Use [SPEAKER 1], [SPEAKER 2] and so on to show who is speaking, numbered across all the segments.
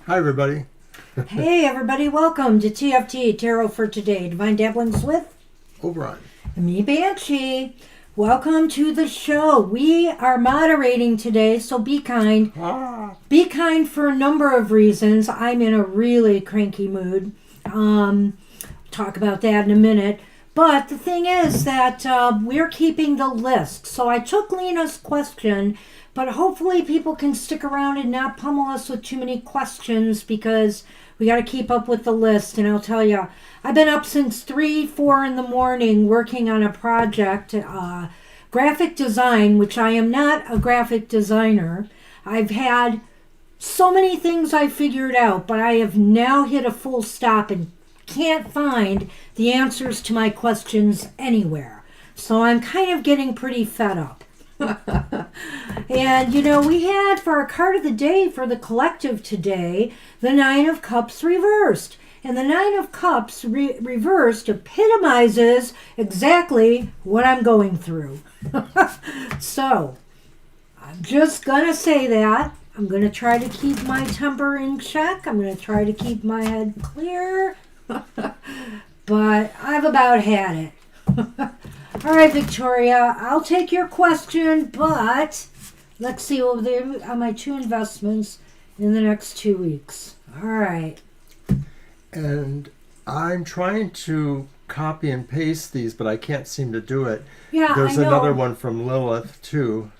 [SPEAKER 1] Hi, everybody.
[SPEAKER 2] Hey everybody, welcome to TFT, Tarot for Today, Divine Dabblings with
[SPEAKER 1] Oberon.
[SPEAKER 2] me, Banshee. Welcome to the show. We are moderating today, so be kind. Be kind for a number of reasons. I'm in a really cranky mood. Talk about that in a minute. But the thing is that we're keeping the list. So I took Lena's question, but hopefully people can stick around and not pummel us with too many questions because we got to keep up with the list. And I'll tell you, I've been up since 3, 4 in the morning working on a project, graphic design, which I am not a graphic designer. I've had so many things I figured out, but I have now hit a full stop and can't find the answers to my questions anywhere. So I'm kind of getting pretty fed up. And we had for our card of the day for the collective today, the Nine of Cups reversed. And the Nine of Cups reversed epitomizes exactly what I'm going through. So I'm just going to say that. I'm going to try to keep my temper in check. I'm going to try to keep my head clear. But I've about had it. All right, Victoria, I'll take your question, but let's see over there on my 2 investments in the next 2 weeks. All right.
[SPEAKER 1] And I'm trying to copy and paste these, but I can't seem to do it.
[SPEAKER 2] Yeah,
[SPEAKER 1] There's
[SPEAKER 2] I know.
[SPEAKER 1] another one from Lilith, too.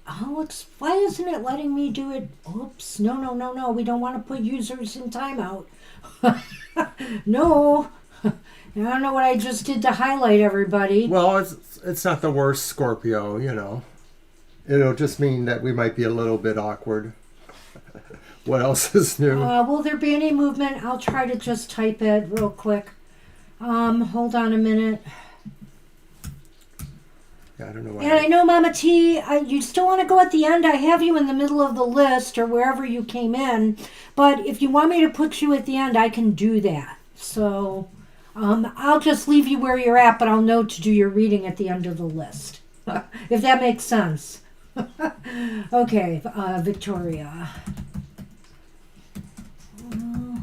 [SPEAKER 2] Oh, why isn't it letting me do it? Oops. No. We don't want to put users in timeout. No. I don't know what I just did to highlight everybody.
[SPEAKER 1] Well, it's not the worst, Scorpio, It'll just mean that we might be a little bit awkward. What else is new?
[SPEAKER 2] Will there be any movement? I'll try to just type it real quick. Hold on a minute.
[SPEAKER 1] Yeah, I don't know why.
[SPEAKER 2] And I know, Mama T, you still want to go at the end. I have you in the middle of the list or wherever you came in. But if you want me to put you at the end, I can do that. So I'll just leave you where you're at, but I'll know to do your reading at the end of the list. If that makes sense. Okay, Victoria.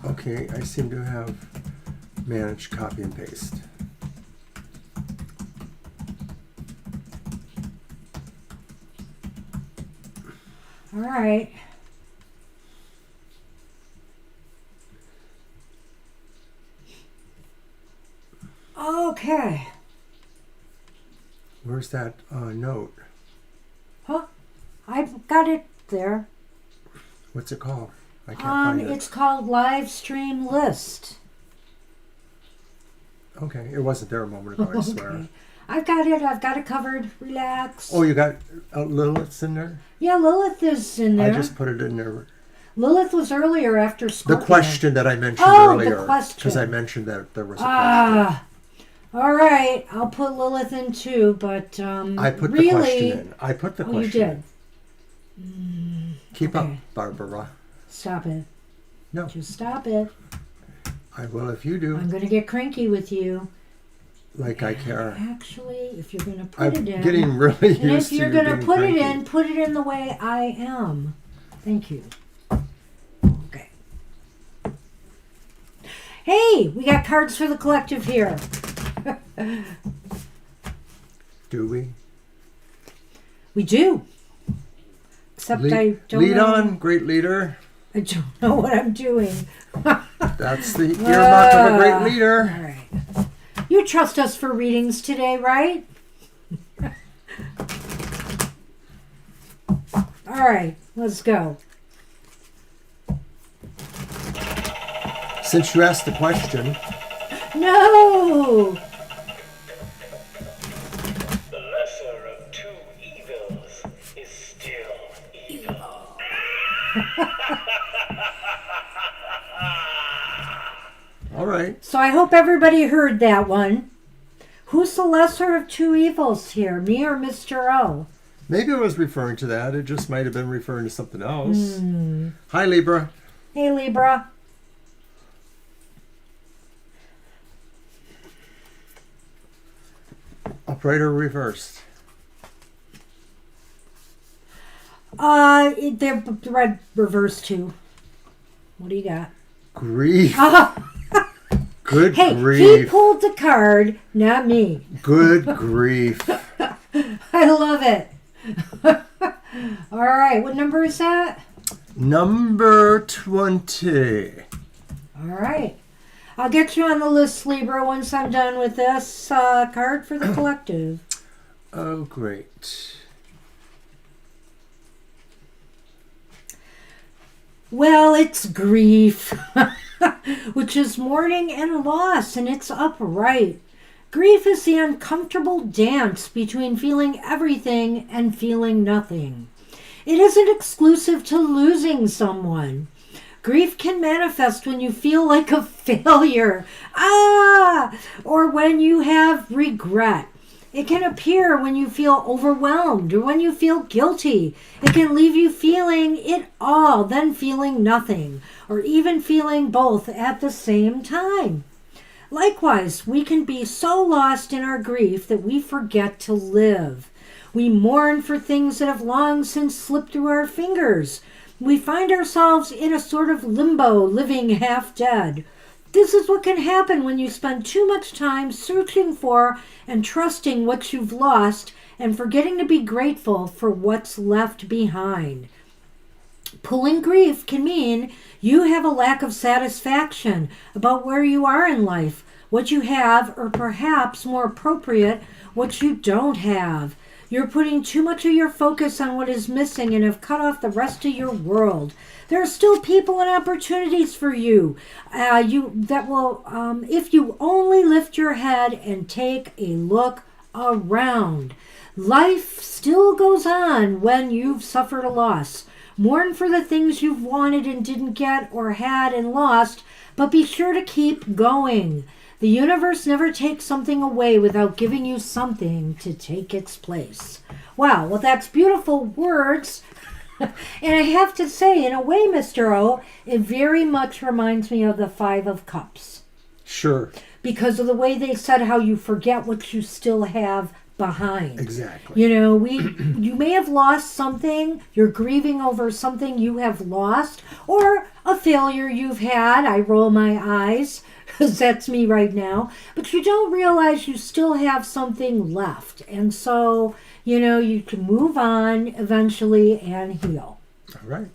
[SPEAKER 1] Okay, I seem to have managed copy and paste.
[SPEAKER 2] All right. Okay.
[SPEAKER 1] Where's that note?
[SPEAKER 2] Huh? I've got it there.
[SPEAKER 1] What's it called? I can't find it.
[SPEAKER 2] It's called Live Stream List.
[SPEAKER 1] Okay, it wasn't there a moment ago, I swear.
[SPEAKER 2] Okay. I've got it covered. Relax.
[SPEAKER 1] Oh, you got Lilith's in there?
[SPEAKER 2] Yeah, Lilith is in there.
[SPEAKER 1] I just put it in there.
[SPEAKER 2] Lilith was earlier after Scorpio.
[SPEAKER 1] The question that I mentioned
[SPEAKER 2] the
[SPEAKER 1] earlier.
[SPEAKER 2] question.
[SPEAKER 1] Because I mentioned that there was a question.
[SPEAKER 2] All right. I'll put Lilith in too, but
[SPEAKER 1] I put
[SPEAKER 2] really,
[SPEAKER 1] the question in. I put the question
[SPEAKER 2] you did.
[SPEAKER 1] in. Keep up, Barbara.
[SPEAKER 2] Stop it.
[SPEAKER 1] No.
[SPEAKER 2] Just stop it.
[SPEAKER 1] I will if you do.
[SPEAKER 2] I'm going to get cranky with you.
[SPEAKER 1] Like I care.
[SPEAKER 2] Actually, if you're going to put it in.
[SPEAKER 1] I'm getting really used to
[SPEAKER 2] And if you're going to put
[SPEAKER 1] cranky.
[SPEAKER 2] put it in the way I am. Thank you. Okay. Hey, we got cards for the collective here.
[SPEAKER 1] Do we?
[SPEAKER 2] We do. Except I don't
[SPEAKER 1] lead
[SPEAKER 2] know.
[SPEAKER 1] on, great leader.
[SPEAKER 2] I don't know what I'm doing.
[SPEAKER 1] That's the earmark of a great leader.
[SPEAKER 2] All right. You trust us for readings today, right? All right, let's go.
[SPEAKER 1] Since you asked the question.
[SPEAKER 2] No!
[SPEAKER 3] The lesser of 2 evils is still evil.
[SPEAKER 1] All right.
[SPEAKER 2] So I hope everybody heard that one. Who's the lesser of 2 evils here, me or Mr. O?
[SPEAKER 1] Maybe it was referring to that. It just might have been referring to something else. Hi, Libra.
[SPEAKER 2] Hey, Libra.
[SPEAKER 1] Upright or reversed?
[SPEAKER 2] They're read reverse too. What do you got?
[SPEAKER 1] Grief.
[SPEAKER 2] Oh,
[SPEAKER 1] Good
[SPEAKER 2] hey, he
[SPEAKER 1] grief.
[SPEAKER 2] pulled the card, not me.
[SPEAKER 1] Good grief.
[SPEAKER 2] I love it. All right, what number is that?
[SPEAKER 1] Number 20.
[SPEAKER 2] All right. I'll get you on the list, Libra, once I'm done with this card for the collective.
[SPEAKER 1] Oh, great.
[SPEAKER 2] Well, it's grief, which is mourning and loss, and it's upright. Grief is the uncomfortable dance between feeling everything and feeling nothing. It isn't exclusive to losing someone. Grief can manifest when you feel like a failure, or when you have regret. It can appear when you feel overwhelmed or when you feel guilty. It can leave you feeling it all, then feeling nothing, or even feeling both at the same time. Likewise, we can be so lost in our grief that we forget to live. We mourn for things that have long since slipped through our fingers. We find ourselves in a sort of limbo, living half dead. This is what can happen when you spend too much time searching for and trusting what you've lost and forgetting to be grateful for what's left behind. Pulling grief can mean you have a lack of satisfaction about where you are in life, what you have, or perhaps more appropriate, what you don't have. You're putting too much of your focus on what is missing and have cut off the rest of your world. There are still people and opportunities for you. If you only lift your head and take a look around. Life still goes on when you've suffered a loss. Mourn for the things you've wanted and didn't get, or had and lost, but be sure to keep going. The universe never takes something away without giving you something to take its place. Wow, well, that's beautiful words. And I have to say, in a way, Mr. O, it very much reminds me of the Five of Cups.
[SPEAKER 1] Sure.
[SPEAKER 2] Because of the way they said how you forget what you still have behind.
[SPEAKER 1] Exactly.
[SPEAKER 2] You know, you may have lost something, you're grieving over something you have lost, or a failure you've had. I roll my eyes, because that's me right now. But you don't realize you still have something left. And so, you know, you can move on eventually and heal.
[SPEAKER 1] All right.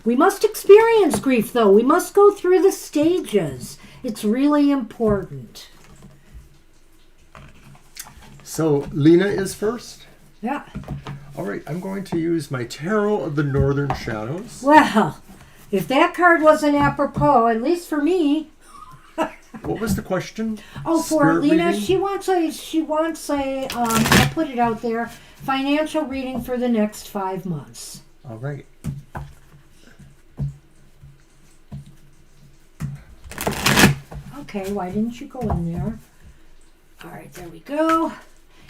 [SPEAKER 2] We must experience grief, though. We must go through the stages. It's really important.
[SPEAKER 1] So Lena is first.
[SPEAKER 2] Yeah.
[SPEAKER 1] All right. I'm going to use my Tarot of the Northern Shadows.
[SPEAKER 2] Well, if that card wasn't apropos, at least for me.
[SPEAKER 1] What was the question?
[SPEAKER 2] Oh, for
[SPEAKER 1] Spirit
[SPEAKER 2] Lena,
[SPEAKER 1] reading?
[SPEAKER 2] she wants a I'll put it out there, financial reading for the next 5 months.
[SPEAKER 1] All right.
[SPEAKER 2] Okay, why didn't you go in there? All right, there we go.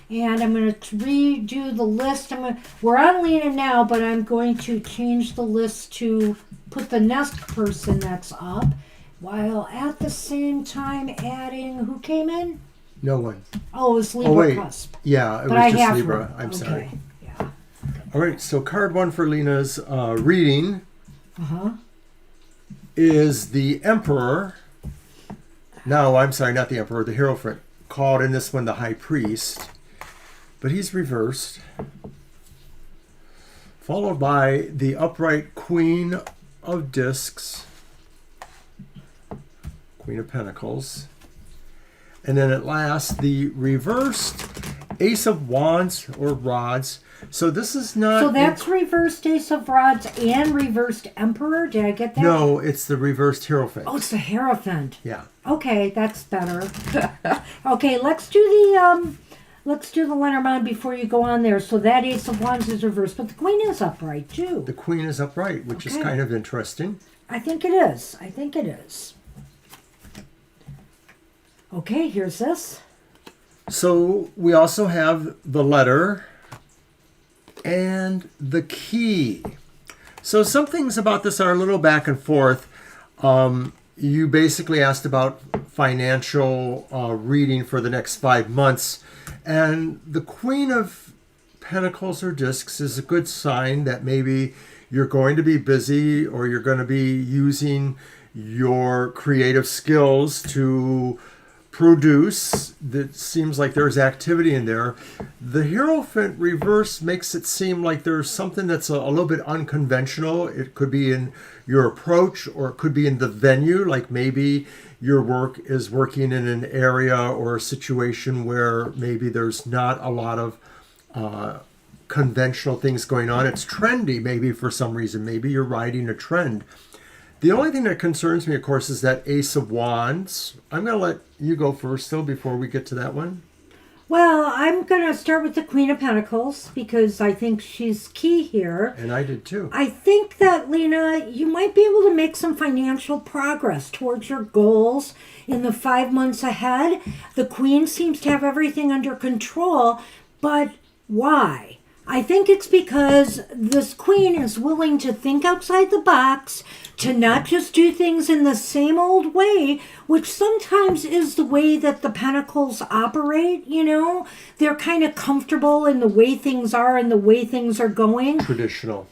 [SPEAKER 2] And I'm going to redo the list. We're on Lena now, but I'm going to change the list to put the next person that's up, while at the same time adding, who came in?
[SPEAKER 1] No one.
[SPEAKER 2] Oh, it was Libra
[SPEAKER 1] wait.
[SPEAKER 2] Cusp.
[SPEAKER 1] Yeah, it
[SPEAKER 2] But
[SPEAKER 1] was
[SPEAKER 2] I
[SPEAKER 1] just
[SPEAKER 2] have
[SPEAKER 1] Libra.
[SPEAKER 2] her.
[SPEAKER 1] I'm
[SPEAKER 2] Okay.
[SPEAKER 1] sorry.
[SPEAKER 2] Yeah.
[SPEAKER 1] All right. So card one for Lena's reading
[SPEAKER 2] Uh-huh.
[SPEAKER 1] is the Emperor. No, I'm sorry, not the Emperor. The Hierophant. Called in this one the High Priest. But he's reversed. Followed by the upright Queen of Discs. Queen of Pentacles. And then at last, the reversed Ace of Wands or Rods. So this is not...
[SPEAKER 2] So that's reversed Ace of Rods and reversed Emperor? Did I get that?
[SPEAKER 1] No, it's the reversed Hierophant.
[SPEAKER 2] Oh, it's the Hierophant.
[SPEAKER 1] Yeah.
[SPEAKER 2] Okay, that's better. Okay, let's do the Lenormand before you go on there. So that Ace of Wands is reversed, but the Queen is upright too.
[SPEAKER 1] The Queen is upright, which is
[SPEAKER 2] Okay.
[SPEAKER 1] kind of interesting.
[SPEAKER 2] I think it is. I think it is. Okay, here's this.
[SPEAKER 1] So we also have the letter and the key. So some things about this are a little back and forth. You basically asked about financial reading for the next 5 months. And the Queen of Pentacles or Discs is a good sign that maybe you're going to be busy, or you're going to be using your creative skills to produce. That seems like there's activity in there. The Hierophant reverse makes it seem like there's something that's a little bit unconventional. It could be in your approach, or it could be in the venue, like maybe your work is working in an area or a situation where maybe there's not a lot of conventional things going on. It's trendy maybe for some reason. Maybe you're riding a trend. The only thing that concerns me, of course, is that Ace of Wands. I'm going to let you go first, though, before we get to that one.
[SPEAKER 2] Well, I'm going to start with the Queen of Pentacles because I think she's key here.
[SPEAKER 1] And I did, too.
[SPEAKER 2] I think that, Lena, you might be able to make some financial progress towards your goals in the 5 months ahead. The Queen seems to have everything under control, but why? I think it's because this Queen is willing to think outside the box, to not just do things in the same old way, which sometimes is the way that the Pentacles operate, you know? They're kind of comfortable in the way things are and the way things are going.
[SPEAKER 1] Traditional.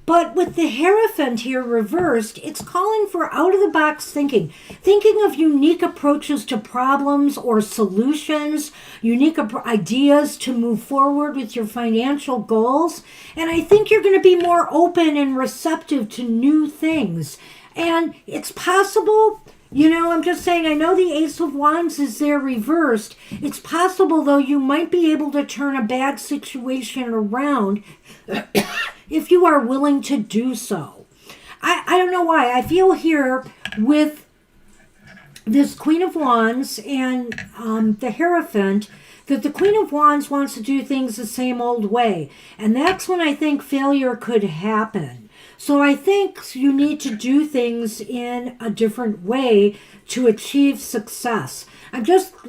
[SPEAKER 2] But with the Hierophant here reversed, it's calling for out-of-the-box thinking. Thinking of unique approaches to problems or solutions, unique ideas to move forward with your financial goals. And I think you're going to be more open and receptive to new things. And it's possible, you know, I'm just saying, I know the Ace of Wands is there reversed. It's possible, though, you might be able to turn a bad situation around if you are willing to do so. I don't know why. I feel here with this Queen of Wands and the Hierophant that the Queen of Wands wants to do things the same old way. And that's when I think failure could happen. So I think you need to do things in a different way to achieve success.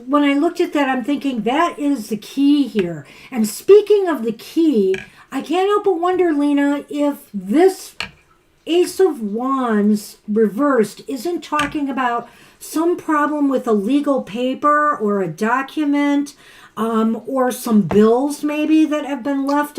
[SPEAKER 2] When I looked at that, I'm thinking that is the key here. And speaking of the key, I can't help but wonder, Lena, if this Ace of Wands reversed isn't talking about some problem with a legal paper or a document, or some bills maybe that have been left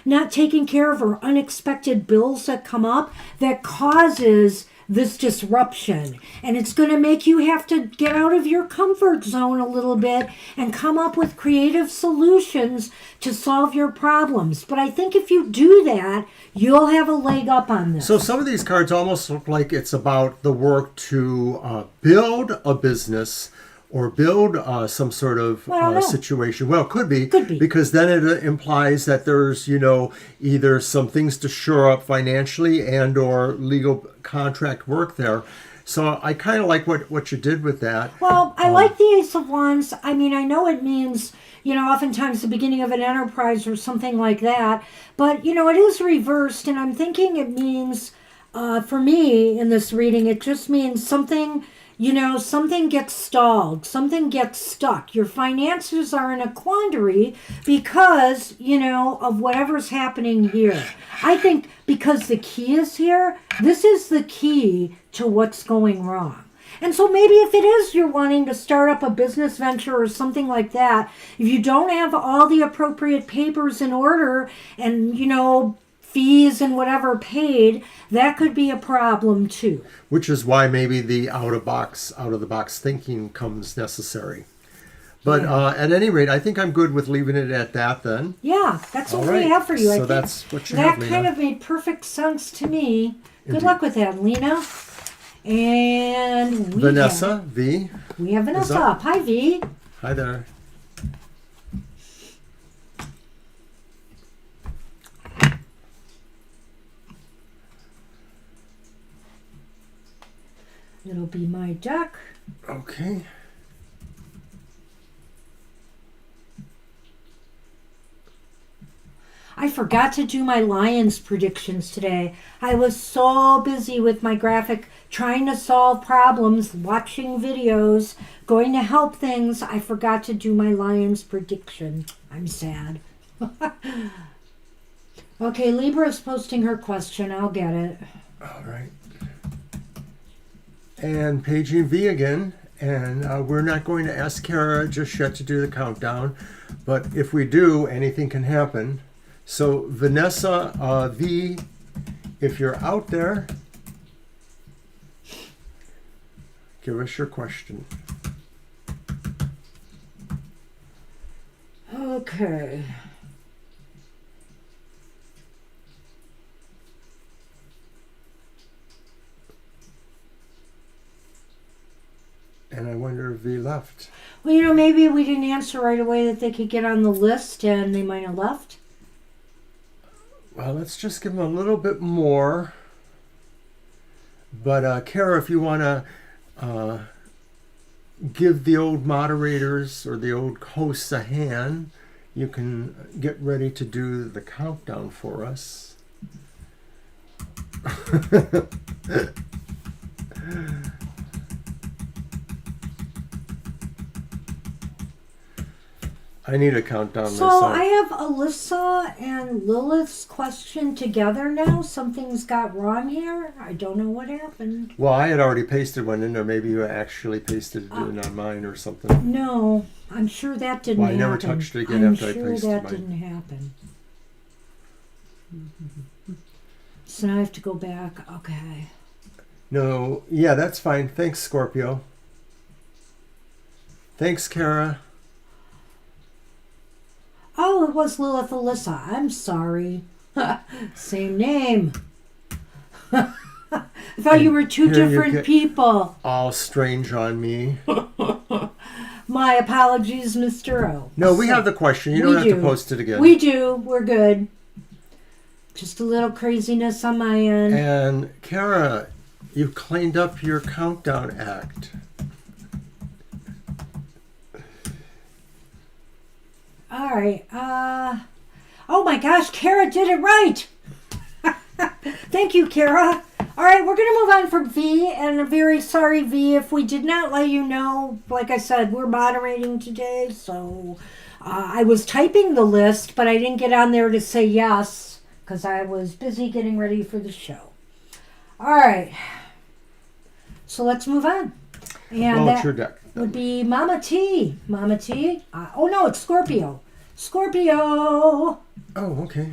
[SPEAKER 2] not taken care of, or unexpected bills that come up that causes this disruption. And it's going to make you have to get out of your comfort zone a little bit and come up with creative solutions to solve your problems. But I think if you do that, you'll have a leg up on this.
[SPEAKER 1] So some of these cards almost look like it's about the work to build a business or build some sort of situation. Well, it could be. Because then it implies that there's, you know, either some things to shore up financially and or legal contract work there. So I kind of like what you did with that.
[SPEAKER 2] Well, I like the Ace of Wands. I mean, I know it means, you know, oftentimes the beginning of an enterprise or something like that. But, you know, it is reversed. And I'm thinking it means, for me in this reading, it just means something... You know, something gets stalled, something gets stuck. Your finances are in a quandary because, you know, of whatever's happening here. I think because the key is here, this is the key to what's going wrong. And so maybe if it is you're wanting to start up a business venture or something like that, if you don't have all the appropriate papers in order and, you know, fees and whatever paid, that could be a problem too.
[SPEAKER 1] Which is why maybe the out of the box thinking comes necessary. But at any rate, I think I'm good with leaving it at that then.
[SPEAKER 2] Yeah, that's what we have for you.
[SPEAKER 1] So that's what you have,
[SPEAKER 2] Lena. That kind of made perfect sense to me. Good luck with that, Lena. And
[SPEAKER 1] Vanessa, V.
[SPEAKER 2] We have Vanessa up. Hi, V.
[SPEAKER 1] Hi there.
[SPEAKER 2] It'll be my deck.
[SPEAKER 1] Okay.
[SPEAKER 2] I forgot to do my Lions predictions today. I was so busy with my graphic, trying to solve problems, watching videos, going to help things. I forgot to do my Lions prediction. I'm sad. Okay, Libra's posting her question. I'll get it.
[SPEAKER 1] All right. And paging V again, and we're not going to ask Kara just yet to do the countdown, but if we do, anything can happen. So Vanessa V, if you're out there, give us your question.
[SPEAKER 2] Okay.
[SPEAKER 1] And I wonder if V left.
[SPEAKER 2] Well, maybe we didn't answer right away that they could get on the list and they might have left.
[SPEAKER 1] Well, let's just give them a little bit more. But Kara, if you want to give the old moderators or the old hosts a hand, you can get ready to do the countdown for us. I need a countdown
[SPEAKER 2] So
[SPEAKER 1] myself.
[SPEAKER 2] I have Alyssa and Lilith's question together now. Something's got wrong here. I don't know what happened.
[SPEAKER 1] Well, I had already pasted one in there. Maybe you actually pasted it in on mine or something.
[SPEAKER 2] No, I'm sure that didn't
[SPEAKER 1] Well, I
[SPEAKER 2] happen.
[SPEAKER 1] never touched it again
[SPEAKER 2] I'm
[SPEAKER 1] after I
[SPEAKER 2] sure
[SPEAKER 1] pasted
[SPEAKER 2] that
[SPEAKER 1] mine.
[SPEAKER 2] didn't happen. So now I have to go back. Okay.
[SPEAKER 1] No, yeah, that's fine. Thanks, Scorpio. Thanks, Kara.
[SPEAKER 2] Oh, it was Lilith Alyssa. I'm sorry. Same name. I thought you were two
[SPEAKER 1] here you
[SPEAKER 2] different
[SPEAKER 1] get-
[SPEAKER 2] people.
[SPEAKER 1] All strange on me.
[SPEAKER 2] My apologies, Mr. O.
[SPEAKER 1] No, we have the question. You
[SPEAKER 2] We
[SPEAKER 1] don't have to
[SPEAKER 2] do.
[SPEAKER 1] post it again.
[SPEAKER 2] We do. We're good. Just a little craziness on my end.
[SPEAKER 1] And Kara, you cleaned up your countdown act.
[SPEAKER 2] All right. Oh my gosh, Kara did it right. Thank you, Kara. All right, we're going to move on from V, and I'm very sorry, V, if we did not let you know. Like I said, we're moderating today, so I was typing the list, but I didn't get on there to say yes because I was busy getting ready for the show. All right. So let's move on. And
[SPEAKER 1] Well, it's your deck.
[SPEAKER 2] would be Mama T. Mama T. Oh, no, it's Scorpio. Scorpio.
[SPEAKER 1] Oh, okay.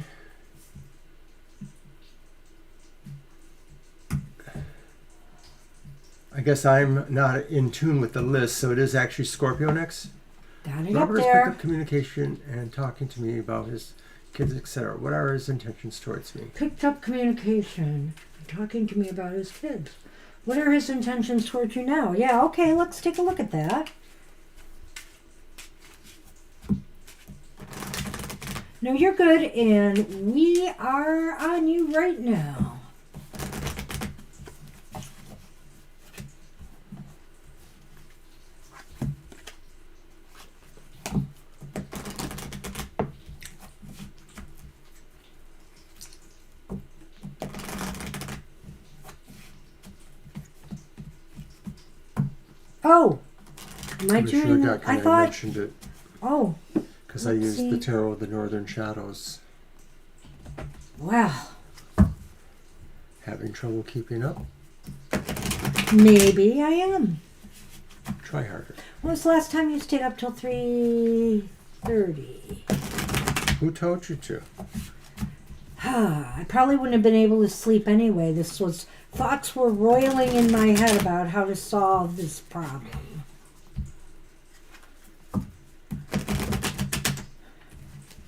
[SPEAKER 1] I guess I'm not in tune with the list, so it is actually Scorpio next.
[SPEAKER 2] Got it
[SPEAKER 1] Robert
[SPEAKER 2] up
[SPEAKER 1] has picked
[SPEAKER 2] there.
[SPEAKER 1] up communication and talking to me about his kids, etc. What are his intentions towards me?
[SPEAKER 2] Picked up communication. Talking to me about his kids. What are his intentions towards you now? Yeah, okay, let's take a look at that. No, you're good, and we are on you right now. Oh, am I
[SPEAKER 1] I'm sure
[SPEAKER 2] doing
[SPEAKER 1] that
[SPEAKER 2] that? I
[SPEAKER 1] I
[SPEAKER 2] thought.
[SPEAKER 1] mentioned it
[SPEAKER 2] Oh,
[SPEAKER 1] because I
[SPEAKER 2] Let's
[SPEAKER 1] used
[SPEAKER 2] see.
[SPEAKER 1] the Tarot of the Northern Shadows.
[SPEAKER 2] wow.
[SPEAKER 1] Having trouble keeping up?
[SPEAKER 2] Maybe I am.
[SPEAKER 1] Try harder.
[SPEAKER 2] When was the last time you stayed up till 3:30?
[SPEAKER 1] Who told you to?
[SPEAKER 2] I probably wouldn't have been able to sleep anyway. Thoughts were roiling in my head about how to solve this problem.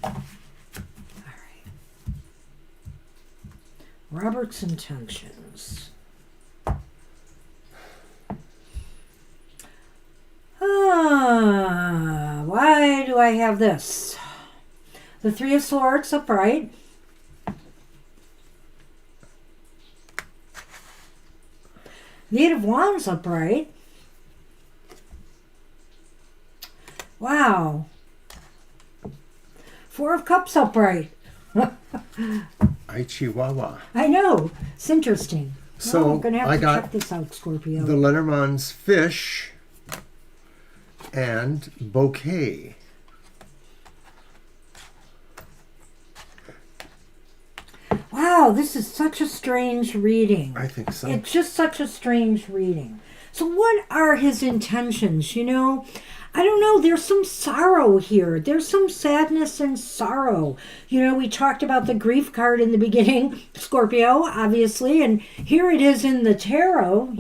[SPEAKER 2] All right. Robert's intentions. Why do I have this? The Three of Swords upright. The Eight of Wands upright. Wow. Four of Cups upright.
[SPEAKER 1] I Chihuahua.
[SPEAKER 2] I know. It's interesting.
[SPEAKER 1] So
[SPEAKER 2] I'm going to have
[SPEAKER 1] I
[SPEAKER 2] to
[SPEAKER 1] got
[SPEAKER 2] check this out, Scorpio.
[SPEAKER 1] the Lenormand's fish and bouquet.
[SPEAKER 2] Wow, this is such a strange reading.
[SPEAKER 1] I think so.
[SPEAKER 2] It's just such a strange reading. So what are his intentions? I don't know, there's some sorrow here. There's some sadness and sorrow. We talked about the grief card in the beginning, Scorpio, obviously, and here it is in the tarot,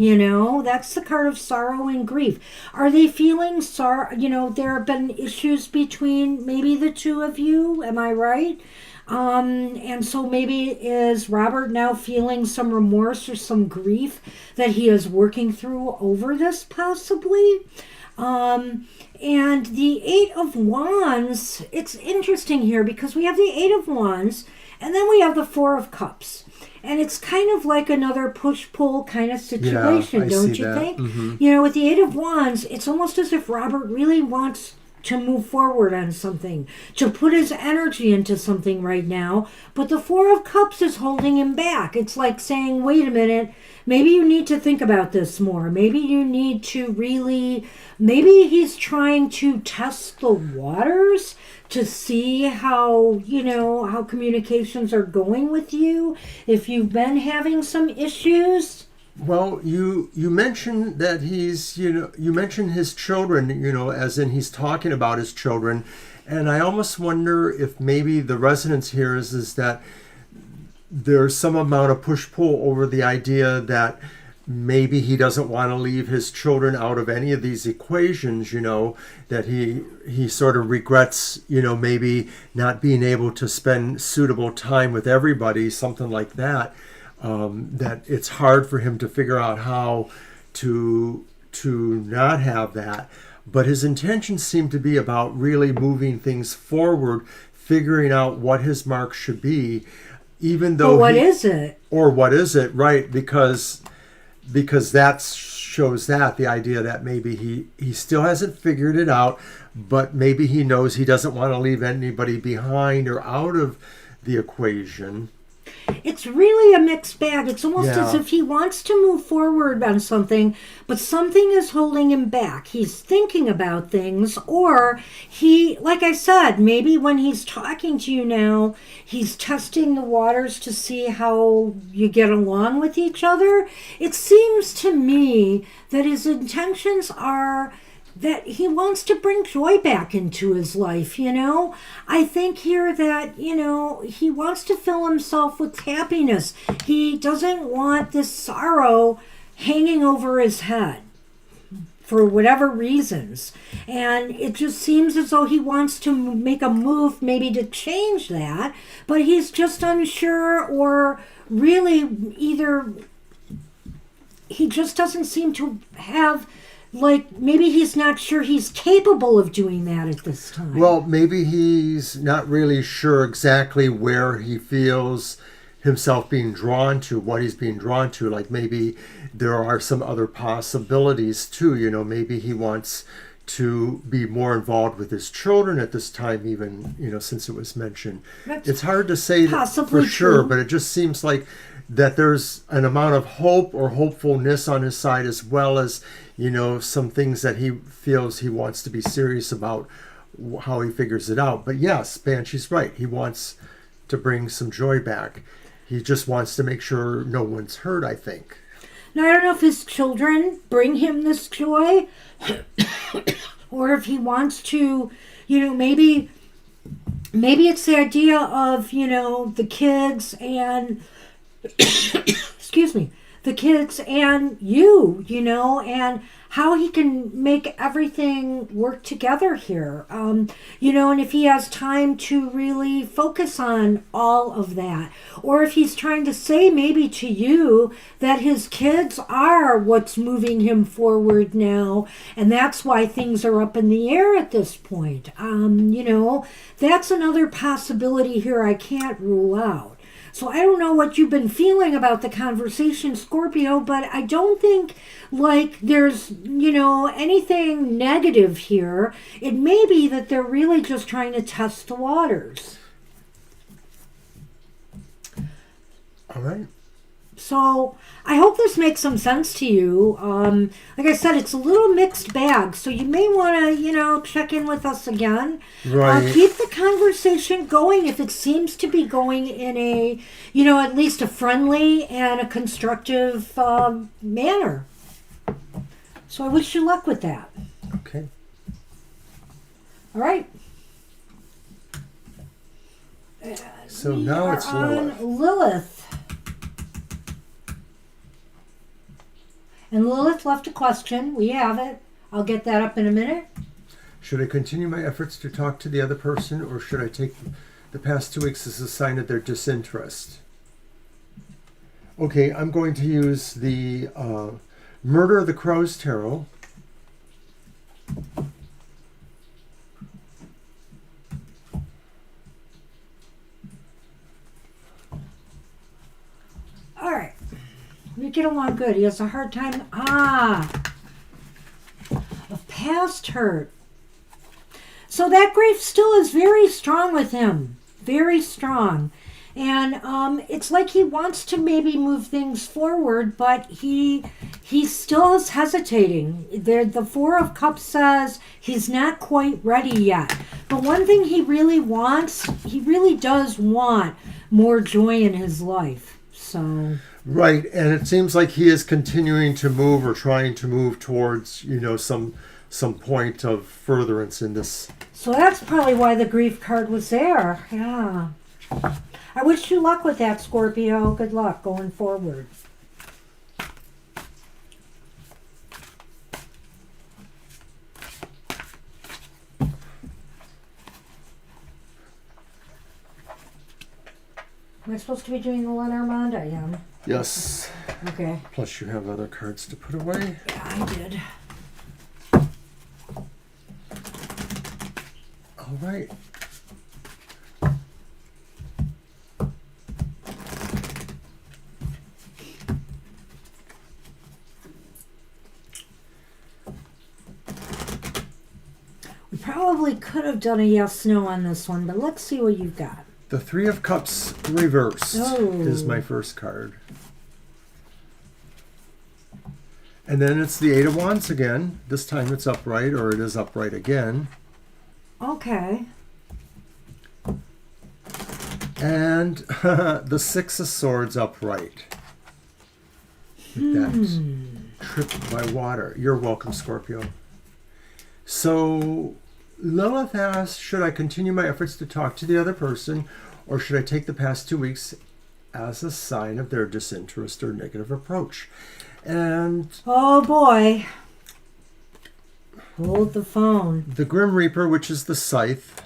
[SPEAKER 2] that's the card of sorrow and grief. Are they feeling sorrow? There have been issues between maybe the two of you, am I right? And so maybe is Robert now feeling some remorse or some grief that he is working through over this possibly? And the Eight of Wands, it's interesting here because we have the Eight of Wands and then we have the Four of Cups. And it's kind of like another push-pull kind of situation, don't you think?
[SPEAKER 1] Mm-hmm.
[SPEAKER 2] With the Eight of Wands, it's almost as if Robert really wants to move forward on something, to put his energy into something right now. But the Four of Cups is holding him back. It's like saying, wait a minute, maybe you need to think about this more. Maybe you need to maybe he's trying to test the waters to see how, how communications are going with you. If you've been having some issues.
[SPEAKER 1] Well, you mentioned that you mentioned his children, as in he's talking about his children. And I almost wonder if maybe the resonance here is that there's some amount of push-pull over the idea that maybe he doesn't want to leave his children out of any of these equations, that he sort of regrets, maybe not being able to spend suitable time with everybody, something like that. That it's hard for him to figure out how to not have that. But his intentions seem to be about really moving things forward, figuring out what his mark should be, even though...
[SPEAKER 2] But what is it?
[SPEAKER 1] Or what is it, right? Because that shows that, the idea that maybe he still hasn't figured it out, but maybe he knows he doesn't want to leave anybody behind or out of the equation.
[SPEAKER 2] It's really a mixed bag. It's almost as if he wants to move forward on something, but something is holding him back. He's thinking about things, or like I said, maybe when he's talking to you now, he's testing the waters to see how you get along with each other. It seems to me that his intentions are that he wants to bring joy back into his life, I think here that, he wants to fill himself with happiness. He doesn't want this sorrow hanging over his head for whatever reasons. And it just seems as though he wants to make a move maybe to change that, but he's just unsure, or really either he just doesn't seem to have... maybe he's not sure he's capable of doing that at this time.
[SPEAKER 1] Well, maybe he's not really sure exactly where he feels himself being drawn to, what he's being drawn to. Like maybe there are some other possibilities too. Maybe he wants to be more involved with his children at this time, even, since it was mentioned. It's hard to say that for sure, but it just seems like that there's an amount of hope or hopefulness on his side, as well as, some things that he feels he wants to be serious about how he figures it out. But yes, Banshee's right. He wants to bring some joy back. He just wants to make sure no one's hurt, I think.
[SPEAKER 2] Now, I don't know if his children bring him this joy or if he wants to, maybe it's the idea of, the kids and excuse me, the kids and you, and how he can make everything work together here. And if he has time to really focus on all of that, or if he's trying to say maybe to you that his kids are what's moving him forward now, and that's why things are up in the air at this point. That's another possibility here I can't rule out. So I don't know what you've been feeling about the conversation, Scorpio, but I don't think there's, anything negative here. It may be that they're really just trying to test the waters.
[SPEAKER 1] All right.
[SPEAKER 2] So I hope this makes some sense to you. Like I said, it's a little mixed bag, so you may want to, check in with us again.
[SPEAKER 1] Right.
[SPEAKER 2] Keep the conversation going if it seems to be going in a, at least a friendly and a constructive manner. So I wish you luck with that.
[SPEAKER 1] Okay.
[SPEAKER 2] All right.
[SPEAKER 1] So now it's Lilith.
[SPEAKER 2] Lilith. And Lilith left a question. We have it. I'll get that up in a minute.
[SPEAKER 1] Should I continue my efforts to talk to the other person, or should I take the past 2 weeks as a sign of their disinterest? Okay, I'm going to use the Murder of the Crows Tarot.
[SPEAKER 2] All right. We get along good. He has a hard time. Of past hurt. So that grief still is very strong with him. Very strong. And it's like he wants to maybe move things forward, but he still is hesitating. The Four of Cups says he's not quite ready yet. But one thing he really wants, he really does want more joy in his life. So
[SPEAKER 1] Right, and it seems like he is continuing to move or trying to move towards, some point of furtherance in this.
[SPEAKER 2] So that's probably why the grief card was there. Yeah. I wish you luck with that, Scorpio. Good luck going forward. Am I supposed to be doing the Lenormand? I am.
[SPEAKER 1] Yes.
[SPEAKER 2] Okay.
[SPEAKER 1] Plus you have other cards to put away.
[SPEAKER 2] Yeah, I did.
[SPEAKER 1] All right.
[SPEAKER 2] We probably could have done a yes/no on this one, but let's see what you've got.
[SPEAKER 1] The Three of Cups reversed is my first card. And then it's the Eight of Wands again. This time it's upright, or it is upright again.
[SPEAKER 2] Okay.
[SPEAKER 1] And the Six of Swords upright. That tripped by water. You're welcome, Scorpio. So Lilith asks, should I continue my efforts to talk to the other person, or should I take the past 2 weeks as a sign of their disinterest or negative approach? And
[SPEAKER 2] oh boy. Hold the phone.
[SPEAKER 1] the Grim Reaper, which is the scythe,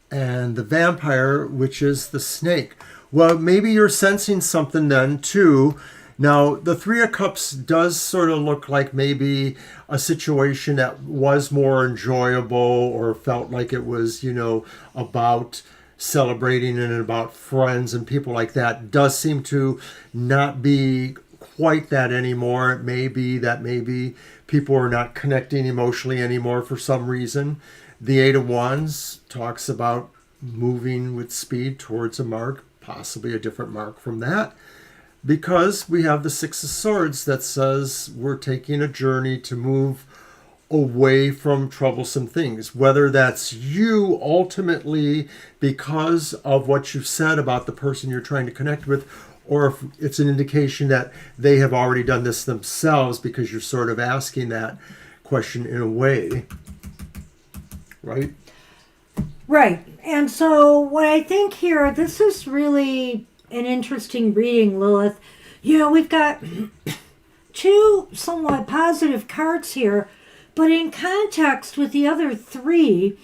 [SPEAKER 1] and the Vampire, which is the snake. Well, maybe you're sensing something then too. Now, the Three of Cups does sort of look like maybe a situation that was more enjoyable, or felt like it was, about celebrating and about friends and people like that. Does seem to not be quite that anymore. It may be that maybe people are not connecting emotionally anymore for some reason. The Eight of Wands talks about moving with speed towards a mark, possibly a different mark from that, because we have the Six of Swords that says we're taking a journey to move away from troublesome things, whether that's you ultimately because of what you've said about the person you're trying to connect with, or if it's an indication that they have already done this themselves because you're sort of asking that question in a way, right?
[SPEAKER 2] Right. And so what I think here, this is really an interesting reading, Lilith. We've got two somewhat positive cards here, but in context with the other three,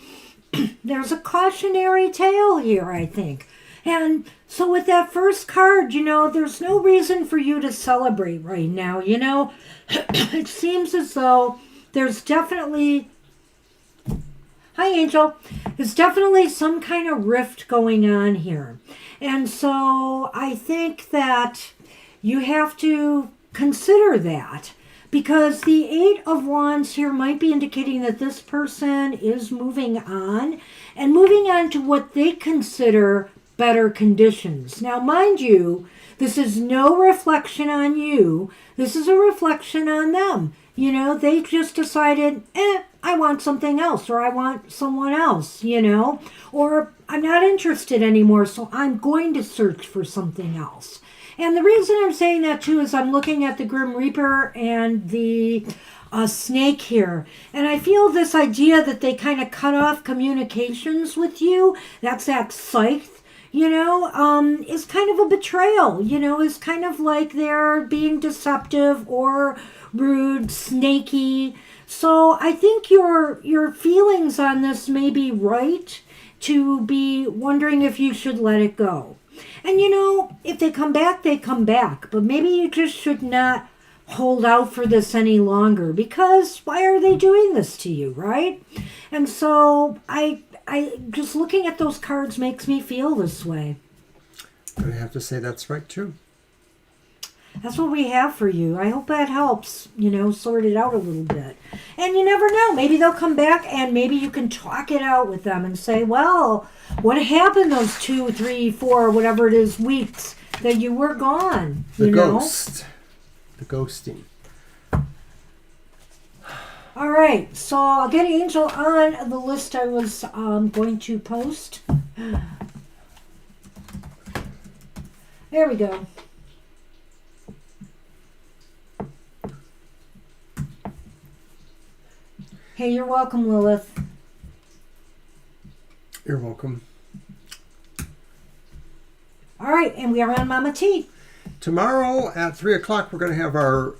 [SPEAKER 2] there's a cautionary tale here, I think. And so with that first card, there's no reason for you to celebrate right now. It seems as though there's definitely... Hi, Angel. There's definitely some kind of rift going on here. And so I think that you have to consider that, because the Eight of Wands here might be indicating that this person is moving on to what they consider better conditions. Now, mind you, this is no reflection on you. This is a reflection on them. They just decided, I want something else, or I want someone else, or I'm not interested anymore, so I'm going to search for something else. And the reason I'm saying that too is I'm looking at the Grim Reaper and the snake here. And I feel this idea that they kind of cut off communications with you. That's that scythe. Is kind of a betrayal, is kind of like they're being deceptive or rude, snaky. So I think your feelings on this may be right to be wondering if you should let it go. And if they come back, they come back. But maybe you just should not hold out for this any longer, because why are they doing this to you, right? And so I just looking at those cards makes me feel this way.
[SPEAKER 1] I have to say that's right too.
[SPEAKER 2] That's what we have for you. I hope that helps, sort it out a little bit. And you never know. Maybe they'll come back and maybe you can talk it out with them and say, well, what happened those 2, 3, 4, whatever it is, weeks that you were gone?
[SPEAKER 1] The ghost. The ghosting.
[SPEAKER 2] All right. So I'll get Angel on the list I was going to post. There we go. Hey, you're welcome, Lilith.
[SPEAKER 1] You're welcome.
[SPEAKER 2] All right, and we are on Mama T.
[SPEAKER 1] Tomorrow at 3 o'clock, we're going to have our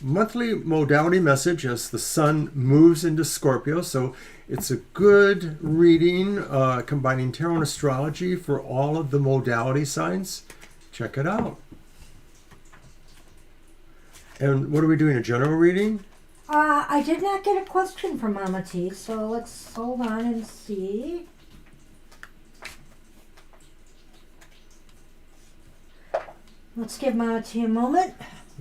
[SPEAKER 1] monthly modality message as the sun moves into Scorpio. So it's a good reading combining tarot and astrology for all of the modality signs. Check it out. And what are we doing, a general reading?
[SPEAKER 2] I did not get a question from Mama T, so let's hold on and see. Let's give Mama T a moment.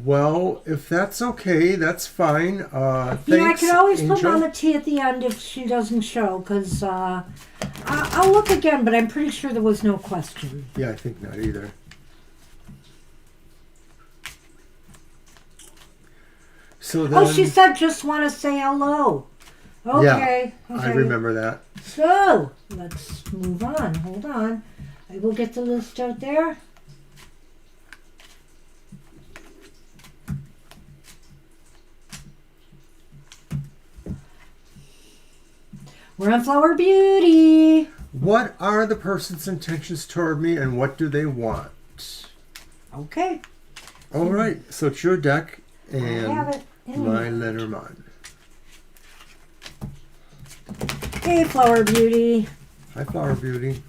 [SPEAKER 1] Well, if that's okay, that's fine. Thanks,
[SPEAKER 2] I could always
[SPEAKER 1] Angel.
[SPEAKER 2] put Mama T at the end if she doesn't show, because I'll look again, but I'm pretty sure there was no question.
[SPEAKER 1] Yeah, I think not either. So then,
[SPEAKER 2] she said just want to say hello. Okay.
[SPEAKER 1] Yeah, I remember that.
[SPEAKER 2] So, let's move on. Hold on. I will get the list out there. We're on Flower Beauty.
[SPEAKER 1] What are the person's intentions toward me and what do they want?
[SPEAKER 2] Okay.
[SPEAKER 1] All right, so it's your deck
[SPEAKER 2] I have
[SPEAKER 1] and
[SPEAKER 2] it. in
[SPEAKER 1] my
[SPEAKER 2] hand.
[SPEAKER 1] Lenormand.
[SPEAKER 2] Hey, Flower Beauty.
[SPEAKER 1] Hi, Flower Beauty.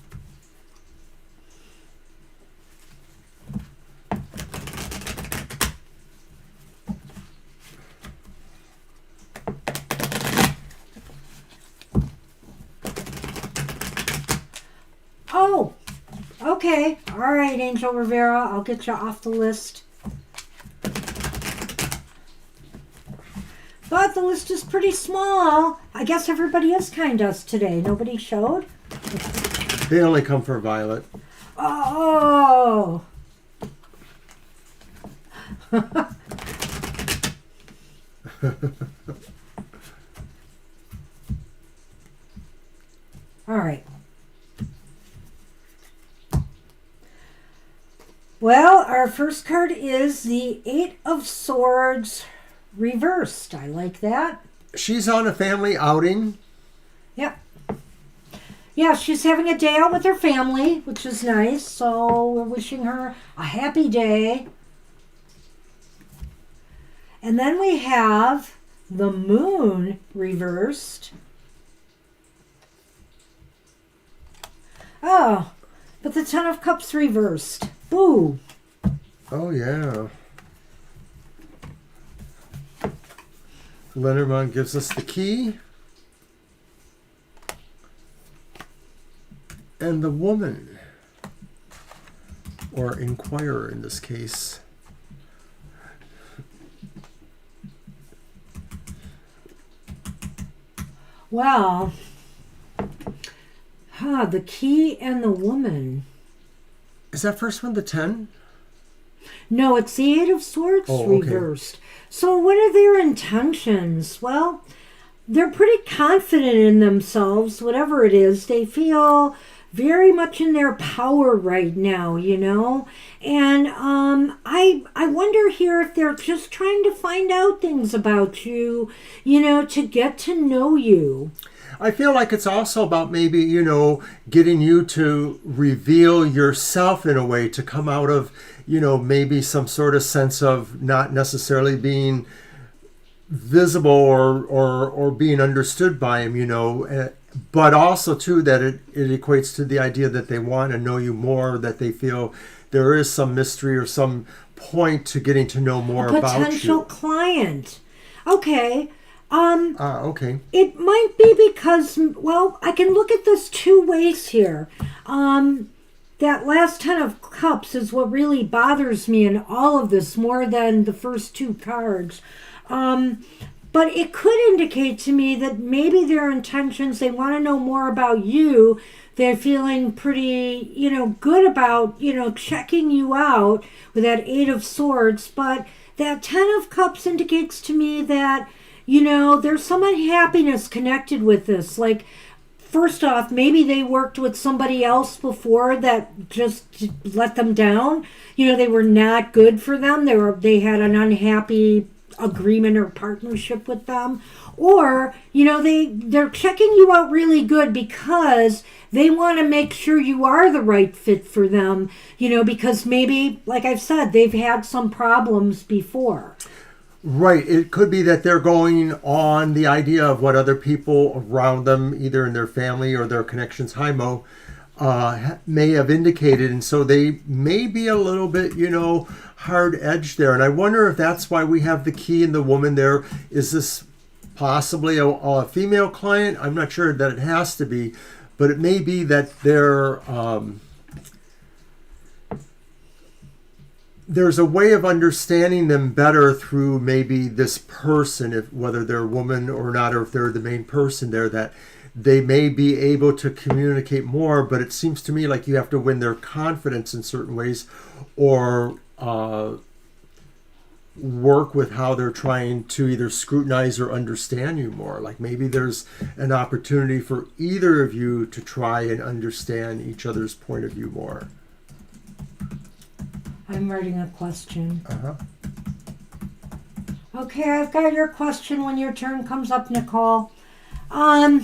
[SPEAKER 2] Oh, okay. All right, Angel Rivera. I'll get you off the list. But the list is pretty small. I guess everybody is kind to us today. Nobody showed?
[SPEAKER 1] They only come for Violet.
[SPEAKER 2] Oh. All right. Well, our first card is the Eight of Swords reversed. I like that.
[SPEAKER 1] She's on a family outing.
[SPEAKER 2] Yep. Yeah, she's having a day out with her family, which is nice. So we're wishing her a happy day. And then we have the Moon reversed. Oh, but the Ten of Cups reversed. Boo.
[SPEAKER 1] Oh, yeah. Lenormand gives us the key. And the woman, or inquirer in this case.
[SPEAKER 2] Well, the key and the woman.
[SPEAKER 1] Is that first one the 10?
[SPEAKER 2] No, it's the Eight of Swords
[SPEAKER 1] Oh, okay.
[SPEAKER 2] reversed. So what are their intentions? Well, they're pretty confident in themselves, whatever it is. They feel very much in their power right now, And I wonder here if they're just trying to find out things about you, to get to know you.
[SPEAKER 1] I feel like it's also about maybe, getting you to reveal yourself in a way, to come out of, maybe some sort of sense of not necessarily being visible or being understood by him, but also too that it equates to the idea that they want to know you more, that they feel there is some mystery or some point to getting to know more about you.
[SPEAKER 2] Potential client. Okay.
[SPEAKER 1] Okay.
[SPEAKER 2] It might be because, well, I can look at this two ways here. That last 10 of cups is what really bothers me in all of this more than the first two cards. But it could indicate to me that maybe their intentions, they want to know more about you. They're feeling pretty, good about, checking you out with that 8 of Swords. But that 10 of Cups indicates to me that, there's some unhappiness connected with this. Like, first off, maybe they worked with somebody else before that just let them down. They were not good for them. They had an unhappy agreement or partnership with them, or they're checking you out really good because they want to make sure you are the right fit for them, because maybe, like I've said, they've had some problems before.
[SPEAKER 1] Right. It could be that they're going on the idea of what other people around them, either in their family or their connections, Mo, may have indicated. And so they may be a little bit, hard edged there. And I wonder if that's why we have the key in the woman there. Is this possibly a female client? I'm not sure that it has to be, but it may be that there's a way of understanding them better through maybe this person, if whether they're a woman or not, or if they're the main person there, that they may be able to communicate more. But it seems to me like you have to win their confidence in certain ways, or work with how they're trying to either scrutinize or understand you more. Like maybe there's an opportunity for either of you to try and understand each other's point of view more.
[SPEAKER 2] I'm writing a question.
[SPEAKER 1] Uh-huh.
[SPEAKER 2] Okay, I've got your question when your turn comes up, Nicole. I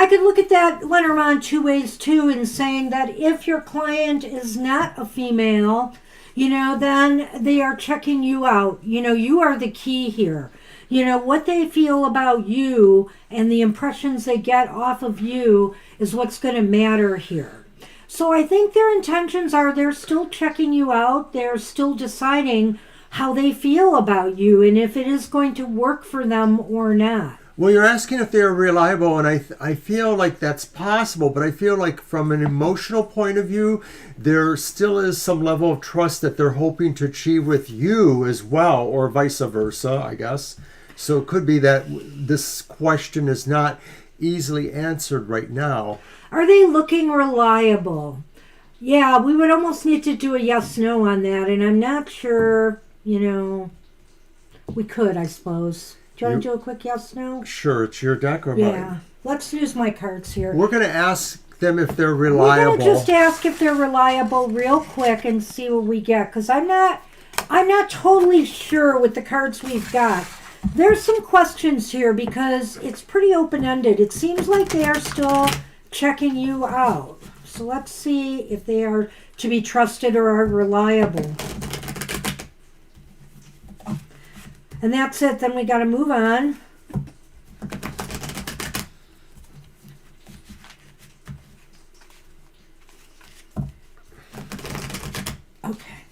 [SPEAKER 2] could look at that Lenormand two ways too, in saying that if your client is not a female, then they are checking you out. You are the key here. What they feel about you and the impressions they get off of you is what's going to matter here. So I think their intentions are they're still checking you out. They're still deciding how they feel about you and if it is going to work for them or not.
[SPEAKER 1] Well, you're asking if they're reliable, and I feel like that's possible, but I feel like from an emotional point of view, there still is some level of trust that they're hoping to achieve with you as well, or vice versa, I guess. So it could be that this question is not easily answered right now.
[SPEAKER 2] Are they looking reliable? Yeah, we would almost need to do a yes-no on that, and I'm not sure, we could, I suppose. Do you want to do a quick yes-no?
[SPEAKER 1] Sure, it's your deck or mine?
[SPEAKER 2] Yeah, let's use my cards here.
[SPEAKER 1] We're going to ask them if they're reliable.
[SPEAKER 2] We're going to just ask if they're reliable real quick and see what we get, because I'm not totally sure with the cards we've got. There's some questions here because it's pretty open-ended. It seems like they are still checking you out. So let's see if they are to be trusted or are reliable. And that's it. Then we got to move on. Okay.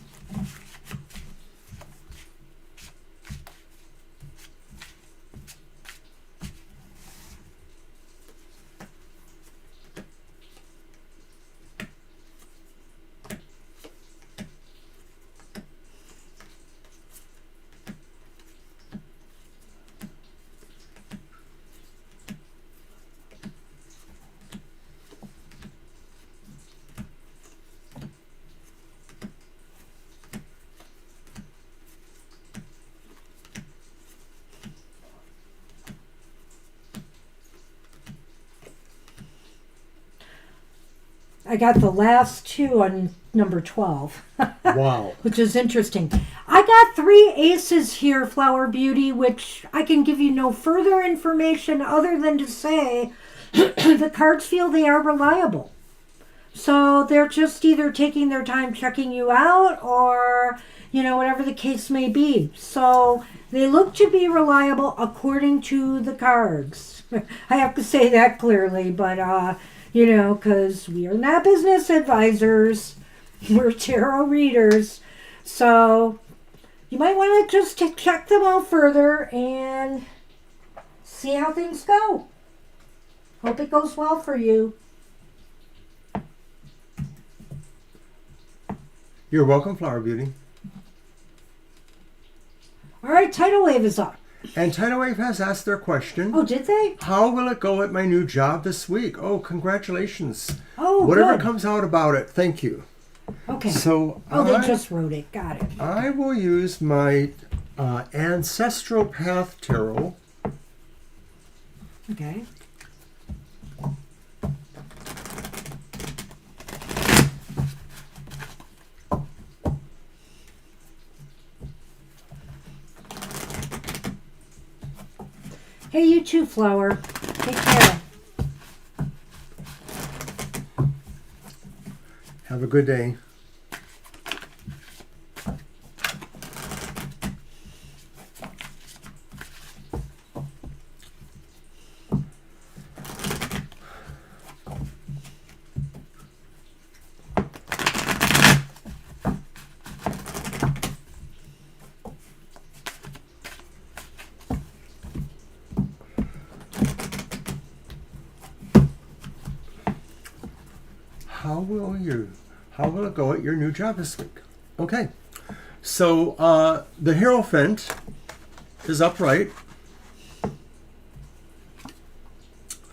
[SPEAKER 2] I got the last two on number 12.
[SPEAKER 1] Wow.
[SPEAKER 2] Which is interesting. I got 3 aces here, Flower Beauty, which I can give you no further information other than to say the cards feel they are reliable. So they're just either taking their time checking you out or, whatever the case may be. So they look to be reliable according to the cards. I have to say that clearly, but, because we are not business advisors. We're tarot readers. So you might want to just check them out further and see how things go. Hope it goes well for you.
[SPEAKER 1] You're welcome, Flower Beauty.
[SPEAKER 2] All right, Tidal Wave is up.
[SPEAKER 1] And Tidal Wave has asked their question.
[SPEAKER 2] Oh, did they?
[SPEAKER 1] How will it go at my new job this week? Oh, congratulations.
[SPEAKER 2] Oh,
[SPEAKER 1] Whatever
[SPEAKER 2] good.
[SPEAKER 1] comes out about it, thank you.
[SPEAKER 2] Okay.
[SPEAKER 1] So
[SPEAKER 2] they just wrote it. Got it.
[SPEAKER 1] I will use my Ancestral Path Tarot.
[SPEAKER 2] Okay. Hey, you too, Flower. Take care.
[SPEAKER 1] Have a good day. How will it go at your new job this week? Okay, so the Hierophant is upright.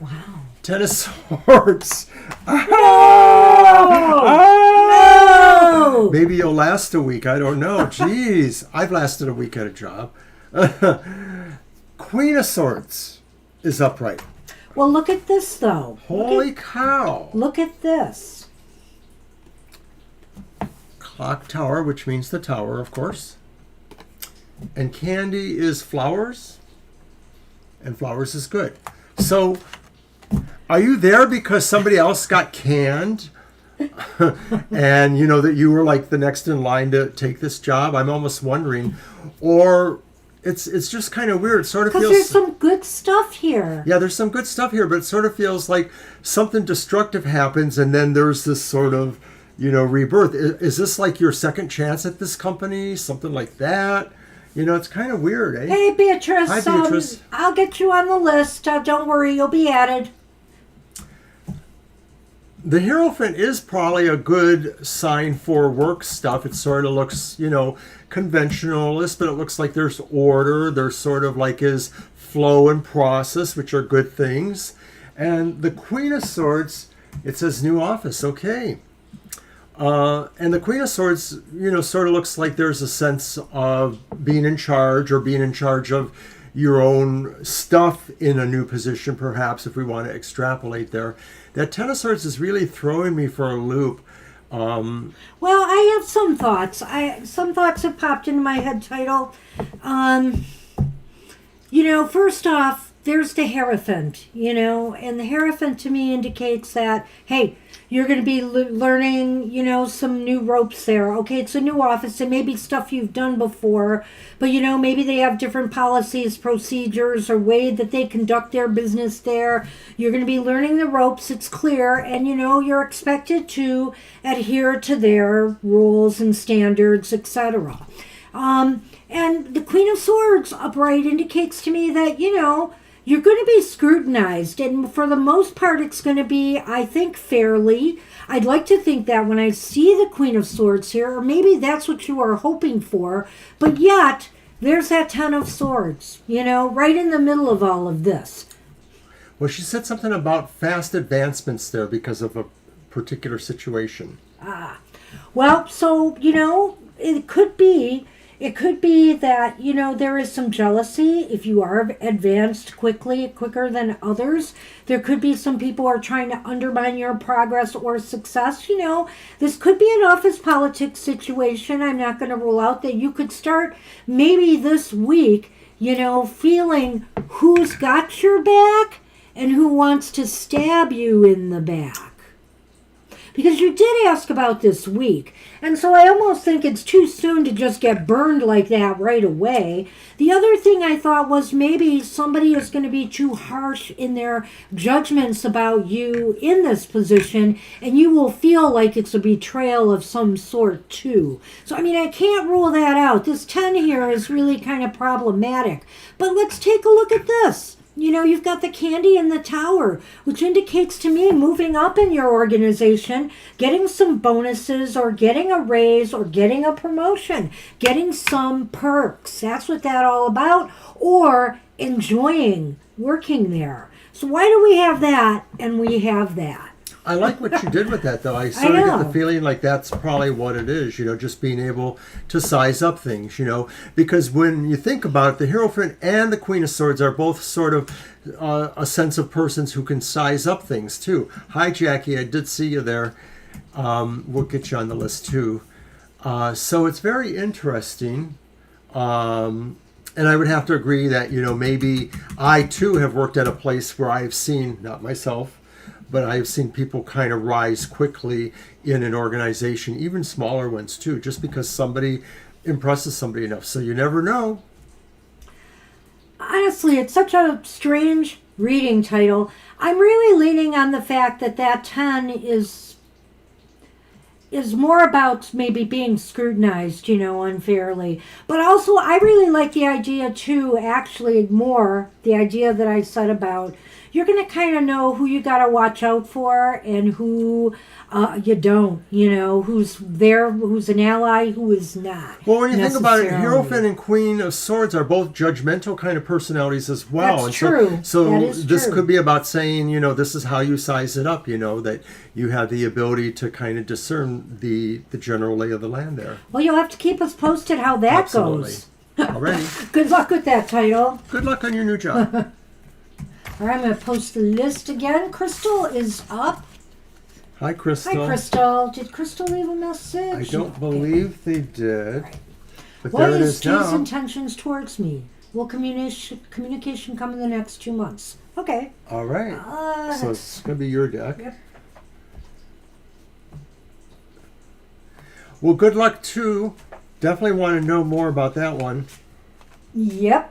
[SPEAKER 2] Wow.
[SPEAKER 1] 10 of Swords.
[SPEAKER 2] No!
[SPEAKER 1] Maybe you'll last a week. I don't know. Jeez, I've lasted a week at a job. Queen of Swords is upright.
[SPEAKER 2] Well, look at this, though.
[SPEAKER 1] Holy cow.
[SPEAKER 2] Look at this.
[SPEAKER 1] Clock Tower, which means the tower, of course. And Candy is flowers. And flowers is good. So, are you there because somebody else got canned? And you know that you were like the next in line to take this job? I'm almost wondering. Or it's just kind of weird. It sort of feels...
[SPEAKER 2] Because there's some good stuff here.
[SPEAKER 1] Yeah, there's some good stuff here, but it sort of feels like something destructive happens and then there's this sort of, rebirth. Is this like your second chance at this company? Something like that? It's kind of weird, eh?
[SPEAKER 2] Hey, Beatrice.
[SPEAKER 1] Hi, Beatrice.
[SPEAKER 2] I'll get you on the list. Don't worry, you'll be added.
[SPEAKER 1] The Hierophant is probably a good sign for work stuff. It sort of looks, conventionalist, but it looks like there's order. There's sort of like his flow and process, which are good things. And the Queen of Swords, it says new office. Okay. And the Queen of Swords, sort of looks like there's a sense of being in charge or being in charge of your own stuff in a new position, perhaps, if we want to extrapolate there. That Ten of Swords is really throwing me for a loop.
[SPEAKER 2] Well, I have some thoughts. Some thoughts have popped into my head, Title. First off, there's the Hierophant, and the Hierophant to me indicates that, hey, you're going to be learning, some new ropes there. Okay, it's a new office. It may be stuff you've done before, but, maybe they have different policies, procedures, or way that they conduct their business there. You're going to be learning the ropes. It's clear. And, you're expected to adhere to their rules and standards, etc. And the Queen of Swords upright indicates to me that, you're going to be scrutinized, and for the most part, it's going to be, I think, fairly. I'd like to think that when I see the Queen of Swords here, or maybe that's what you are hoping for, but yet, there's that Ten of Swords, right in the middle of all of this.
[SPEAKER 1] Well, she said something about fast advancements there because of a particular situation.
[SPEAKER 2] Well, so, it could be It could be that, there is some jealousy if you are advanced quicker than others. There could be some people who are trying to undermine your progress or success. This could be an office politics situation. I'm not going to rule out that you could start maybe this week, feeling who's got your back and who wants to stab you in the back. Because you did ask about this week. And so I almost think it's too soon to just get burned like that right away. The other thing I thought was maybe somebody is going to be too harsh in their judgments about you in this position, and you will feel like it's a betrayal of some sort too. So, I can't rule that out. This 10 here is really kind of problematic. But let's take a look at this. You've got the candy in the tower, which indicates to me moving up in your organization, getting some bonuses or getting a raise or getting a promotion, getting some perks. That's what that's all about, or enjoying working there. So why do we have that and we have that?
[SPEAKER 1] I like what you did with that, though. I sort of get the feeling like that's probably what it is, just being able to size up things, because when you think about it, the Hierophant and the Queen of Swords are both sort of a sense of persons who can size up things, too. Hi, Jackie. I did see you there. We'll get you on the list, too. So it's very interesting. And I would have to agree that, maybe I, too, have worked at a place where I've seen, not myself, but I've seen people kind of rise quickly in an organization, even smaller ones too, just because somebody impresses somebody enough. So you never know.
[SPEAKER 2] Honestly, it's such a strange reading title. I'm really leaning on the fact that 10 is more about maybe being scrutinized, unfairly. But also, I really like the idea too, actually more, the idea that I said about you're going to kind of know who you got to watch out for and who you don't, who's there, who's an ally, who is not.
[SPEAKER 1] Well, when you think about it, Hierophant and Queen of Swords are both judgmental kind of personalities as well.
[SPEAKER 2] That's true.
[SPEAKER 1] So
[SPEAKER 2] that is
[SPEAKER 1] this
[SPEAKER 2] true.
[SPEAKER 1] could be about saying, this is how you size it up, that you have the ability to kind of discern the general lay of the land there.
[SPEAKER 2] Well, you'll have to keep us posted how that goes.
[SPEAKER 1] Alrighty.
[SPEAKER 2] Good luck with that title.
[SPEAKER 1] Good luck on your new job.
[SPEAKER 2] All right, I'm going to post the list again. Crystal is up.
[SPEAKER 1] Hi, Crystal.
[SPEAKER 2] Hi, Crystal. Did Crystal leave a message?
[SPEAKER 1] I don't believe they did.
[SPEAKER 2] Right.
[SPEAKER 1] But
[SPEAKER 2] What
[SPEAKER 1] there it
[SPEAKER 2] is
[SPEAKER 1] is
[SPEAKER 2] Steve's
[SPEAKER 1] now.
[SPEAKER 2] intentions towards me? Will communication come in the next 2 months? Okay.
[SPEAKER 1] All right. So it's going to be your deck.
[SPEAKER 2] Yep.
[SPEAKER 1] Well, good luck, too. Definitely want to know more about that one.
[SPEAKER 2] Yep.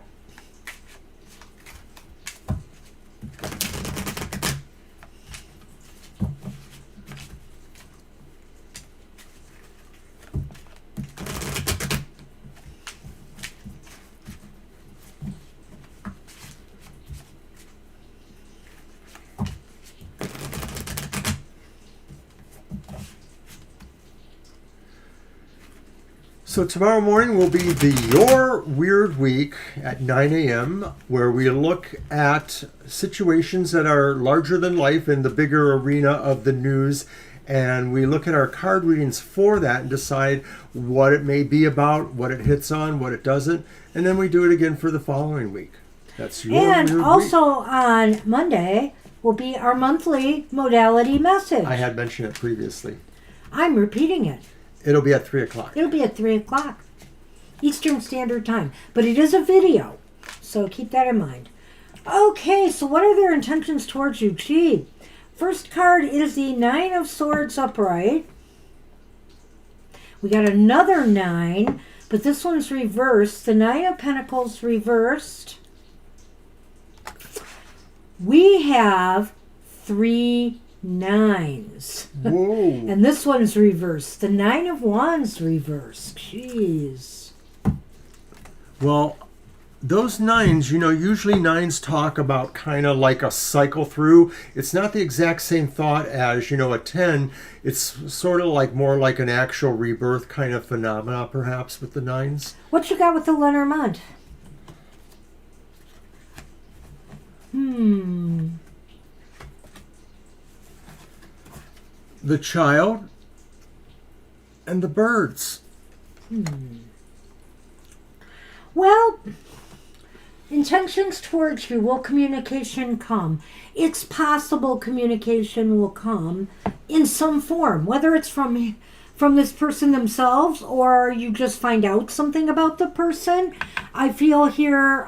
[SPEAKER 1] So tomorrow morning will be the Your Weird Week at 9 a.m. where we look at situations that are larger than life in the bigger arena of the news, and we look at our card readings for that and decide what it may be about, what it hits on, what it doesn't, and then we do it again for the following week. That's Your
[SPEAKER 2] And
[SPEAKER 1] Weird
[SPEAKER 2] also
[SPEAKER 1] Week.
[SPEAKER 2] on Monday will be our monthly modality message.
[SPEAKER 1] I had mentioned it previously.
[SPEAKER 2] I'm repeating it.
[SPEAKER 1] It'll be at 3 o'clock.
[SPEAKER 2] It'll be at 3 o'clock Eastern Standard Time. But it is a video, so keep that in mind. Okay, so what are their intentions towards you? Gee, first card is the 9 of Swords upright. We got another 9, but this one's reversed. The 9 of Pentacles reversed. We have 3 9s.
[SPEAKER 1] Whoa.
[SPEAKER 2] And this one's reversed. The 9 of Wands reversed. Jeez.
[SPEAKER 1] Well, those 9s, usually 9s talk about kind of like a cycle through. It's not the exact same thought as, a 10. It's sort of like more like an actual rebirth kind of phenomena, perhaps, with the 9s.
[SPEAKER 2] What you got with the Lenormand?
[SPEAKER 1] The child and the birds.
[SPEAKER 2] Well, intentions towards you. Will communication come? It's possible communication will come in some form, whether it's from this person themselves or you just find out something about the person. I feel here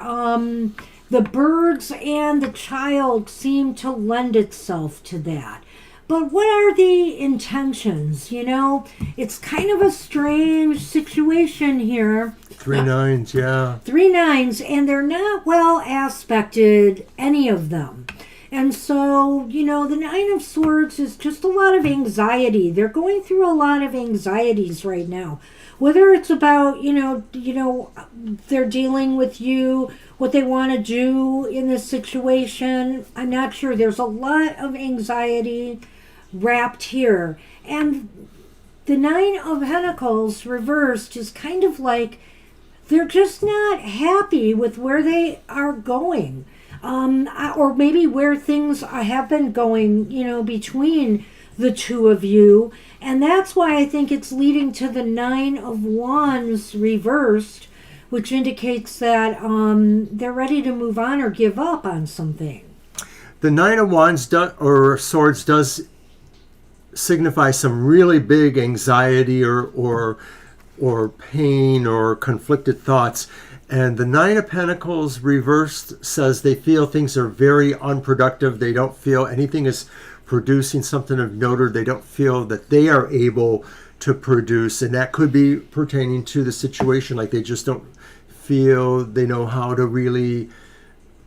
[SPEAKER 2] the birds and the child seem to lend itself to that. But what are the intentions? You know, it's kind of a strange situation here.
[SPEAKER 1] 3 nines, yeah.
[SPEAKER 2] 3 nines, and they're not well aspected, any of them. And so, you know, the 9 of Swords is just a lot of anxiety. They're going through a lot of anxieties right now. Whether it's about, you know, they're dealing with you, what they want to do in this situation, I'm not sure. There's a lot of anxiety wrapped here. And the 9 of Pentacles reversed is kind of like they're just not happy with where they are going. Or maybe where things have been going, you know, between the two of you. And that's why I think it's leading to the 9 of Wands reversed, which indicates that they're ready to move on or give up on something.
[SPEAKER 1] The 9 of Wands or Swords does signify some really big anxiety or pain or conflicted thoughts. And the 9 of Pentacles reversed says they feel things are very unproductive. They don't feel anything is producing something of note, or they don't feel that they are able to produce. And that could be pertaining to the situation. Like they just don't feel they know how to really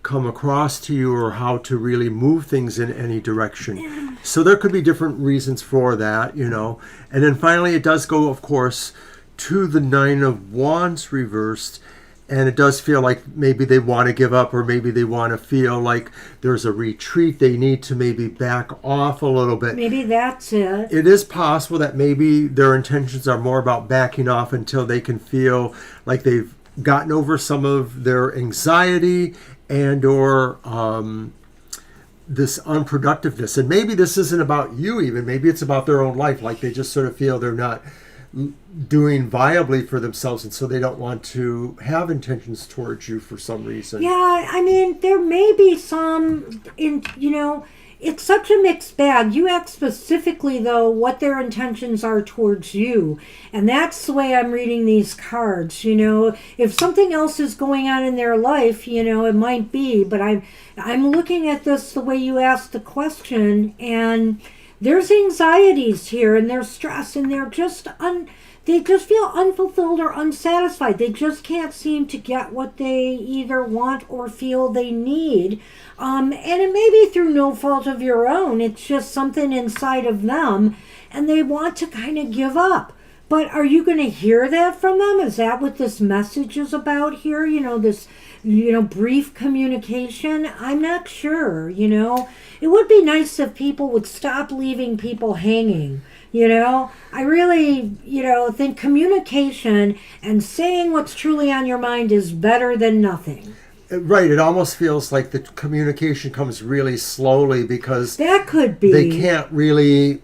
[SPEAKER 1] come across to you or how to really move things in any direction. So there could be different reasons for that, you know. And then finally it does go, of course, to the 9 of Wands reversed. And it does feel like maybe they want to give up, or maybe they want to feel like there's a retreat. They need to maybe back off a little bit.
[SPEAKER 2] Maybe that's it.
[SPEAKER 1] It is possible that maybe their intentions are more about backing off until they can feel like they've gotten over some of their anxiety and or this unproductiveness. And maybe this isn't about you even. Maybe it's about their own life. Like they just sort of feel they're not doing viably for themselves, and so they don't want to have intentions towards you for some reason.
[SPEAKER 2] Yeah, I mean, there may be some, it's such a mixed bag. You ask specifically, though, what their intentions are towards you. And that's the way I'm reading these cards. You know, if something else is going on in their life, you know, it might be. But I'm looking at this the way you asked the question, and there's anxieties here, and there's stress, and they're just they just feel unfulfilled or unsatisfied. They just can't seem to get what they either want or feel they need. And it may be through no fault of your own. It's just something inside of them, and they want to kind of give up. But are you going to hear that from them? Is that what this message is about here? You know, this, brief communication? I'm not sure, It would be nice if people would stop leaving people hanging. I really, think communication and saying what's truly on your mind is better than nothing.
[SPEAKER 1] Right. It almost feels like the communication comes really slowly because
[SPEAKER 2] that could be.
[SPEAKER 1] They can't really,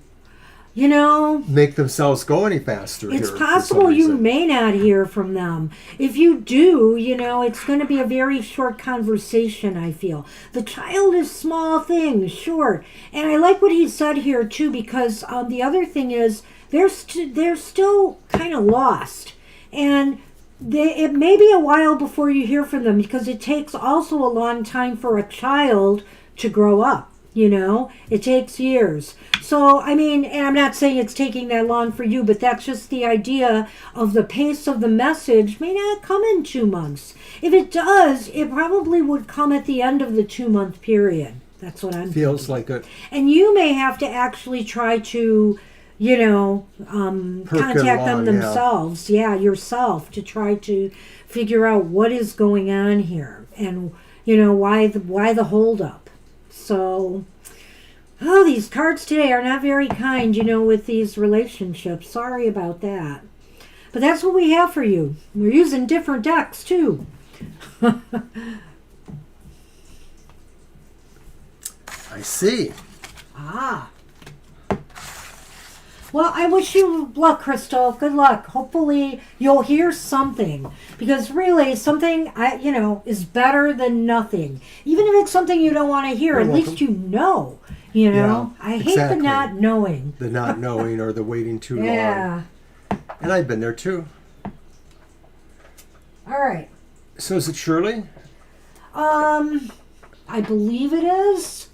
[SPEAKER 1] make themselves go any faster.
[SPEAKER 2] It's possible you may not hear from them. If you do, it's going to be a very short conversation, I feel. The child is small things, short. And I like what he said here, too, because the other thing is they're still kind of lost. And it may be a while before you hear from them because it takes also a long time for a child to grow up. It takes years. So, and I'm not saying it's taking that long for you, but that's just the idea of the pace of the message may not come in 2 months. If it does, it probably would come at the end of the 2-month period. That's what I'm
[SPEAKER 1] Feels
[SPEAKER 2] thinking.
[SPEAKER 1] like it.
[SPEAKER 2] And you may have to actually try to, contact them themselves. Yeah, yourself, to try to figure out what is going on here and, why the holdup. So, these cards today are not very kind, with these relationships. Sorry about that. But that's what we have for you. We're using different decks, too.
[SPEAKER 1] I see.
[SPEAKER 2] Well, I wish you luck, Crystal. Good luck. Hopefully, you'll hear something, because really, something is better than nothing. Even if it's something you don't want to hear,
[SPEAKER 1] You're
[SPEAKER 2] at
[SPEAKER 1] welcome.
[SPEAKER 2] least you know. You know,
[SPEAKER 1] Yeah,
[SPEAKER 2] I hate the
[SPEAKER 1] exactly.
[SPEAKER 2] not knowing.
[SPEAKER 1] The not knowing or the waiting too long.
[SPEAKER 2] Yeah.
[SPEAKER 1] And I've been there too.
[SPEAKER 2] All right.
[SPEAKER 1] So is it Shirley?
[SPEAKER 2] I believe it is.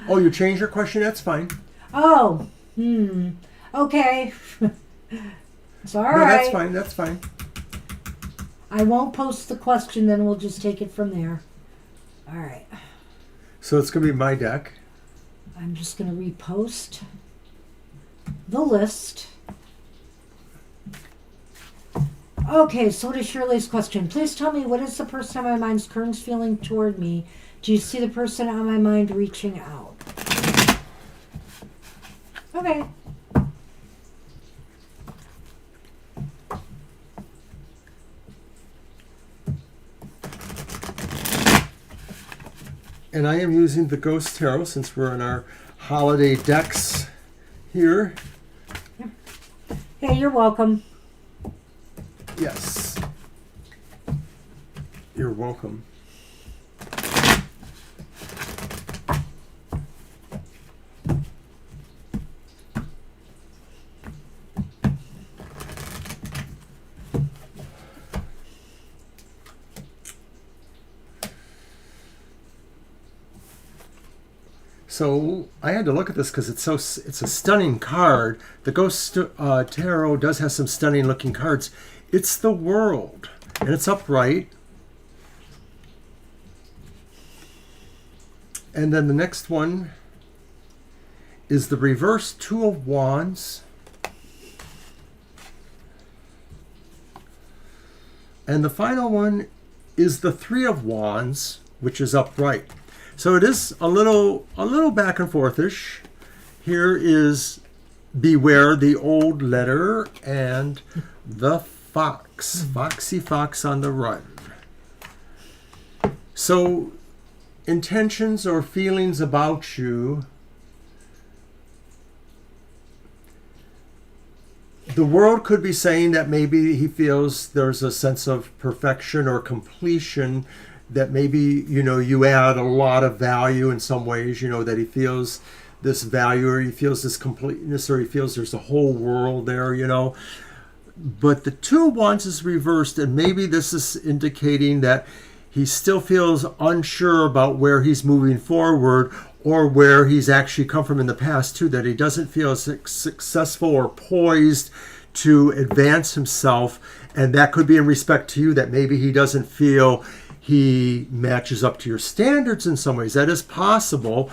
[SPEAKER 1] Oh, you changed your question? That's fine.
[SPEAKER 2] Oh. Okay. It's all
[SPEAKER 1] No,
[SPEAKER 2] right.
[SPEAKER 1] that's fine. That's fine.
[SPEAKER 2] I won't post the question, then we'll just take it from there. All right.
[SPEAKER 1] So it's going to be my deck.
[SPEAKER 2] I'm just going to repost the list. Okay, so what is Shirley's question? Please tell me, what is the person on my mind's current feeling toward me? Do you see the person on my mind reaching out? Okay.
[SPEAKER 1] And I am using the Ghost Tarot since we're in our holiday decks here.
[SPEAKER 2] Hey, you're welcome.
[SPEAKER 1] Yes. You're welcome. So I had to look at this because it's a stunning card. The Ghost Tarot does have some stunning looking cards. It's the World, and it's upright. And then the next one is the reverse Two of Wands. And the final one is the Three of Wands, which is upright. So it is a little back and forthish. Here is Beware the Old Letter and the Fox. Foxy Fox on the Run. So intentions or feelings about you. The World could be saying that maybe he feels there's a sense of perfection or completion, that maybe, you add a lot of value in some ways, that he feels this value, or he feels this completeness, or he feels there's a whole world there, But the Two of Wands is reversed, and maybe this is indicating that he still feels unsure about where he's moving forward, or where he's actually come from in the past too, that he doesn't feel successful or poised to advance himself. And that could be in respect to you, that maybe he doesn't feel he matches up to your standards in some ways. That is possible.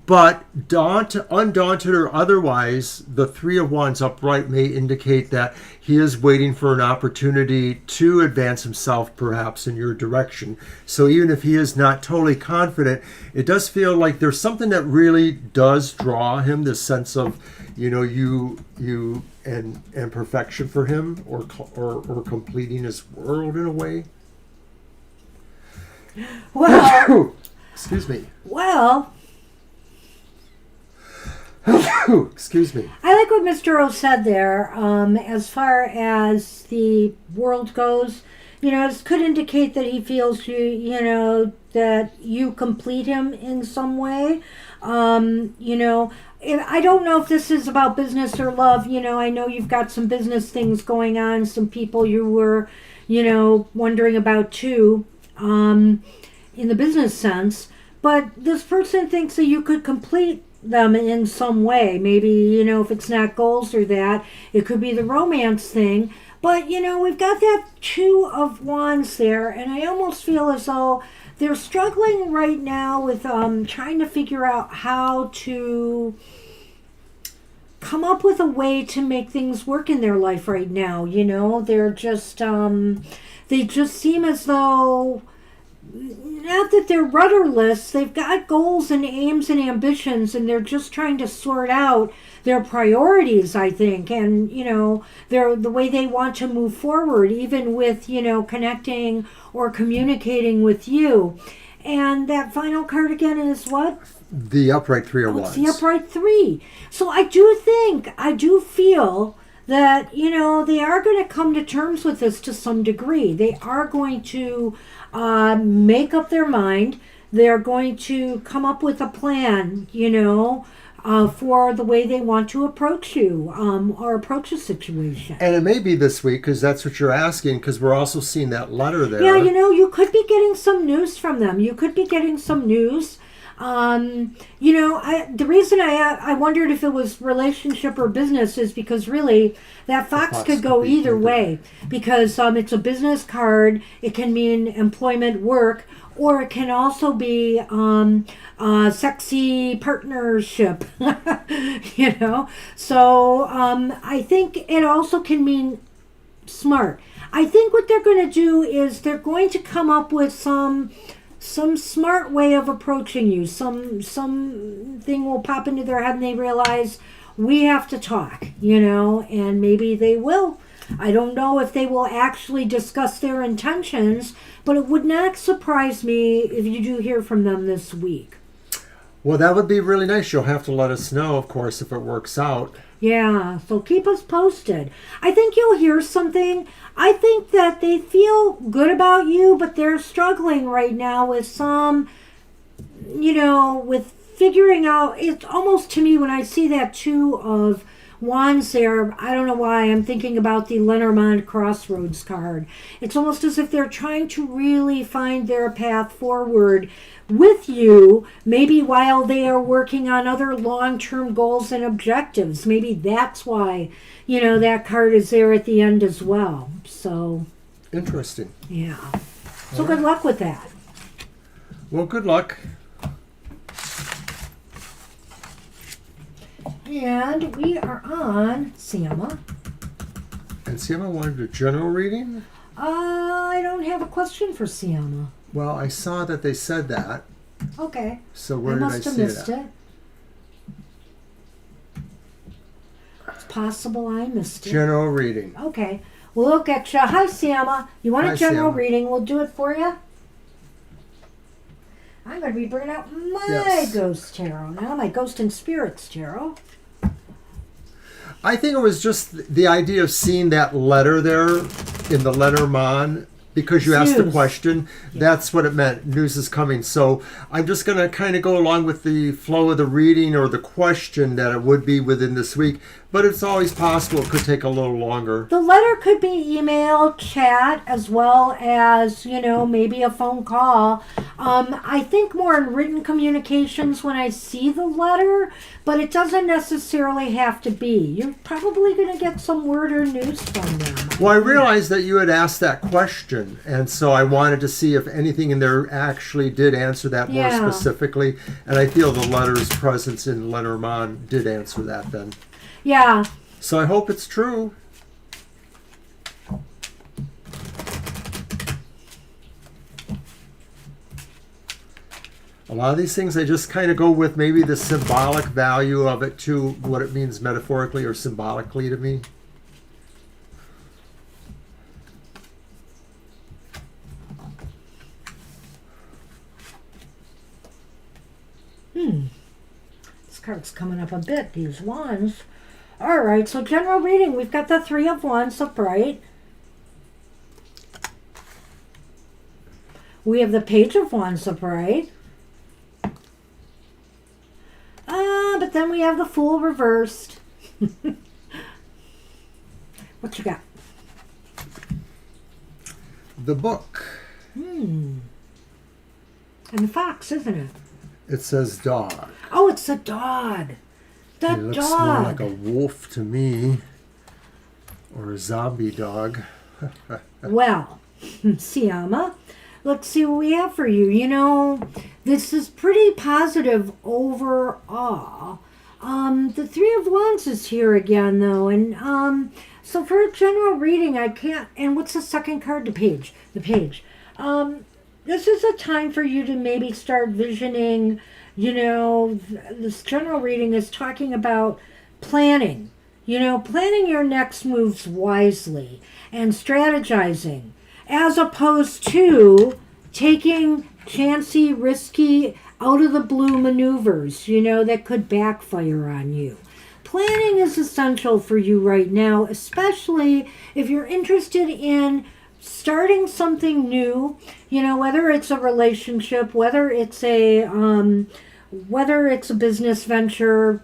[SPEAKER 1] But undaunted or otherwise, the Three of Wands upright may indicate that he is waiting for an opportunity to advance himself, perhaps in your direction. So even if he is not totally confident, it does feel like there's something that really does draw him, this sense of, you and perfection for him, or completing his world in a way.
[SPEAKER 2] Well,
[SPEAKER 1] Excuse me.
[SPEAKER 2] well,
[SPEAKER 1] Excuse me.
[SPEAKER 2] I like what Mr. O said there. As far as the world goes, this could indicate that he feels that you complete him in some way. I don't know if this is about business or love. I know you've got some business things going on, some people you were, wondering about too, in the business sense. But this person thinks that you could complete them in some way. Maybe, if it's not goals or that, it could be the romance thing. But, we've got that Two of Wands there, and I almost feel as though they're struggling right now with trying to figure out how to come up with a way to make things work in their life right now. They're just, they just seem as though, not that they're rudderless, they've got goals and aims and ambitions, and they're just trying to sort out their priorities, I think, and, the way they want to move forward, even with, connecting or communicating with you. And that final card again is what?
[SPEAKER 1] The upright three of
[SPEAKER 2] Oh,
[SPEAKER 1] wands.
[SPEAKER 2] it's the upright three. So I do feel that, they are going to come to terms with this to some degree. They are going to make up their mind. They're going to come up with a plan, for the way they want to approach you or approach a situation.
[SPEAKER 1] And it may be this week, because that's what you're asking, because we're also seeing that letter there.
[SPEAKER 2] Yeah, you could be getting some news from them. You could be getting some news. The reason I wondered if it was relationship or business is because really that fox could go
[SPEAKER 1] be
[SPEAKER 2] either
[SPEAKER 1] either.
[SPEAKER 2] way, because it's a business card. It can mean employment, work, or it can also be sexy partnership. So I think it also can mean smart. I think what they're going to do is they're going to come up with some smart way of approaching you. Something will pop into their head and they realize we have to talk, and maybe they will. I don't know if they will actually discuss their intentions, but it would not surprise me if you do hear from them this week.
[SPEAKER 1] Well, that would be really nice. You'll have to let us know, of course, if it works out.
[SPEAKER 2] Yeah, so keep us posted. I think you'll hear something. I think that they feel good about you, but they're struggling right now with some, with figuring out. It's almost, to me, when I see that Two of Wands there, I don't know why, I'm thinking about the Lenormand Crossroads card. It's almost as if they're trying to really find their path forward with you, maybe while they are working on other long-term goals and objectives. Maybe that's why, that card is there at the end as well. So,
[SPEAKER 1] Interesting.
[SPEAKER 2] yeah. So good luck with that.
[SPEAKER 1] Well, good luck.
[SPEAKER 2] And we are on Siama.
[SPEAKER 1] And Siama wanted a general reading?
[SPEAKER 2] I don't have a question for Siama.
[SPEAKER 1] Well, I saw that they said that.
[SPEAKER 2] Okay.
[SPEAKER 1] So where
[SPEAKER 2] I
[SPEAKER 1] did I
[SPEAKER 2] must have
[SPEAKER 1] see
[SPEAKER 2] missed
[SPEAKER 1] that?
[SPEAKER 2] it. It's possible I missed it.
[SPEAKER 1] General reading.
[SPEAKER 2] Okay. We'll look at you. Hi, Siama. You want
[SPEAKER 1] Hi,
[SPEAKER 2] a general
[SPEAKER 1] Siama.
[SPEAKER 2] reading? We'll do it for you. I'm going to be bringing out my
[SPEAKER 1] Yes.
[SPEAKER 2] Ghost Tarot now, my Ghost and Spirits Tarot.
[SPEAKER 1] I think it was just the idea of seeing that letter there in the Lenormand, because you asked the
[SPEAKER 2] News.
[SPEAKER 1] question. That's what it meant. News is coming. So I'm just going to kind of go along with the flow of the reading or the question that it would be within this week. But it's always possible it could take a little longer.
[SPEAKER 2] The letter could be email, chat, as well as, maybe a phone call. I think more in written communications when I see the letter, but it doesn't necessarily have to be. You're probably going to get some word or news from them.
[SPEAKER 1] Well, I realized that you had asked that question, and so I wanted to see if anything in there actually did answer that more
[SPEAKER 2] Yeah.
[SPEAKER 1] specifically. And I feel the letter's presence in Lenormand did answer that then.
[SPEAKER 2] Yeah.
[SPEAKER 1] So I hope it's true. A lot of these things, I just kind of go with maybe the symbolic value of it to what it means metaphorically or symbolically to me.
[SPEAKER 2] This card's coming up a bit, these wands. All right, so general reading. We've got the Three of Wands upright. We have the Page of Wands upright. But then we have the Fool reversed. What you got?
[SPEAKER 1] The book.
[SPEAKER 2] And the fox, isn't it?
[SPEAKER 1] It says dog.
[SPEAKER 2] Oh, it's a dog. The
[SPEAKER 1] It looks
[SPEAKER 2] dog.
[SPEAKER 1] more like a wolf to me. Or a zombie dog.
[SPEAKER 2] Well, Siama, let's see what we have for you. This is pretty positive overall. The Three of Wands is here again, though. And so for a general reading, I can't... And what's the second card? The Page. The Page. This is a time for you to maybe start visioning, this general reading is talking about planning. Planning your next moves wisely and strategizing, as opposed to taking chancy, risky, out of the blue maneuvers, that could backfire on you. Planning is essential for you right now, especially if you're interested in starting something new, whether it's a relationship, whether it's a business venture,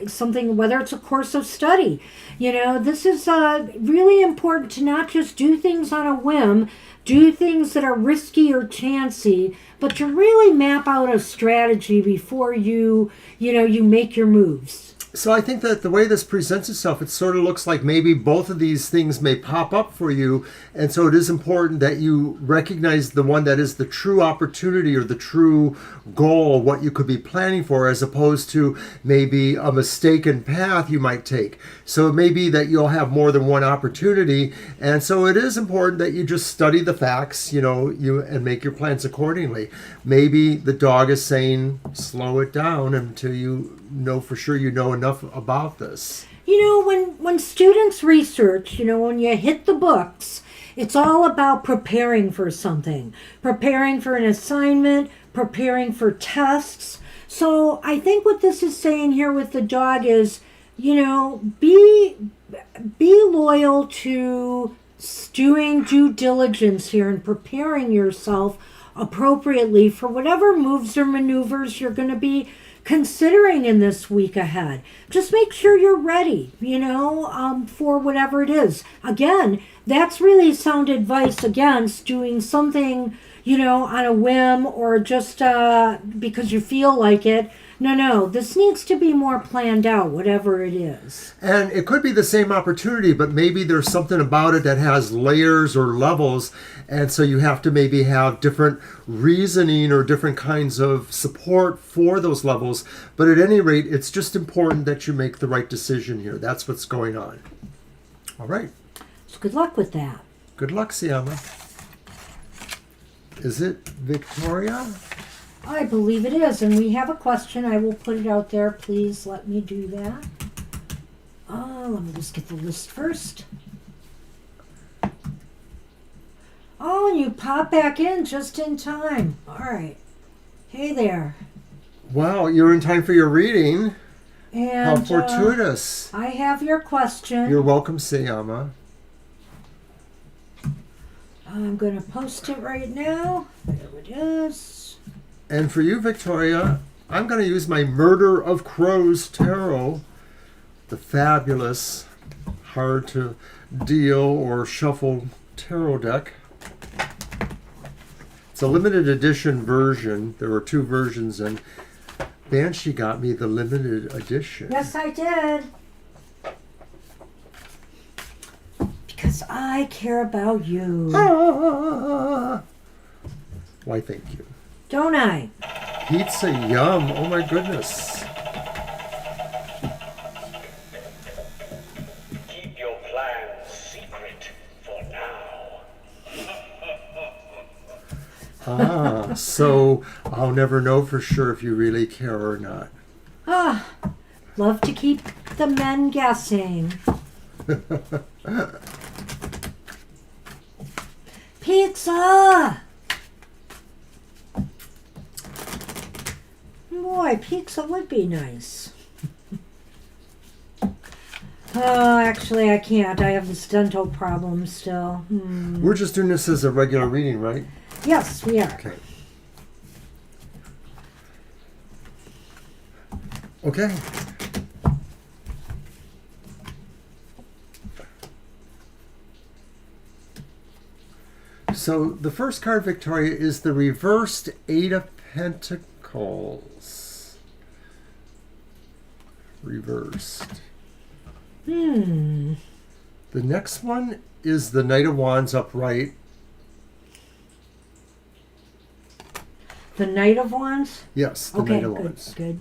[SPEAKER 2] something, whether it's a course of study. This is really important to not just do things on a whim, do things that are risky or chancy, but to really map out a strategy before you make your moves.
[SPEAKER 1] So I think that the way this presents itself, it sort of looks like maybe both of these things may pop up for you. And so it is important that you recognize the one that is the true opportunity or the true goal, what you could be planning for, as opposed to maybe a mistaken path you might take. So it may be that you'll have more than one opportunity. And so it is important that you just study the facts, and make your plans accordingly. Maybe the dog is saying, slow it down until you know for sure you know enough about this.
[SPEAKER 2] When students research, when you hit the books, it's all about preparing for something, preparing for an assignment, preparing for tests. So I think what this is saying here with the dog is, be loyal to doing due diligence here and preparing yourself appropriately for whatever moves or maneuvers you're going to be considering in this week ahead. Just make sure you're ready, for whatever it is. Again, that's really sound advice against doing something, on a whim or just because you feel like it. No, this needs to be more planned out, whatever it is.
[SPEAKER 1] And it could be the same opportunity, but maybe there's something about it that has layers or levels. And so you have to maybe have different reasoning or different kinds of support for those levels. But at any rate, it's just important that you make the right decision here. That's what's going on. All right.
[SPEAKER 2] So good luck with that.
[SPEAKER 1] Good luck, Siama. Is it Victoria?
[SPEAKER 2] I believe it is, and we have a question. I will put it out there. Please let me do that. Let me just get the list first. Oh, and you pop back in just in time. All right. Hey there.
[SPEAKER 1] Wow, you're in time for your reading.
[SPEAKER 2] And
[SPEAKER 1] how fortuitous.
[SPEAKER 2] I have your question.
[SPEAKER 1] You're welcome, Sayama.
[SPEAKER 2] I'm going to post it right now. There it is.
[SPEAKER 1] And for you, Victoria, I'm going to use my Murder of Crows Tarot, the fabulous, hard to deal or shuffle tarot deck. It's a limited edition version. There were 2 versions, and Banshee got me the limited edition.
[SPEAKER 2] Yes, I did. Because I care about you.
[SPEAKER 1] Why, thank you.
[SPEAKER 2] Don't I?
[SPEAKER 1] Pizza, yum. Oh, my goodness.
[SPEAKER 3] Keep your plans secret for now.
[SPEAKER 1] So I'll never know for sure if you really care or not.
[SPEAKER 2] Love to keep the men guessing. Pizza! Boy, pizza would be nice. Oh, actually, I can't. I have this dental problem still.
[SPEAKER 1] We're just doing this as a regular reading, right?
[SPEAKER 2] Yes, we are.
[SPEAKER 1] Okay. Okay. So the first card, Victoria, is the reversed 8 of Pentacles. Reversed. The next one is the Knight of Wands upright.
[SPEAKER 2] The Knight of Wands?
[SPEAKER 1] Yes, the Knight of Wands.
[SPEAKER 2] Good.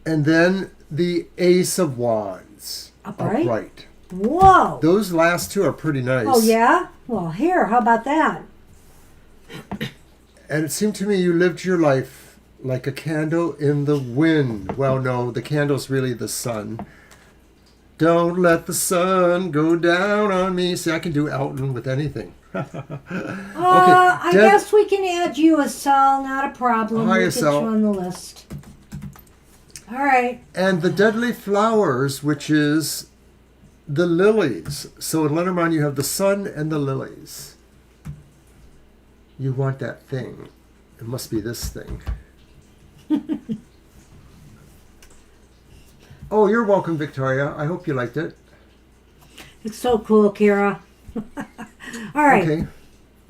[SPEAKER 1] And then the Ace of Wands.
[SPEAKER 2] Upright? Whoa!
[SPEAKER 1] Those last 2 are pretty nice.
[SPEAKER 2] Oh, yeah? Well, here, how about that?
[SPEAKER 1] And it seemed to me you lived your life like a candle in the wind. Well, no, the candle's really the sun. Don't let the sun go down on me. See, I can do Elton with anything.
[SPEAKER 2] I guess we can add you a cell, not a problem.
[SPEAKER 1] Hi,
[SPEAKER 2] We'll get
[SPEAKER 1] Estelle.
[SPEAKER 2] you on the list. All right.
[SPEAKER 1] And the deadly flowers, which is the lilies. So in Lenormand, you have the sun and the lilies. You want that thing. It must be this thing. Oh, you're welcome, Victoria. I hope you liked it.
[SPEAKER 2] It's so cool, Kira. All right.
[SPEAKER 1] Okay.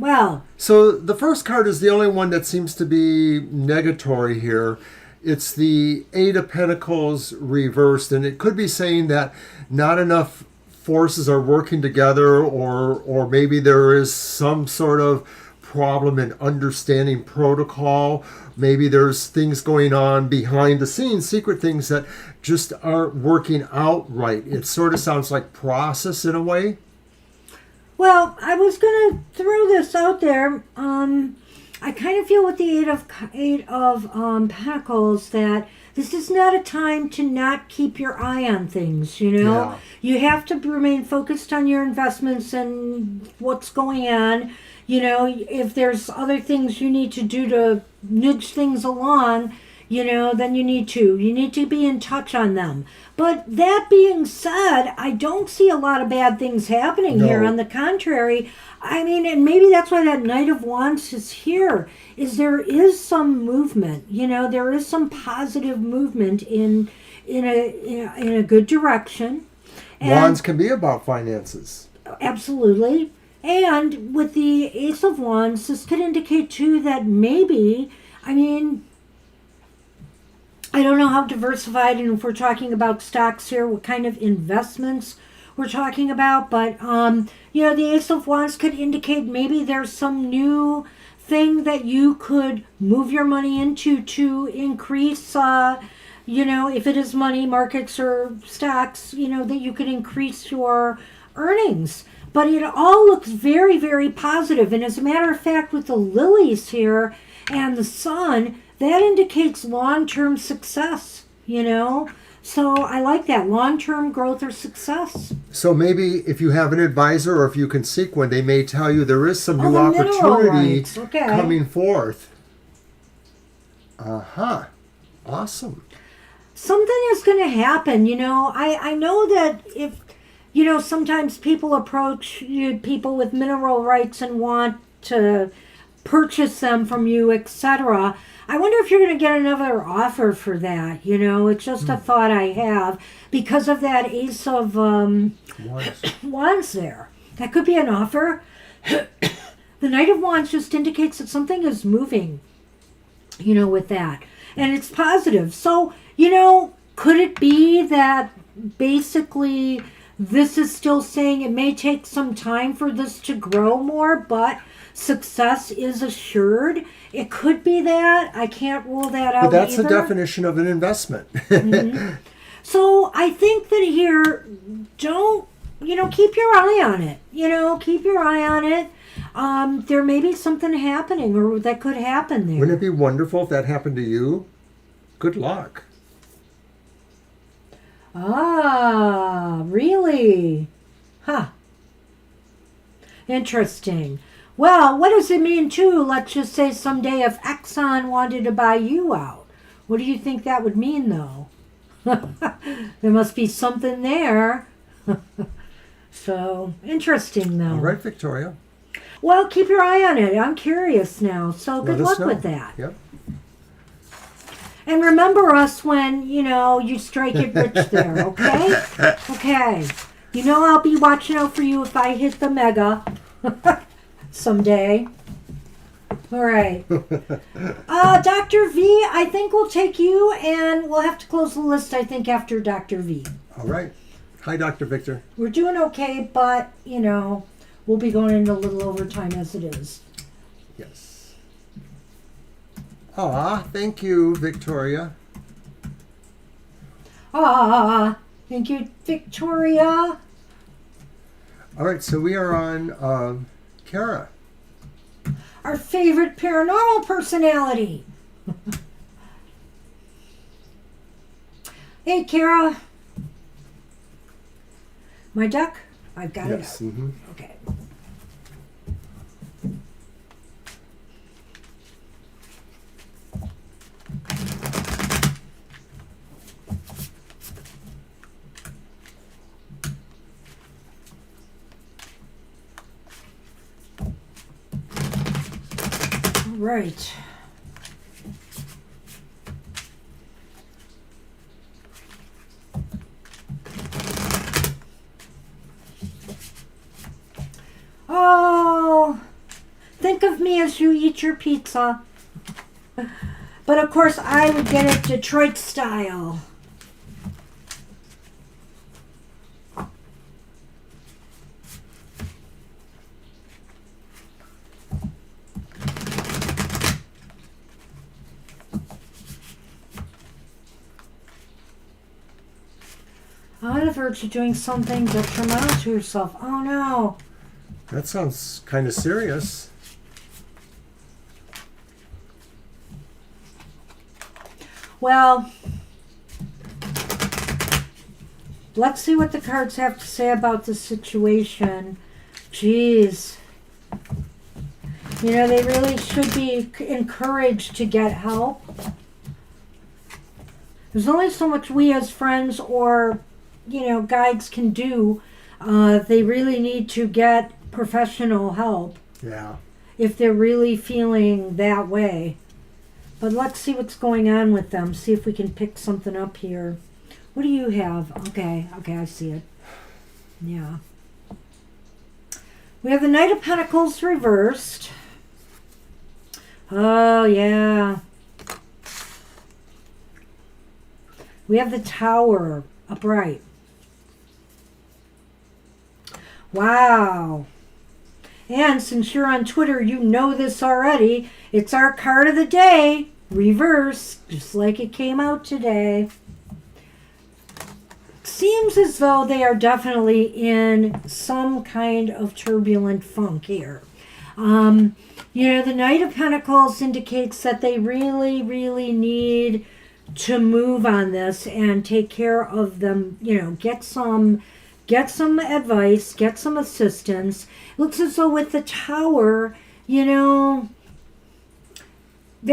[SPEAKER 2] Well,
[SPEAKER 1] So the first card is the only one that seems to be negatory here. It's the Eight of Pentacles reversed, and it could be saying that not enough forces are working together, or maybe there is some sort of problem in understanding protocol. Maybe there's things going on behind the scenes, secret things that just aren't working out right. It sort of sounds like process in a way.
[SPEAKER 2] well, I was gonna throw this out there. I kind of feel with the Eight of Pentacles that this is not a time to not keep your eye on things. You know,
[SPEAKER 1] Yeah.
[SPEAKER 2] you have to remain focused on your investments and what's going on. You know, if there's other things you need to do to nudge things along, you know, then you need to be in touch on them. But that being said, I don't see a lot of bad things happening here.
[SPEAKER 1] No.
[SPEAKER 2] On the contrary, I mean, and maybe that's why that Knight of Wands is here, is there is some movement. You know, there is some positive movement in a good direction. And
[SPEAKER 1] Wands can be about finances.
[SPEAKER 2] absolutely. And with the Ace of Wands, this could indicate too that maybe, I mean, I don't know how diversified, and if we're talking about stocks here, what kind of investments we're talking about, but you know, the Ace of Wands could indicate maybe there's some new thing that you could move your money into to increase, you know, if it is money markets or stocks, you know, that you could increase your earnings. But it all looks very, very positive. And as a matter of fact, with the lilies here and the sun, that indicates long-term success, you know? So I like that, long-term growth or success.
[SPEAKER 1] So maybe if you have an advisor or if you can seek one, they may tell you there is some
[SPEAKER 2] Oh,
[SPEAKER 1] new
[SPEAKER 2] the mineral
[SPEAKER 1] opportunity
[SPEAKER 2] rights. Okay.
[SPEAKER 1] coming forth. Awesome.
[SPEAKER 2] Something is going to happen, you know? I know that if, you know, sometimes people approach you, people with mineral rights and want to purchase them from you, etc. I wonder if you're going to get another offer for that. You know, it's just a thought I have because of that Ace of
[SPEAKER 1] Wands.
[SPEAKER 2] Wands there. That could be an offer. The Knight of Wands just indicates that something is moving, you know, with that. And it's positive. So, you know, could it be that basically this is still saying it may take some time for this to grow more, but success is assured? It could be that. I can't rule that out
[SPEAKER 1] But that's
[SPEAKER 2] either.
[SPEAKER 1] the definition of an investment.
[SPEAKER 2] So I think that here, don't, you know, keep your eye on it. You know, keep your eye on it. There may be something happening or that could happen there.
[SPEAKER 1] Wouldn't it be wonderful if that happened to you? Good luck.
[SPEAKER 2] Ah, really? Huh. Interesting. Well, what does it mean, too? Let's just say someday if Exxon wanted to buy you out. What do you think that would mean, though? There must be something there. So, interesting, though.
[SPEAKER 1] All right, Victoria.
[SPEAKER 2] Well, keep your eye on it. I'm curious now. So, good
[SPEAKER 1] Let us
[SPEAKER 2] luck
[SPEAKER 1] know.
[SPEAKER 2] with that.
[SPEAKER 1] Yep.
[SPEAKER 2] And remember us when, you know, you strike it rich there, okay? Okay. You know I'll be watching out for you if I hit the mega someday. All right. Dr. V, I think we'll take you, and we'll have to close the list, I think, after Dr. V.
[SPEAKER 1] All right. Hi, Dr. Victor.
[SPEAKER 2] We're doing okay, but, you know, we'll be going into a little overtime as it is.
[SPEAKER 1] Yes. Thank you, Victoria.
[SPEAKER 2] Thank you, Victoria.
[SPEAKER 1] All right, so we are on Kara.
[SPEAKER 2] Our favorite paranormal personality. Hey, Kara. My deck? I've got
[SPEAKER 1] Yes.
[SPEAKER 2] it out.
[SPEAKER 1] Mm-hmm.
[SPEAKER 2] Okay. All right. Oh, think of me as you eat your pizza. But of course, I would get it Detroit style. On the verge of doing something detrimental to yourself. Oh no.
[SPEAKER 1] That sounds kind of serious.
[SPEAKER 2] Well, let's see what the cards have to say about the situation. Jeez. You know, they really should be encouraged to get help. There's only so much we as friends or, guides can do. They really need to get professional help
[SPEAKER 1] Yeah.
[SPEAKER 2] if they're really feeling that way. But let's see what's going on with them. See if we can pick something up here. What do you have? Okay, I see it. Yeah. We have the Knight of Pentacles reversed. Oh, yeah. We have the Tower upright. Wow. And since you're on Twitter, you know this already. It's our card of the day, reverse, just like it came out today. Seems as though they are definitely in some kind of turbulent funk here. The Knight of Pentacles indicates that they really, really need to move on this and take care of them, get some advice, get some assistance. Looks as though with the Tower, there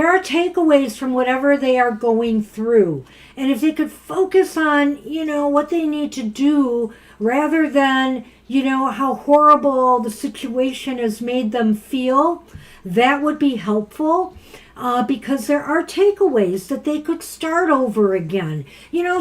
[SPEAKER 2] are takeaways from whatever they are going through. And if they could focus on, what they need to do rather than, how horrible the situation has made them feel, that would be helpful. Because there are takeaways that they could start over again.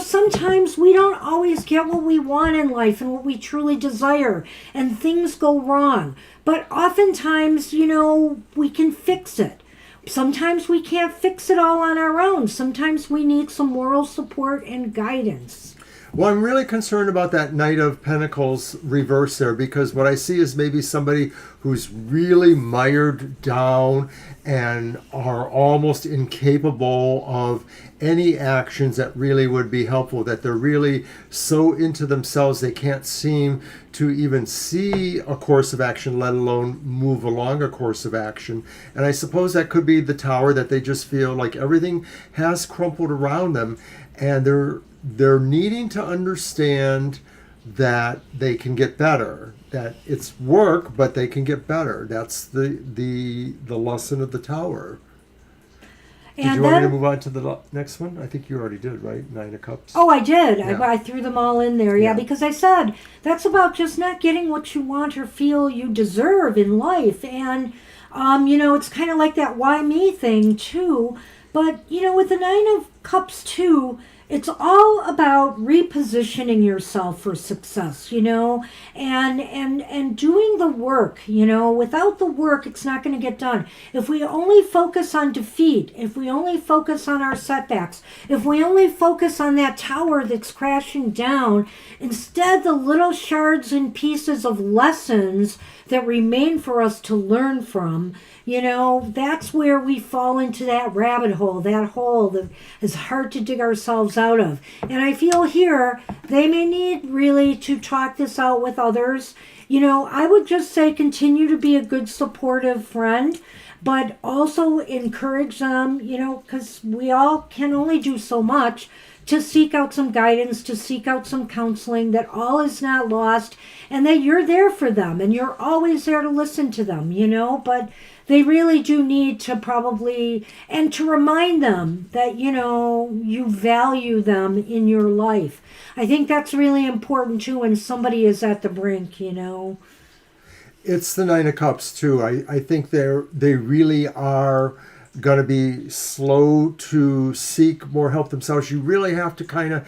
[SPEAKER 2] Sometimes we don't always get what we want in life and what we truly desire, and things go wrong. But oftentimes, we can fix it. Sometimes we can't fix it all on our own. Sometimes we need some moral support and guidance.
[SPEAKER 1] Well, I'm really concerned about that Knight of Pentacles reverse there, because what I see is maybe somebody who's really mired down and are almost incapable of any actions that really would be helpful, that they're really so into themselves they can't seem to even see a course of action, let alone move along a course of action. And I suppose that could be the Tower, that they just feel like everything has crumpled around them, and they're needing to understand that they can get better, that it's work, but they can get better. That's the lesson of the Tower. Did you want me to move on to the next one? I think you already did, right? Nine of Cups.
[SPEAKER 2] Oh, I did.
[SPEAKER 1] Yeah.
[SPEAKER 2] I threw them all in there, yeah, because I said that's about just not getting what you want or feel you deserve in life. And, it's kind of like that why me thing, too. But, with the Nine of Cups, too, it's all about repositioning yourself for success, and doing the work, Without the work, it's not going to get done. If we only focus on defeat, if we only focus on our setbacks, if we only focus on that tower that's crashing down, instead the little shards and pieces of lessons that remain for us to learn from, that's where we fall into that rabbit hole, that hole that is hard to dig ourselves out of. And I feel here they may need really to talk this out with others. I would just say continue to be a good supportive friend, but also encourage them, because we all can only do so much to seek out some guidance, to seek out some counseling, that all is not lost, and that you're there for them and you're always there to listen to them, but they really do need to probably, and to remind them that, you value them in your life. I think that's really important too when somebody is at the brink,
[SPEAKER 1] It's the Nine of Cups too. I think they really are going to be slow to seek more help themselves. You really have to kind of,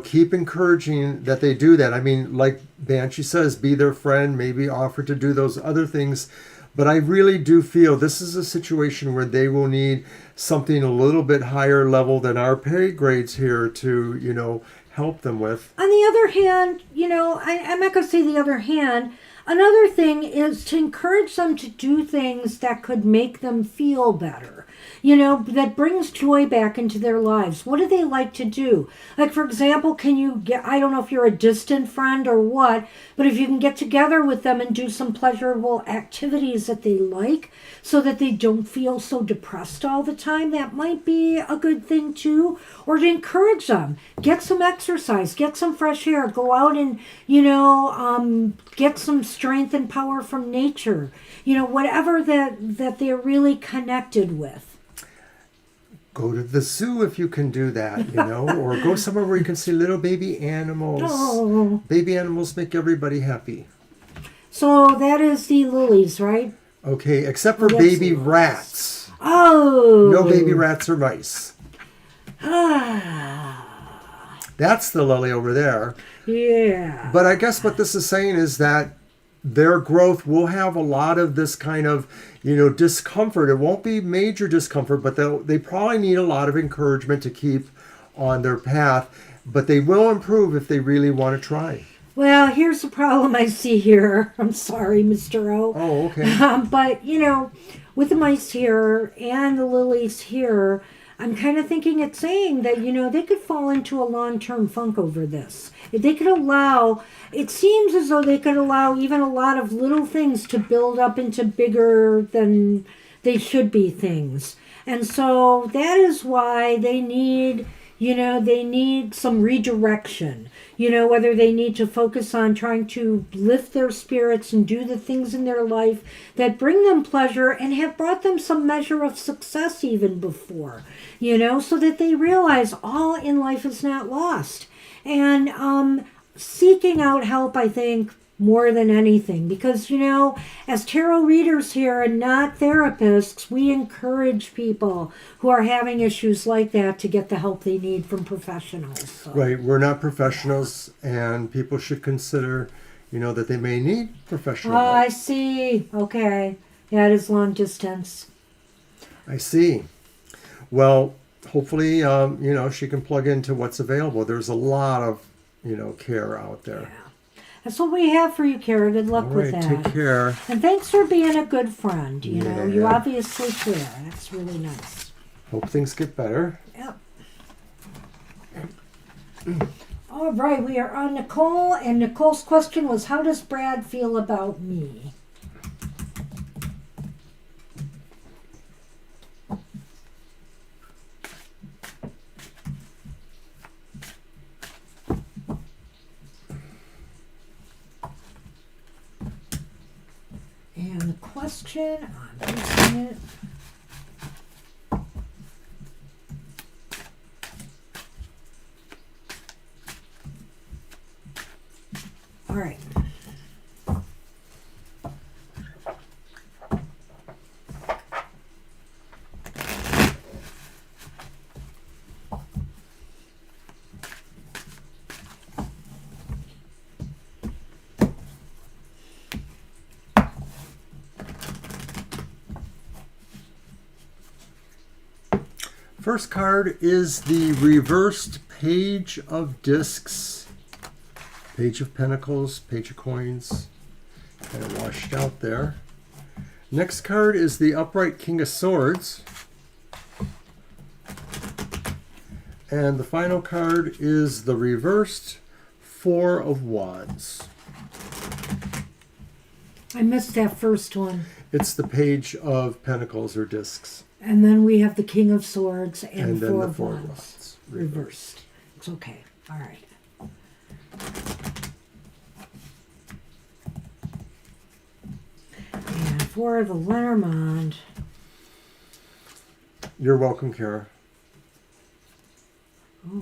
[SPEAKER 1] keep encouraging that they do that. I mean, like Banshee says, be their friend, maybe offer to do those other things. But I really do feel this is a situation where they will need something a little bit higher level than our pay grades here to, help them with.
[SPEAKER 2] On the other hand, I'm not going to say the other hand. Another thing is to encourage them to do things that could make them feel better, that brings joy back into their lives. What do they like to do? Like, for example, I don't know if you're a distant friend or what, but if you can get together with them and do some pleasurable activities that they like so that they don't feel so depressed all the time, that might be a good thing too. Or to encourage them, get some exercise, get some fresh air, go out and, get some strength and power from nature, whatever that they're really connected with.
[SPEAKER 1] Go to the zoo if you can do that, or go somewhere where you can see little baby animals.
[SPEAKER 2] Oh.
[SPEAKER 1] Baby animals make everybody happy.
[SPEAKER 2] So that is the lilies, right?
[SPEAKER 1] Okay, except for
[SPEAKER 2] that's
[SPEAKER 1] baby
[SPEAKER 2] the lilies.
[SPEAKER 1] rats.
[SPEAKER 2] Oh.
[SPEAKER 1] No baby rats or mice. That's the lily over there.
[SPEAKER 2] Yeah.
[SPEAKER 1] But I guess what this is saying is that their growth will have a lot of this kind of, discomfort. It won't be major discomfort, but they probably need a lot of encouragement to keep on their path. But they will improve if they really want to try.
[SPEAKER 2] Well, here's the problem I see here. I'm sorry, Mr. O.
[SPEAKER 1] Oh, okay.
[SPEAKER 2] But, with the mice here and the lilies here, I'm kind of thinking it's saying that, they could fall into a long-term funk over this. It seems as though they could allow even a lot of little things to build up into bigger than they should be things. And so that is why they need some redirection. Whether they need to focus on trying to lift their spirits and do the things in their life that bring them pleasure and have brought them some measure of success even before, so that they realize all in life is not lost. And seeking out help, I think, more than anything, because as tarot readers here and not therapists, we encourage people who are having issues like that to get the help they need from professionals. So.
[SPEAKER 1] Right, we're not professionals, and people should consider that they may need professional help.
[SPEAKER 2] I see. Okay, yeah, it is long distance.
[SPEAKER 1] I see. Well, hopefully she can plug into what's available. There's a lot of care out there.
[SPEAKER 2] Yeah. That's what we have for you, Kara. Good luck with that.
[SPEAKER 1] Take care.
[SPEAKER 2] And thanks for being a good friend.
[SPEAKER 1] Yeah.
[SPEAKER 2] You obviously care. That's really nice.
[SPEAKER 1] Hope things get better.
[SPEAKER 2] Yep. All right, we are on Nicole, and Nicole's question was, how does Brad feel about me? And the question, I'm using it. All right.
[SPEAKER 1] First card is the reversed Page of Discs, Page of Pentacles, Page of Coins, kind of washed out there. Next card is the upright King of Swords. And the final card is the reversed Four of Wands.
[SPEAKER 2] I missed that first one.
[SPEAKER 1] It's the Page of Pentacles or Discs.
[SPEAKER 2] And then we have the King of Swords and
[SPEAKER 1] then
[SPEAKER 2] Four
[SPEAKER 1] the
[SPEAKER 2] of
[SPEAKER 1] Four of
[SPEAKER 2] Wands
[SPEAKER 1] Wands
[SPEAKER 2] reversed. six. Okay. All right. And for the Lenormand.
[SPEAKER 1] You're welcome, Kara.
[SPEAKER 2] Oh.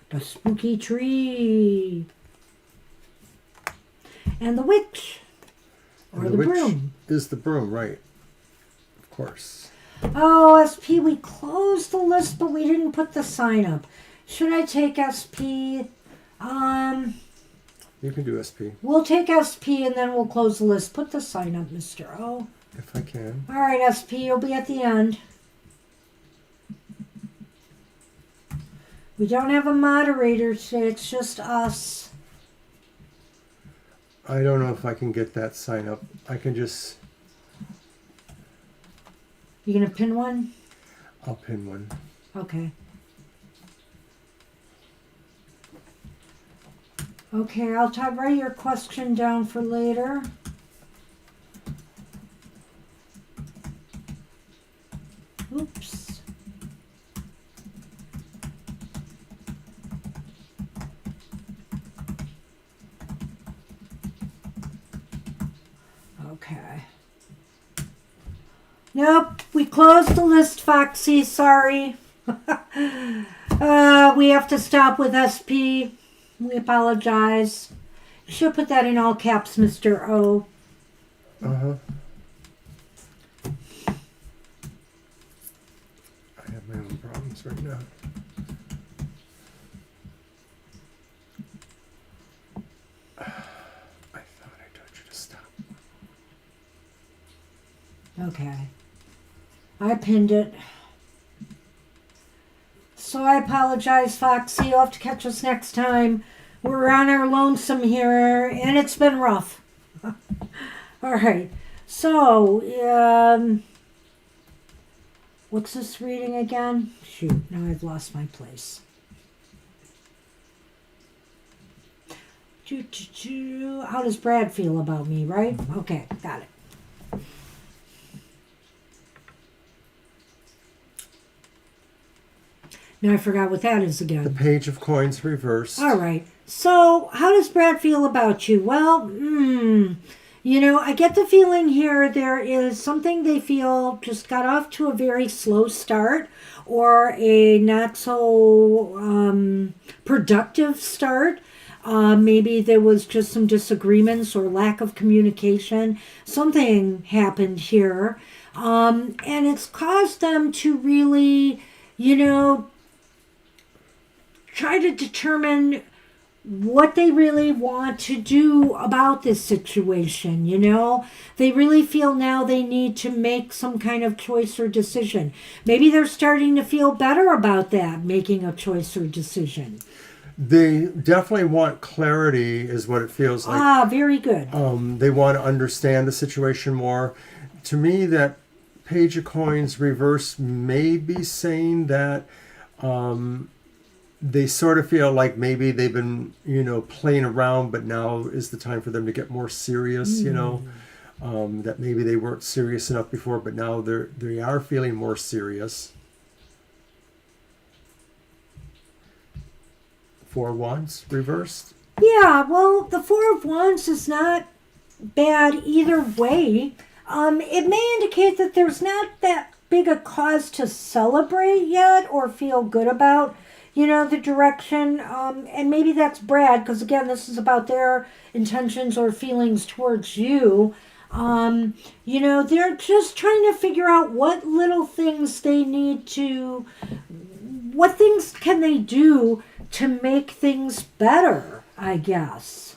[SPEAKER 2] The spooky tree. And the witch. Or
[SPEAKER 1] And
[SPEAKER 2] the
[SPEAKER 1] witch
[SPEAKER 2] broom.
[SPEAKER 1] is the broom, right? Of course.
[SPEAKER 2] Oh, SP, we closed the list, but we didn't put the sign up. Should I take SP?
[SPEAKER 1] You can do SP
[SPEAKER 2] We'll take SP and then we'll close the list. Put the sign up, Mr. O.
[SPEAKER 1] if I can.
[SPEAKER 2] All right, SP, you'll be at the end. We don't have a moderator today. It's just us.
[SPEAKER 1] I don't know if I can get that sign up. I can just.
[SPEAKER 2] You gonna pin one?
[SPEAKER 1] I'll pin one.
[SPEAKER 2] Okay. Okay, I'll write your question down for later. Oops. Okay. Nope, we closed the list, Foxy. Sorry. We have to stop with SP. We apologize. You should put that in all caps, Mr. O.
[SPEAKER 1] Uh-huh. I have my own problems right now. I thought I told you to stop.
[SPEAKER 2] Okay. I pinned it. So I apologize, Foxy. You'll have to catch us next time. We're on our lonesome here, and it's been rough. All right. So, what's this reading again? Shoot, now I've lost my place. How does Brad feel about me, right? Okay, got it. Now I forgot what that is again.
[SPEAKER 1] The Page of Coins reversed.
[SPEAKER 2] All right. So, how does Brad feel about you? Well, I get the feeling here there is something they feel just got off to a very slow start or a not so productive start. Maybe there was just some disagreements or lack of communication. Something happened here. And it's caused them to really, try to determine what they really want to do about this situation. They really feel now they need to make some kind of choice or decision. Maybe they're starting to feel better about that, making a choice or decision.
[SPEAKER 1] They definitely want clarity, is what it feels like.
[SPEAKER 2] Ah, very good.
[SPEAKER 1] They want to understand the situation more. To me, that Page of Coins reverse may be saying that they sort of feel like maybe they've been, playing around, but now is the time for them to get more serious, that maybe they weren't serious enough before, but now they are feeling more serious. Four of Wands reversed.
[SPEAKER 2] Yeah, well, the Four of Wands is not bad either way. It may indicate that there's not that big a cause to celebrate yet or feel good about, the direction. And maybe that's Brad, because again, this is about their intentions or feelings towards you. They're just trying to figure out what little things they need to, what things can they do to make things better, I guess.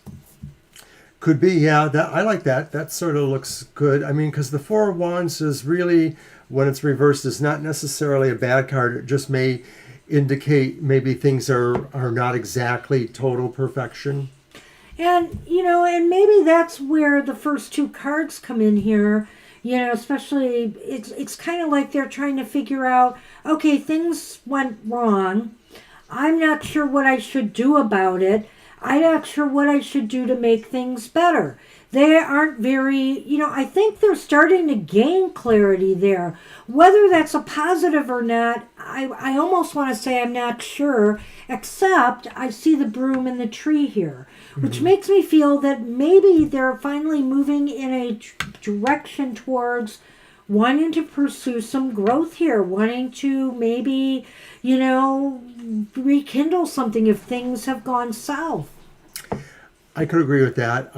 [SPEAKER 1] Could be, yeah. I like that. That sort of looks good. I mean, because the Four of Wands is really, when it's reversed, is not necessarily a bad card. It just may indicate maybe things are not exactly total perfection.
[SPEAKER 2] And, and maybe that's where the first two cards come in here. Especially, it's kind of like they're trying to figure out, okay, things went wrong. I'm not sure what I should do about it. I'm not sure what I should do to make things better. They aren't very, I think they're starting to gain clarity there. Whether that's a positive or not, I almost want to say I'm not sure, except I see the broom in the tree here, which makes me feel that maybe they're finally moving in a direction towards wanting to pursue some growth here, wanting to maybe, rekindle something if things have gone south.
[SPEAKER 1] I could agree with that.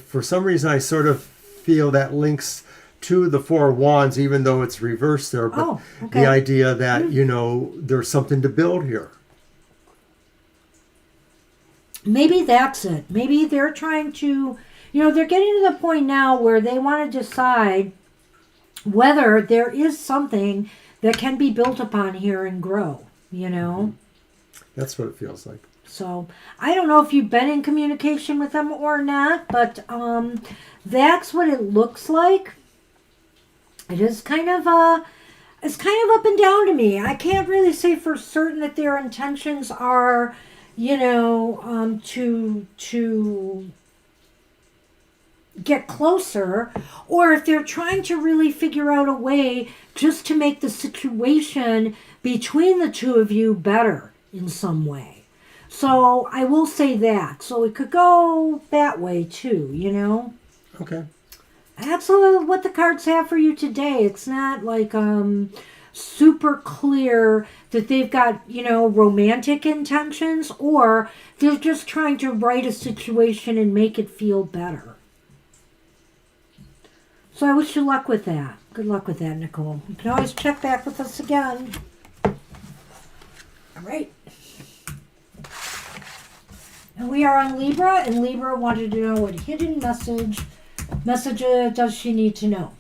[SPEAKER 1] For some reason, I sort of feel that links to the Four of Wands, even though it's reversed there. But
[SPEAKER 2] okay.
[SPEAKER 1] the idea that, there's something to build here.
[SPEAKER 2] Maybe that's it. Maybe they're trying to, they're getting to the point now where they want to decide whether there is something that can be built upon here and grow,
[SPEAKER 1] That's what it feels like.
[SPEAKER 2] So I don't know if you've been in communication with them or not, but that's what it looks like. It is kind of it's kind of up and down to me. I can't really say for certain that their intentions are, to get closer, or if they're trying to really figure out a way just to make the situation between the two of you better in some way. So I will say that. So it could go that way too,
[SPEAKER 1] Okay.
[SPEAKER 2] That's what the cards have for you today. It's not like super clear that they've got, romantic intentions, or they're just trying to right a situation and make it feel better. So I wish you luck with that. Good luck with that, Nicole. You can always check back with us again. All right. And we are on Libra, and Libra wanted to know what hidden message does she need to know.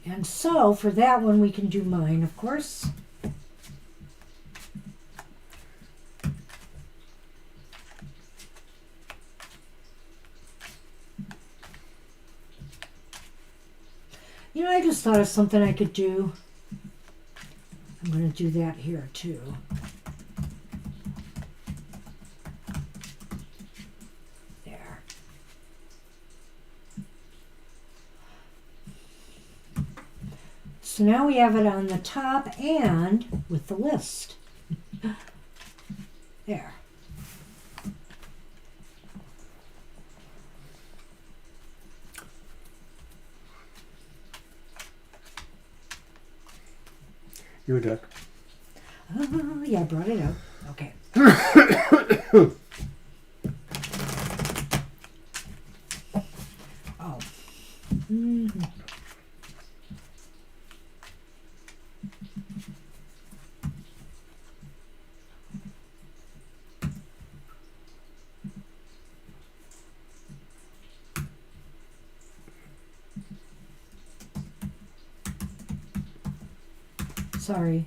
[SPEAKER 2] And so for that one, we can do mine, of course. I just thought of something I could do. I'm going to do that here too. There. So now we have it on the top and with the list. There.
[SPEAKER 1] Your deck.
[SPEAKER 2] Oh, yeah, I brought it up. Okay. Oh. Mm-hmm. Sorry.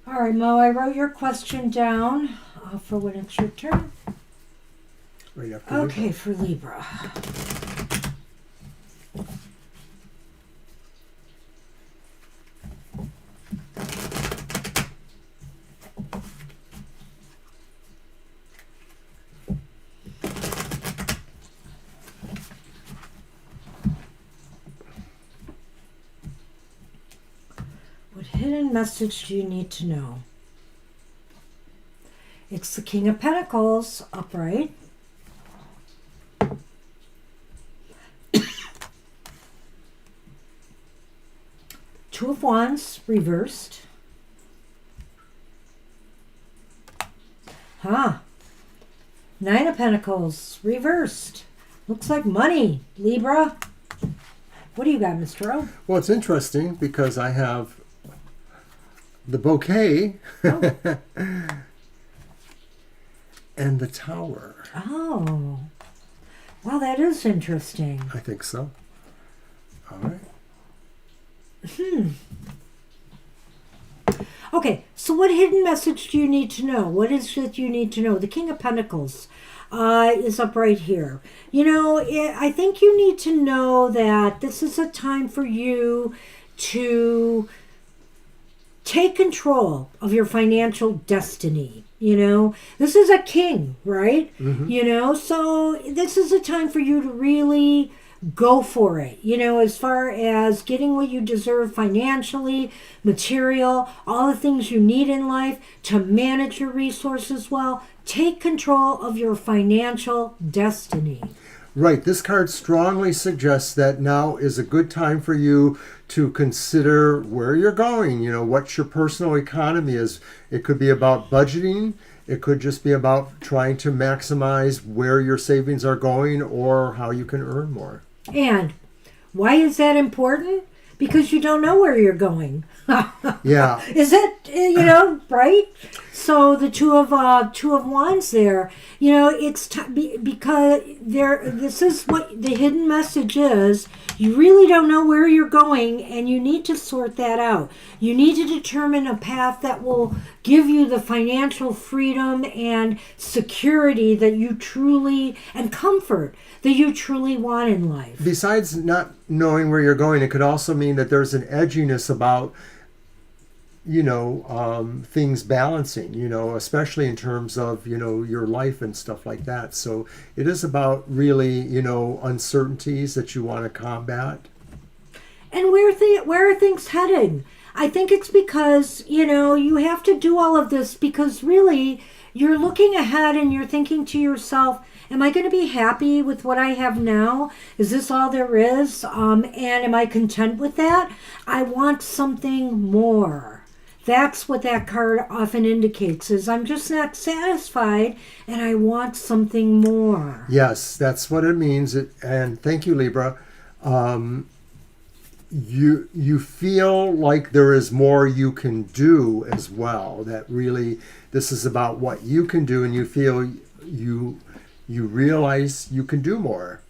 [SPEAKER 2] All right, Mo, I wrote your question down for when it's your turn.
[SPEAKER 1] Right after
[SPEAKER 2] Okay,
[SPEAKER 1] Libra.
[SPEAKER 2] for Libra. What hidden message do you need to know? It's the King of Pentacles, upright. Two of Wands, reversed. Nine of Pentacles, reversed. Looks like money, Libra. What do you got, Mr. O?
[SPEAKER 1] Well, it's interesting because I have the bouquet and the tower.
[SPEAKER 2] Oh. Wow, that is interesting.
[SPEAKER 1] I think so. All right.
[SPEAKER 2] Okay, so what hidden message do you need to know? What is it you need to know? The King of Pentacles. is up right here. You know, I think you need to know that this is a time for you to take control of your financial destiny. You know, this is a king, right? You know, so this is a time for you to really go for it. You know, as far as getting what you deserve financially, material, all the things you need in life to manage your resources well. Take control of your financial destiny.
[SPEAKER 1] Right. This card strongly suggests that now is a good time for you to consider where you're going, you know, what your personal economy is. It could be about budgeting. It could just be about trying to maximize where your savings are going or how you can earn more.
[SPEAKER 2] And why is that important? Because you don't know where you're going.
[SPEAKER 1] Yeah.
[SPEAKER 2] Is it, you know, right? So the two of wands there, you know, it's because this is what the hidden message is. You really don't know where you're going, and you need to sort that out. You need to determine a path that will give you the financial freedom and security that you truly, and comfort that you truly want in life.
[SPEAKER 1] Besides not knowing where you're going, it could also mean that there's an edginess about, you know, things balancing, you know, especially in terms of, you know, your life and stuff like that. So it is about really, you know, uncertainties that you want to combat.
[SPEAKER 2] And where are things heading? I think it's because, you know, you have to do all of this because really you're looking ahead and you're thinking to yourself, am I going to be happy with what I have now? Is this all there is? And am I content with that? I want something more. That's what that card often indicates, is I'm just not satisfied and I want something more.
[SPEAKER 1] Yes, that's what it means. And thank you, Libra. You feel like there is more you can do as well. That really, this is about what you can do, and you feel you realize you can do more.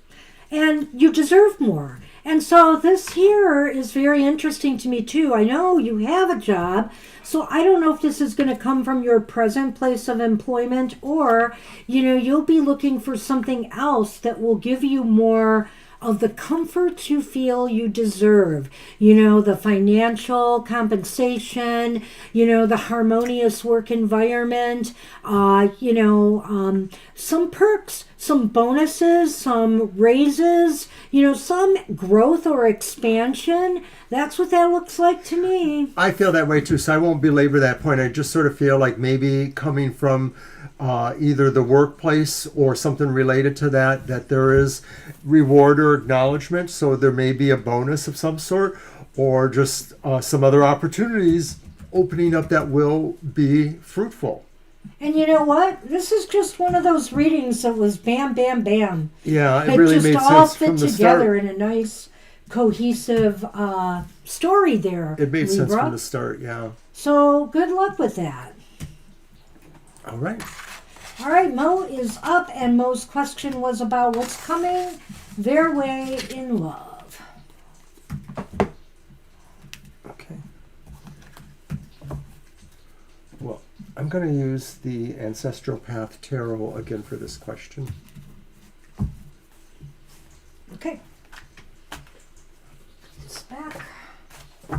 [SPEAKER 2] And you deserve more. And so this here is very interesting to me too. I know you have a job, so I don't know if this is going to come from your present place of employment, or, you know, you'll be looking for something else that will give you more of the comfort you feel you deserve. You know, the financial compensation, you know, the harmonious work environment, you know, some perks, some bonuses, some raises, you know, some growth or expansion. That's what that looks like to me.
[SPEAKER 1] I feel that way too, so I won't belabor that point. I just sort of feel like maybe coming from either the workplace or something related to that, that there is reward or acknowledgement. So there may be a bonus of some sort, or just some other opportunities opening up that will be fruitful.
[SPEAKER 2] And you know what? This is just one of those readings that was bam, bam, bam.
[SPEAKER 1] Yeah, it really
[SPEAKER 2] just
[SPEAKER 1] made
[SPEAKER 2] all
[SPEAKER 1] sense
[SPEAKER 2] fit
[SPEAKER 1] from the
[SPEAKER 2] together
[SPEAKER 1] start.
[SPEAKER 2] in a nice, cohesive story there.
[SPEAKER 1] It made sense
[SPEAKER 2] Libra.
[SPEAKER 1] from the start, yeah.
[SPEAKER 2] So good luck with that.
[SPEAKER 1] All right.
[SPEAKER 2] All right, Mo is up, and Mo's question was about what's coming their way in love.
[SPEAKER 1] Okay. Well, I'm going to use the Ancestral Path Tarot again for this question.
[SPEAKER 2] Okay. It's back. I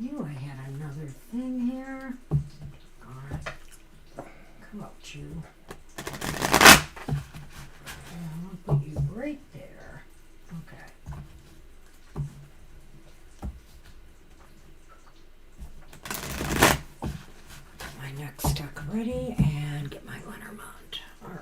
[SPEAKER 2] knew I had another thing here. God. Come out, you. I'll put you right there. Okay. Get my next deck ready and get my Lenormand. All right.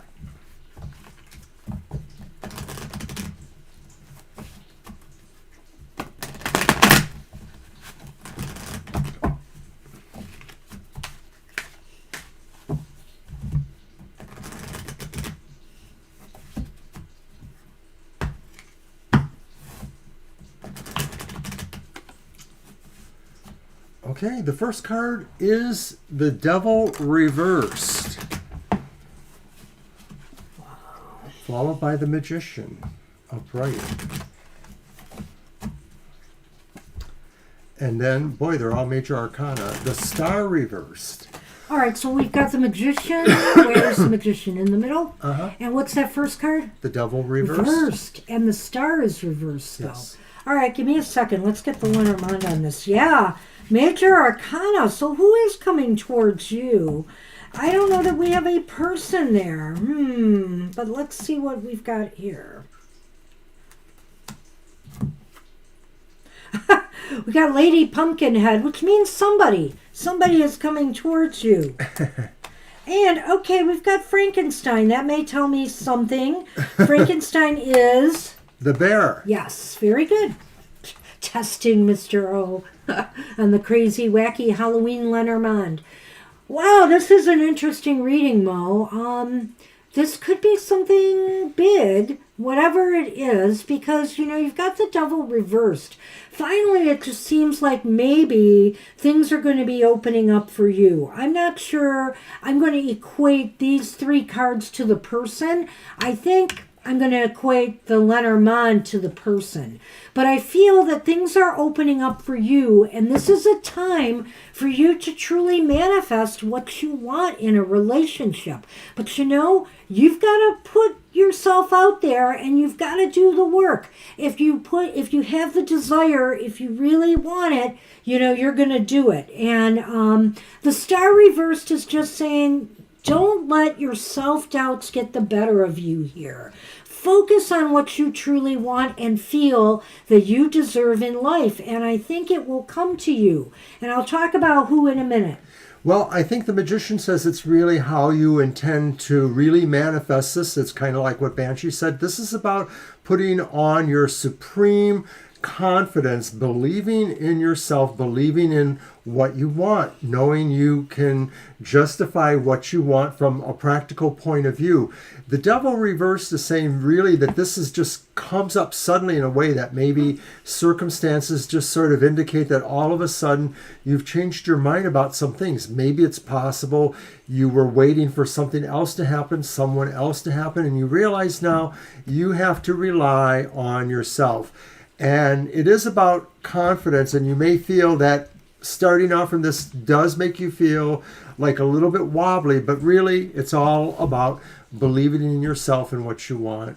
[SPEAKER 1] Okay, the first card is the Devil reversed. Followed by the Magician upright. And then, boy, they're all major arcana. The Star reversed.
[SPEAKER 2] All right, so we've got the Magician. Where's the Magician? In the middle?
[SPEAKER 1] Uh-huh.
[SPEAKER 2] And what's that first card?
[SPEAKER 1] The Devil reversed.
[SPEAKER 2] Reversed. And the Star is reversed, though.
[SPEAKER 1] Yes.
[SPEAKER 2] All right, give me a second. Let's get the Lenormand on this. Yeah, Major Arcana. So who is coming towards you? I don't know that we have a person there. But let's see what we've got here. We got Lady Pumpkinhead, which means somebody. Somebody is coming towards you. And, okay, we've got Frankenstein. That may tell me something. Frankenstein is...
[SPEAKER 1] The bear.
[SPEAKER 2] Yes, very good. Testing Mr. O on the crazy, wacky Halloween Lenormand. Wow, this is an interesting reading, Mo. This could be something big, whatever it is, because, you've got the Devil reversed. Finally, it just seems like maybe things are going to be opening up for you. I'm not sure I'm going to equate these 3 cards to the person. I think I'm going to equate the Lenormand to the person. But I feel that things are opening up for you, and this is a time for you to truly manifest what you want in a relationship. But you've got to put yourself out there, and you've got to do the work. If you have the desire, if you really want it, you're going to do it. And the Star reversed is just saying, don't let your self-doubts get the better of you here. Focus on what you truly want and feel that you deserve in life. And I think it will come to you. And I'll talk about who in a minute.
[SPEAKER 1] Well, I think the Magician says it's really how you intend to really manifest this. It's kind of like what Banshee said. This is about putting on your supreme confidence, believing in yourself, believing in what you want, knowing you can justify what you want from a practical point of view. The Devil reversed is saying really that this is just comes up suddenly in a way that maybe circumstances just sort of indicate that all of a sudden you've changed your mind about some things. Maybe it's possible you were waiting for something else to happen, someone else to happen, and you realize now you have to rely on yourself. And it is about confidence, and you may feel that starting off from this does make you feel like a little bit wobbly, but really it's all about believing in yourself and what you want.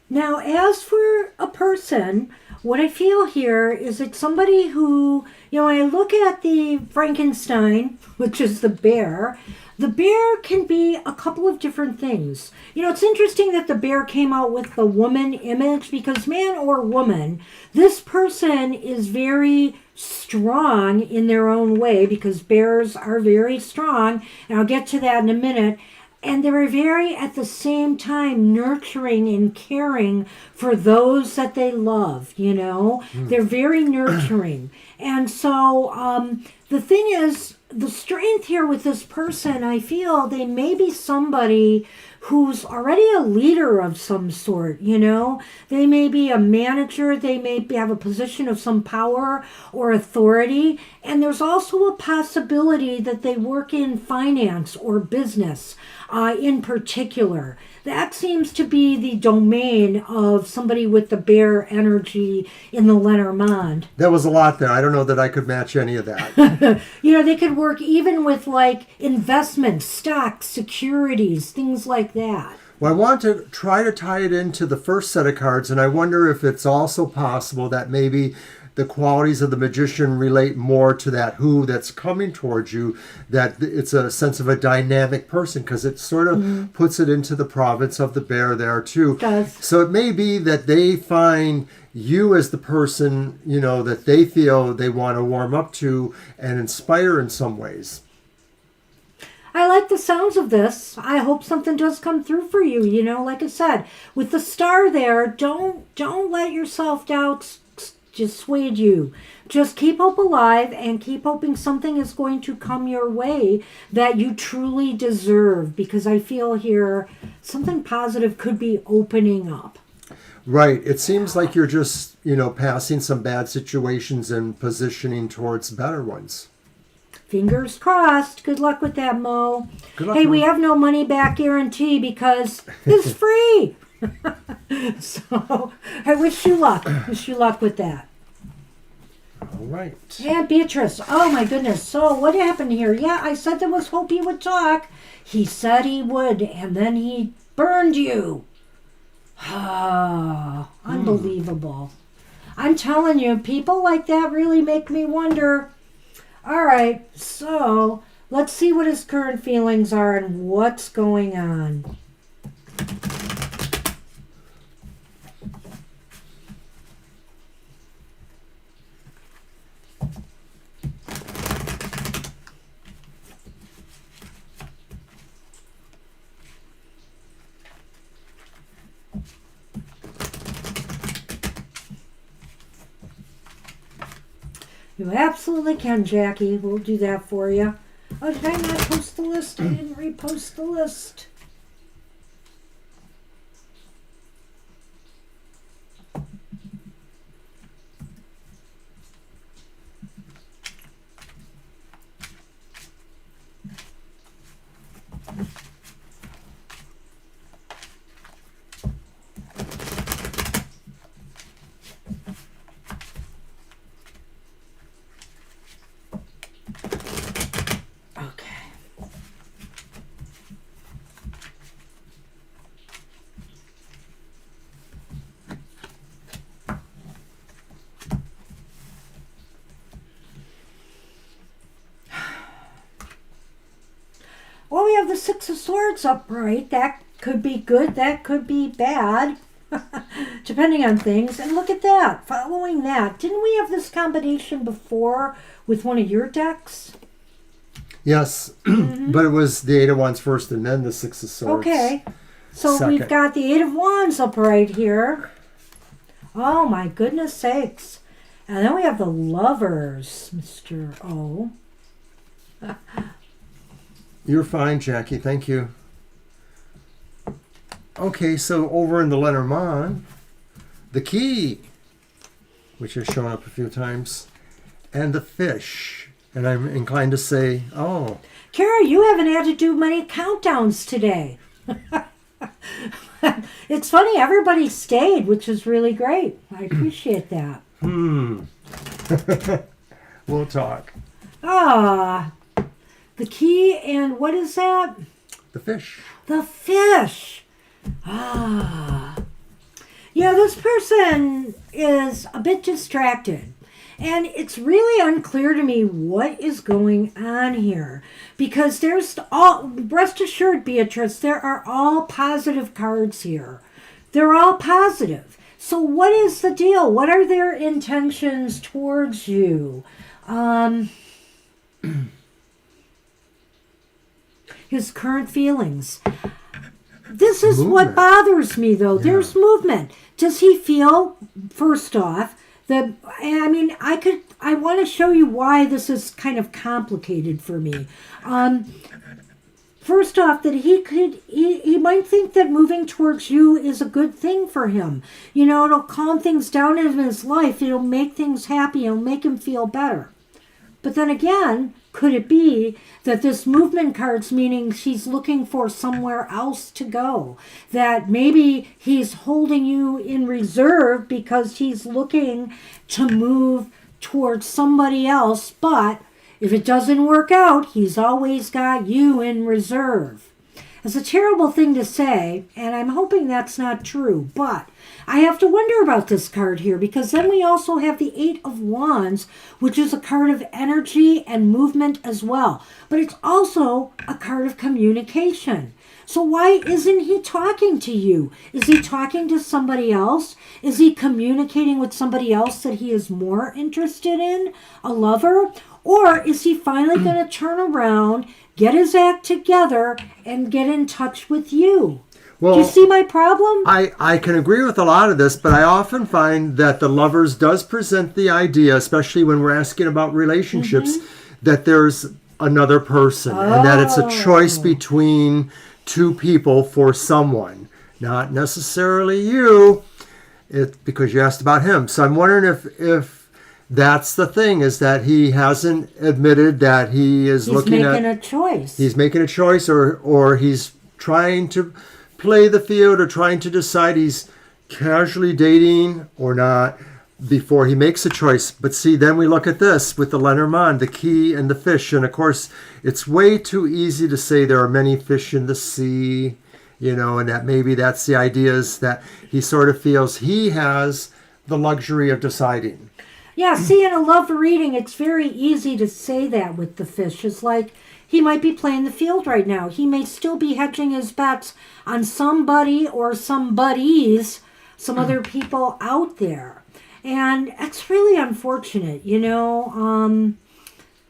[SPEAKER 2] Now, as for a person, what I feel here is it's somebody who, when I look at the Frankenstein, which is the bear can be a couple of different things. It's interesting that the bear came out with the woman image because man or woman, this person is very strong in their own way because bears are very strong, and I'll get to that in a minute. And they're very, at the same time, nurturing and caring for those that they love, They're very nurturing. And so the thing is, the strength here with this person, I feel they may be somebody who's already a leader of some sort, They may be a manager, they may have a position of some power or authority, and there's also a possibility that they work in finance or business in particular. That seems to be the domain of somebody with the bear energy in the Lenormand.
[SPEAKER 1] There was a lot there. I don't know that I could match any of that.
[SPEAKER 2] They could work even with like investments, stocks, securities, things like that.
[SPEAKER 1] Well, I want to try to tie it into the first set of cards, and I wonder if it's also possible that maybe the qualities of the Magician relate more to that who that's coming towards you, that it's a sense of a dynamic person, because it sort of puts it into the province of the bear there too.
[SPEAKER 2] It does.
[SPEAKER 1] So it may be that they find you as the person, that they feel they want to warm up to and inspire in some ways.
[SPEAKER 2] I like the sounds of this. I hope something does come through for you. Like I said, with the star there, don't let your self-doubts dissuade you. Just keep hope alive and keep hoping something is going to come your way that you truly deserve, because I feel here something positive could be opening up.
[SPEAKER 1] Right. It seems like you're just, passing some bad situations and positioning towards better ones.
[SPEAKER 2] Fingers crossed. Good luck with that, Mo.
[SPEAKER 1] Good luck,
[SPEAKER 2] hey,
[SPEAKER 1] Mo.
[SPEAKER 2] we have no money back guarantee because it's free. So I wish you luck. Wish you luck with that.
[SPEAKER 1] right.
[SPEAKER 2] And Beatrice, oh my goodness. So what happened here? Yeah, I said there was hope he would talk. He said he would, and then he burned you. Ah, unbelievable. I'm telling you, people like that really make me wonder. All right, so let's see what his current feelings are and what's going on. You absolutely can, Jackie. We'll do that for you. Oh, did I not post the list? I didn't repost the list. Okay. Well, we have the Six of Swords upright. That could be good. That could be bad. Depending on things. And look at that. Following that. Didn't we have this combination before with one of your decks?
[SPEAKER 1] Yes, but it was the Eight of Wands first and then the Six of Swords.
[SPEAKER 2] Okay. So
[SPEAKER 1] second.
[SPEAKER 2] we've got the Eight of Wands upright here. Oh, my goodness sakes. And then we have the Lovers, Mr. O.
[SPEAKER 1] You're fine, Jackie. Thank you. Okay, so over in the Lenormand, the Key, which has shown up a few times, and the Fish. And I'm inclined to say, oh.
[SPEAKER 2] Kara, you haven't had to do many countdowns today. It's funny, everybody stayed, which is really great. I appreciate that.
[SPEAKER 1] We'll talk.
[SPEAKER 2] Ah, the Key and what is that?
[SPEAKER 1] The Fish.
[SPEAKER 2] The Fish. Ah. Yeah, this person is a bit distracted. And it's really unclear to me what is going on here. Because there's all, rest assured, Beatrice, there are all positive cards here. They're all positive. So what is the deal? What are their intentions towards you? His current feelings. This is what bothers me, though. Yeah. There's movement. Does he feel, first off, that, I mean, I want to show you why this is kind of complicated for me. First off, that he might think that moving towards you is a good thing for him. You know, it'll calm things down in his life. It'll make things happy. It'll make him feel better. But then again, could it be that this movement card's meaning she's looking for somewhere else to go? That maybe he's holding you in reserve because he's looking to move towards somebody else, but if it doesn't work out, he's always got you in reserve. It's a terrible thing to say, and I'm hoping that's not true, but I have to wonder about this card here, because then we also have the Eight of Wands, which is a card of energy and movement as well. But it's also a card of communication. So why isn't he talking to you? Is he talking to somebody else? Is he communicating with somebody else that he is more interested in? A lover? Or is he finally going to turn around, get his act together, and get in touch with you? Well, do you see my problem?
[SPEAKER 1] I can agree with a lot of this, but I often find that the Lovers does present the idea, especially when we're asking about relationships, that there's another person and that it's a choice between two people for someone, not necessarily you. It's because you asked about him. So I'm wondering if that's the thing, is that he hasn't admitted that he's making a choice. He's making a choice, or he's trying to play the field, or trying to decide he's casually dating or not. before he makes a choice. But see, then we look at this with the Lenormand, the key and the fish. And of course, it's way too easy to say there are many fish in the sea, and that maybe that's the idea, is that he sort of feels he has the luxury of deciding.
[SPEAKER 2] Yeah, see, in a love reading, it's very easy to say that with the fish. It's like he might be playing the field right now. He may still be hedging his bets on somebody or some buddies, some other people out there. And it's really unfortunate,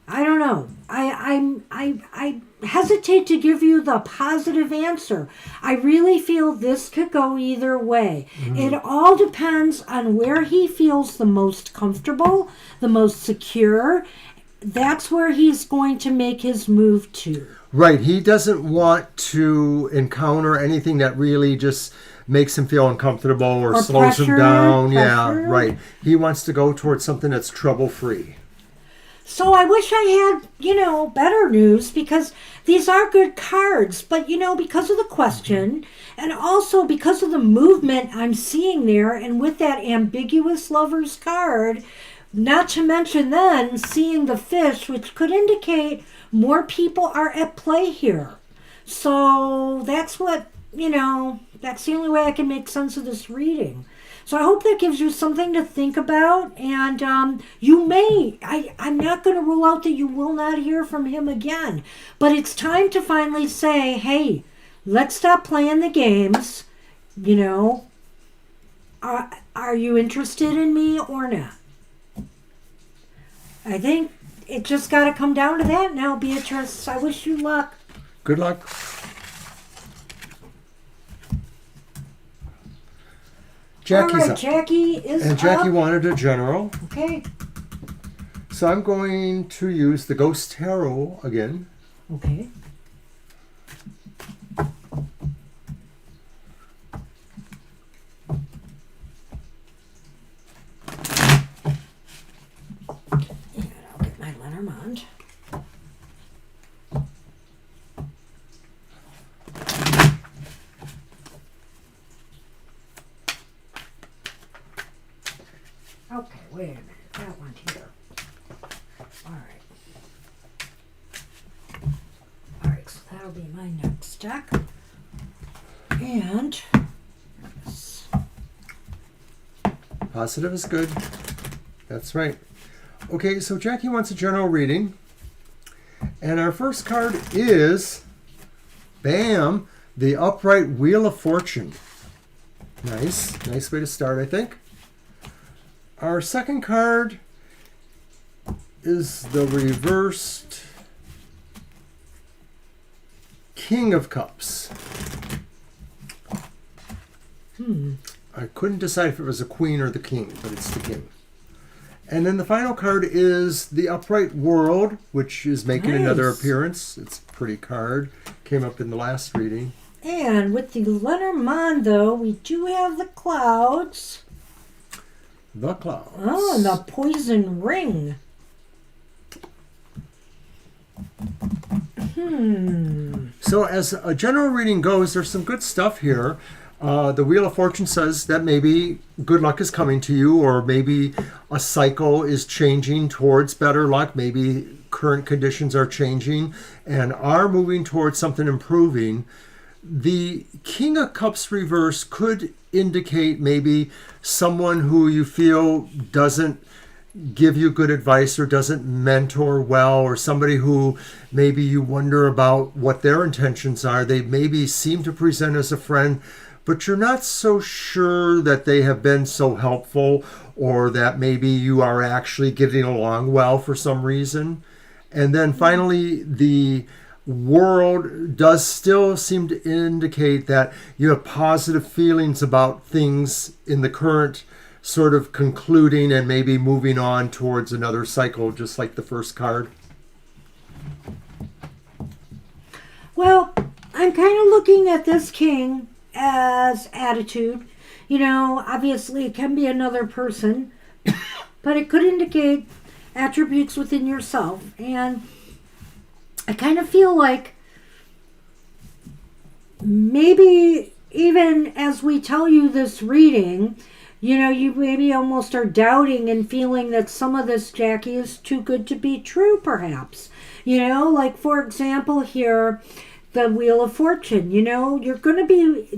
[SPEAKER 2] I don't know. I hesitate to give you the positive answer. I really feel this could go either way. It all depends on where he feels the most comfortable, the most secure. That's where he's going to make his move to.
[SPEAKER 1] Right. He doesn't want to encounter anything that really just makes him feel uncomfortable or slows him down. Yeah, right. He wants to go towards something that's trouble-free.
[SPEAKER 2] So I wish I had, better news, because these are good cards. But, because of the question and also because of the movement I'm seeing there, and with that ambiguous lover's card, not to mention then seeing the fish, which could indicate more people are at play here. So that's what, that's the only way I can make sense of this reading. So I hope that gives you something to think about. And you may, I'm not going to rule out that you will not hear from him again. But it's time to finally say, hey, let's stop playing the games. Are you interested in me or not? I think it just got to come down to that now, Beatrice. I wish you luck.
[SPEAKER 1] Good luck. Jackie's
[SPEAKER 2] All right,
[SPEAKER 1] up.
[SPEAKER 2] Jackie is
[SPEAKER 1] And Jackie
[SPEAKER 2] up.
[SPEAKER 1] wanted a general.
[SPEAKER 2] Okay.
[SPEAKER 1] So I'm going to use the Ghost Tarot again.
[SPEAKER 2] Okay. And I'll get my Lenormand. Okay, wait a minute. That one here. All right. All right, so that'll be my next deck. And this.
[SPEAKER 1] Positive is good. That's right. Okay, so Jackie wants a general reading. And our first card is, bam, the Upright Wheel of Fortune. Nice. Nice way to start, I think. Our second card is the reversed King of Cups. I couldn't decide if it was a queen or the king, but it's the king. And then the final card is the Upright World, which is making another appearance. It's a pretty card. Came up in the last reading.
[SPEAKER 2] And with the Lenormand, though, we do have the clouds.
[SPEAKER 1] The Clouds.
[SPEAKER 2] Oh, and the Poison Ring.
[SPEAKER 1] So as a general reading goes, there's some good stuff here. The Wheel of Fortune says that maybe good luck is coming to you, or maybe a cycle is changing towards better luck. Maybe current conditions are changing and are moving towards something improving. The King of Cups reverse could indicate maybe someone who you feel doesn't give you good advice or doesn't mentor well, or somebody who maybe you wonder about what their intentions are. They maybe seem to present as a friend, but you're not so sure that they have been so helpful, or that maybe you are actually getting along well for some reason. And then finally, the World does still seem to indicate that you have positive feelings about things in the current sort of concluding and maybe moving on towards another cycle, just like the first card.
[SPEAKER 2] Well, I'm kind of looking at this king as attitude. Obviously it can be another person, but it could indicate attributes within yourself. And I kind of feel like maybe even as we tell you this reading, You maybe almost are doubting and feeling that some of this, Jackie, is too good to be true, perhaps. Like for example here, the Wheel of Fortune. You're going to be,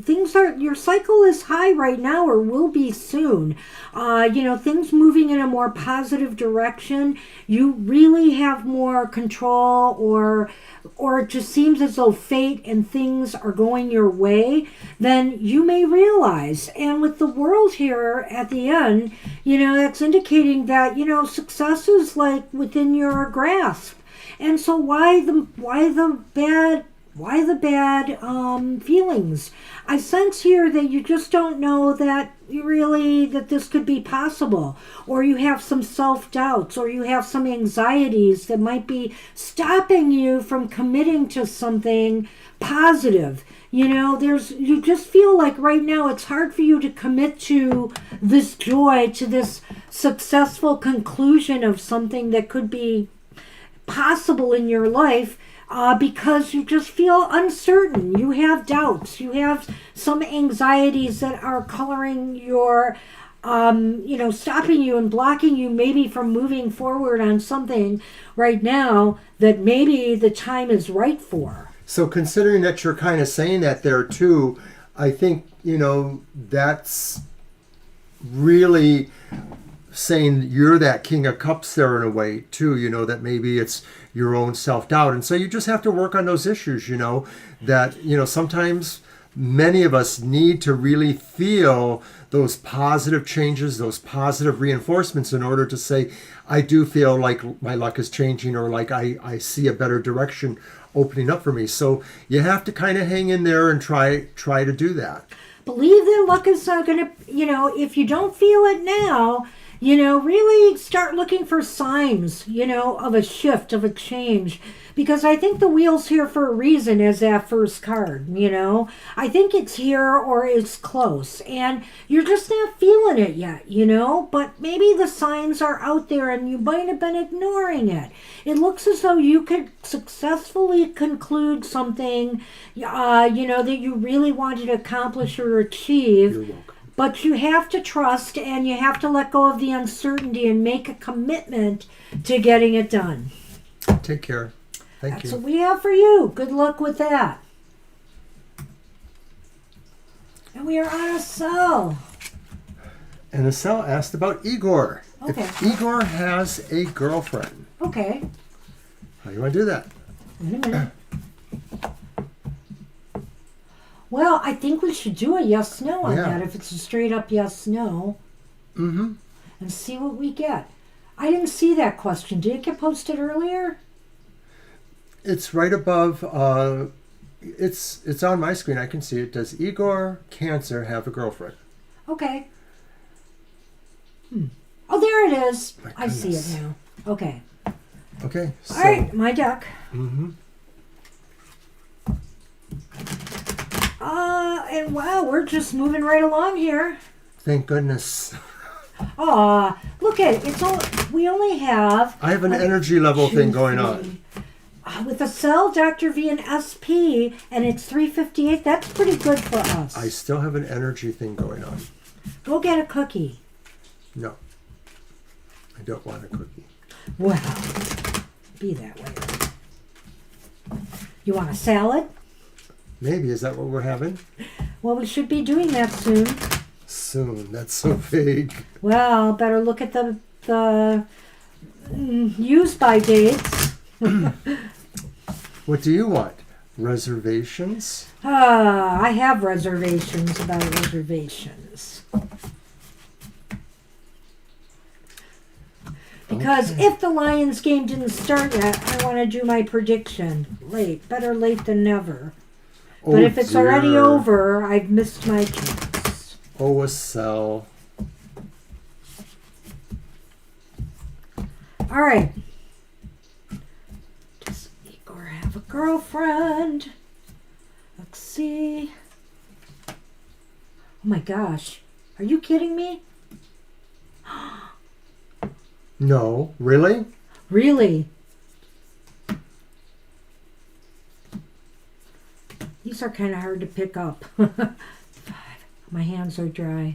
[SPEAKER 2] your cycle is high right now or will be soon. Things moving in a more positive direction. You really have more control, or it just seems as though fate and things are going your way, then you may realize. And with the World here at the end, that's indicating that, success is like within your grasp. And so why the bad feelings? I sense here that you just don't know that that this could be possible, or you have some self-doubts, or you have some anxieties that might be stopping you from committing to something positive. You just feel like right now it's hard for you to commit to this joy, to this successful conclusion of something that could be possible in your life, because you just feel uncertain. You have doubts. You have some anxieties that are coloring your, stopping you and blocking you maybe from moving forward on something right now that maybe the time is right for.
[SPEAKER 1] So considering that you're kind of saying that there too, I think, that's really saying you're that King of Cups there in a way too, that maybe it's your own self-doubt. And so you just have to work on those issues, that, sometimes many of us need to really feel those positive changes, those positive reinforcements in order to say, I do feel like my luck is changing, or like I see a better direction opening up for me. So you have to kind of hang in there and try to do that.
[SPEAKER 2] Believe that luck is going to, if you don't feel it now, really start looking for signs, of a shift, of a change. Because I think the wheel's here for a reason as that first card, I think it's here or it's close. And you're just not feeling it yet, But maybe the signs are out there and you might have been ignoring it. It looks as though you could successfully conclude something, that you really wanted to accomplish or achieve.
[SPEAKER 1] You're welcome.
[SPEAKER 2] But you have to trust, and you have to let go of the uncertainty and make a commitment to getting it done.
[SPEAKER 1] Take care. Thank you.
[SPEAKER 2] That's what we have for you. Good luck with that. And we are on a cell.
[SPEAKER 1] And Estelle asked about Igor.
[SPEAKER 2] Okay.
[SPEAKER 1] If Igor has a girlfriend.
[SPEAKER 2] Okay.
[SPEAKER 1] How do you want to do that?
[SPEAKER 2] In a minute. Well, I think we should do a yes-no on that, if it's a straight-up yes-no.
[SPEAKER 1] Mm-hmm.
[SPEAKER 2] And see what we get. I didn't see that question. Did it get posted earlier?
[SPEAKER 1] It's right above, it's on my screen. I can see it. Does Igor, Cancer, have a girlfriend?
[SPEAKER 2] Okay. Oh, there it is.
[SPEAKER 1] My
[SPEAKER 2] I see it
[SPEAKER 1] goodness.
[SPEAKER 2] now. Okay.
[SPEAKER 1] Okay. So,
[SPEAKER 2] All right, my deck.
[SPEAKER 1] Mm-hmm.
[SPEAKER 2] And wow, we're just moving right along here.
[SPEAKER 1] Thank goodness.
[SPEAKER 2] Aw, look at it. It's all, we only have...
[SPEAKER 1] I have an energy level thing going on.
[SPEAKER 2] With a cell, Dr. V, and SP, and it's 358, that's pretty good for us.
[SPEAKER 1] I still have an energy thing going on.
[SPEAKER 2] Go get a cookie.
[SPEAKER 1] No. I don't want a cookie.
[SPEAKER 2] Well, be that way. You want a salad?
[SPEAKER 1] Maybe. Is that what we're having?
[SPEAKER 2] Well, we should be doing that soon.
[SPEAKER 1] Soon. That's so vague.
[SPEAKER 2] Well, better look at the use by dates.
[SPEAKER 1] What do you want? Reservations?
[SPEAKER 2] I have reservations about reservations. Because if the Lions game didn't start yet, I want to do my prediction. Better late than never. But if it's already over, I've missed my chance.
[SPEAKER 1] Oh, a cell.
[SPEAKER 2] All right. Does Igor have a girlfriend? Let's see. Oh my gosh. Are you kidding me?
[SPEAKER 1] No. Really?
[SPEAKER 2] Really? These are kind of hard to pick up. 5. My hands are dry.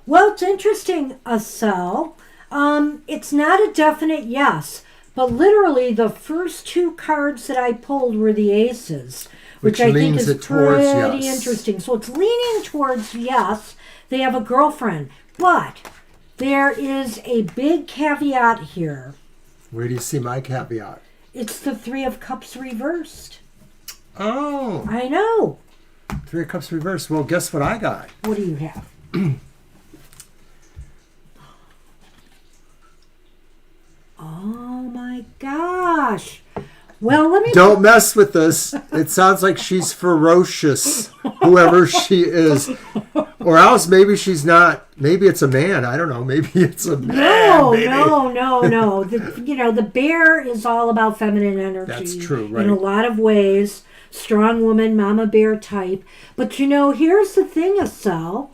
[SPEAKER 2] Well, it's interesting, Asel. It's not a definite yes, but literally the first two cards that I pulled were the aces, which I think
[SPEAKER 1] leans
[SPEAKER 2] is
[SPEAKER 1] it towards
[SPEAKER 2] pretty
[SPEAKER 1] yes.
[SPEAKER 2] interesting. So it's leaning towards yes. They have a girlfriend, but there is a big caveat here.
[SPEAKER 1] Where do you see my caveat?
[SPEAKER 2] It's the Three of Cups reversed.
[SPEAKER 1] Oh,
[SPEAKER 2] I know.
[SPEAKER 1] Three of Cups reversed. Well, guess what I got?
[SPEAKER 2] What do you have? Oh my gosh. Well, let me...
[SPEAKER 1] Don't mess with this. It sounds like she's ferocious, whoever she is. Or else maybe she's not. Maybe it's a man. I don't know. Maybe it's a man.
[SPEAKER 2] No. The bear is all about feminine energy.
[SPEAKER 1] That's true, right?
[SPEAKER 2] In a lot of ways. Strong woman, mama bear type. But here's the thing, Asel.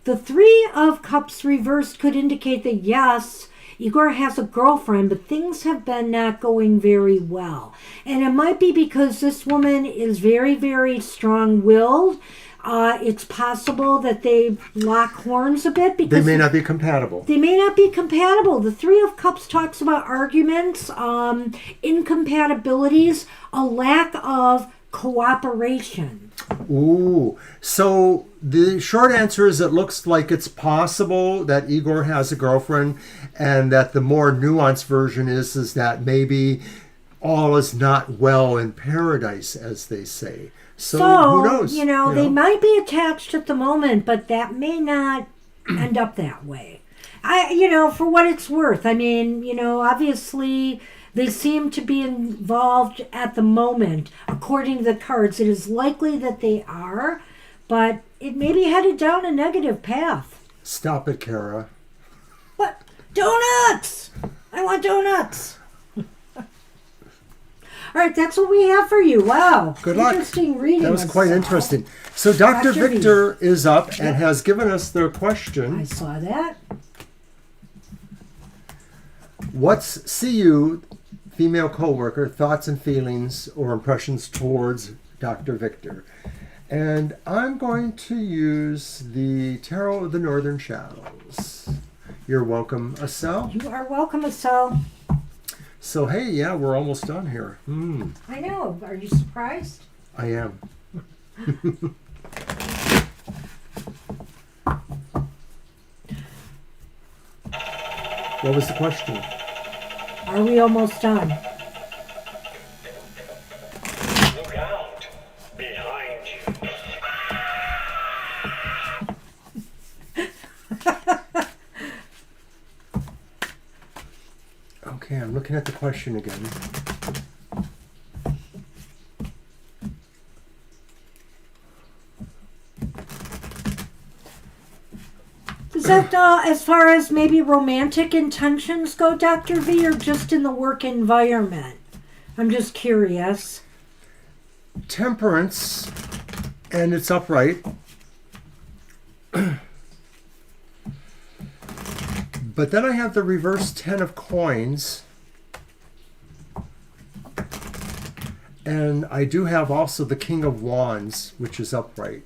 [SPEAKER 2] The Three of Cups reversed could indicate that yes, Igor has a girlfriend, but things have been not going very well. And it might be because this woman is very, very strong-willed. It's possible that they lock horns a bit because
[SPEAKER 1] They may not be compatible.
[SPEAKER 2] they may not be compatible. The Three of Cups talks about arguments, incompatibilities, a lack of cooperation.
[SPEAKER 1] Ooh. So the short answer is it looks like it's possible that Igor has a girlfriend, and that the more nuanced version is that maybe all is not well in paradise, as they say. So who knows?
[SPEAKER 2] They might be attached at the moment, but that may not end up that way. For what it's worth. I mean, obviously they seem to be involved at the moment. According to the cards, it is likely that they are, but it may be headed down a negative path.
[SPEAKER 1] Stop it, Kara.
[SPEAKER 2] What? Donuts! I want donuts! All right, that's what we have for you. Wow.
[SPEAKER 1] Good luck.
[SPEAKER 2] Interesting reading.
[SPEAKER 1] That was quite interesting. So Dr.
[SPEAKER 2] Dr.
[SPEAKER 1] Victor is up and has given us their question.
[SPEAKER 2] I saw that.
[SPEAKER 1] What's CU, female co-worker, thoughts and feelings or impressions towards Dr. Victor? And I'm going to use the Tarot of the Northern Shadows. You're welcome, Asel.
[SPEAKER 2] You are welcome, Asel.
[SPEAKER 1] So, hey, yeah, we're almost done here.
[SPEAKER 2] I know. Are you surprised?
[SPEAKER 1] I am. What was the question?
[SPEAKER 2] Are we almost done?
[SPEAKER 3] Look out behind you.
[SPEAKER 1] Okay, I'm looking at the question again.
[SPEAKER 2] Is that as far as maybe romantic intentions go, Dr. V, or just in the work environment? I'm just curious.
[SPEAKER 1] Temperance, and it's upright. But then I have the reverse 10 of coins. And I do have also the King of Wands, which is upright.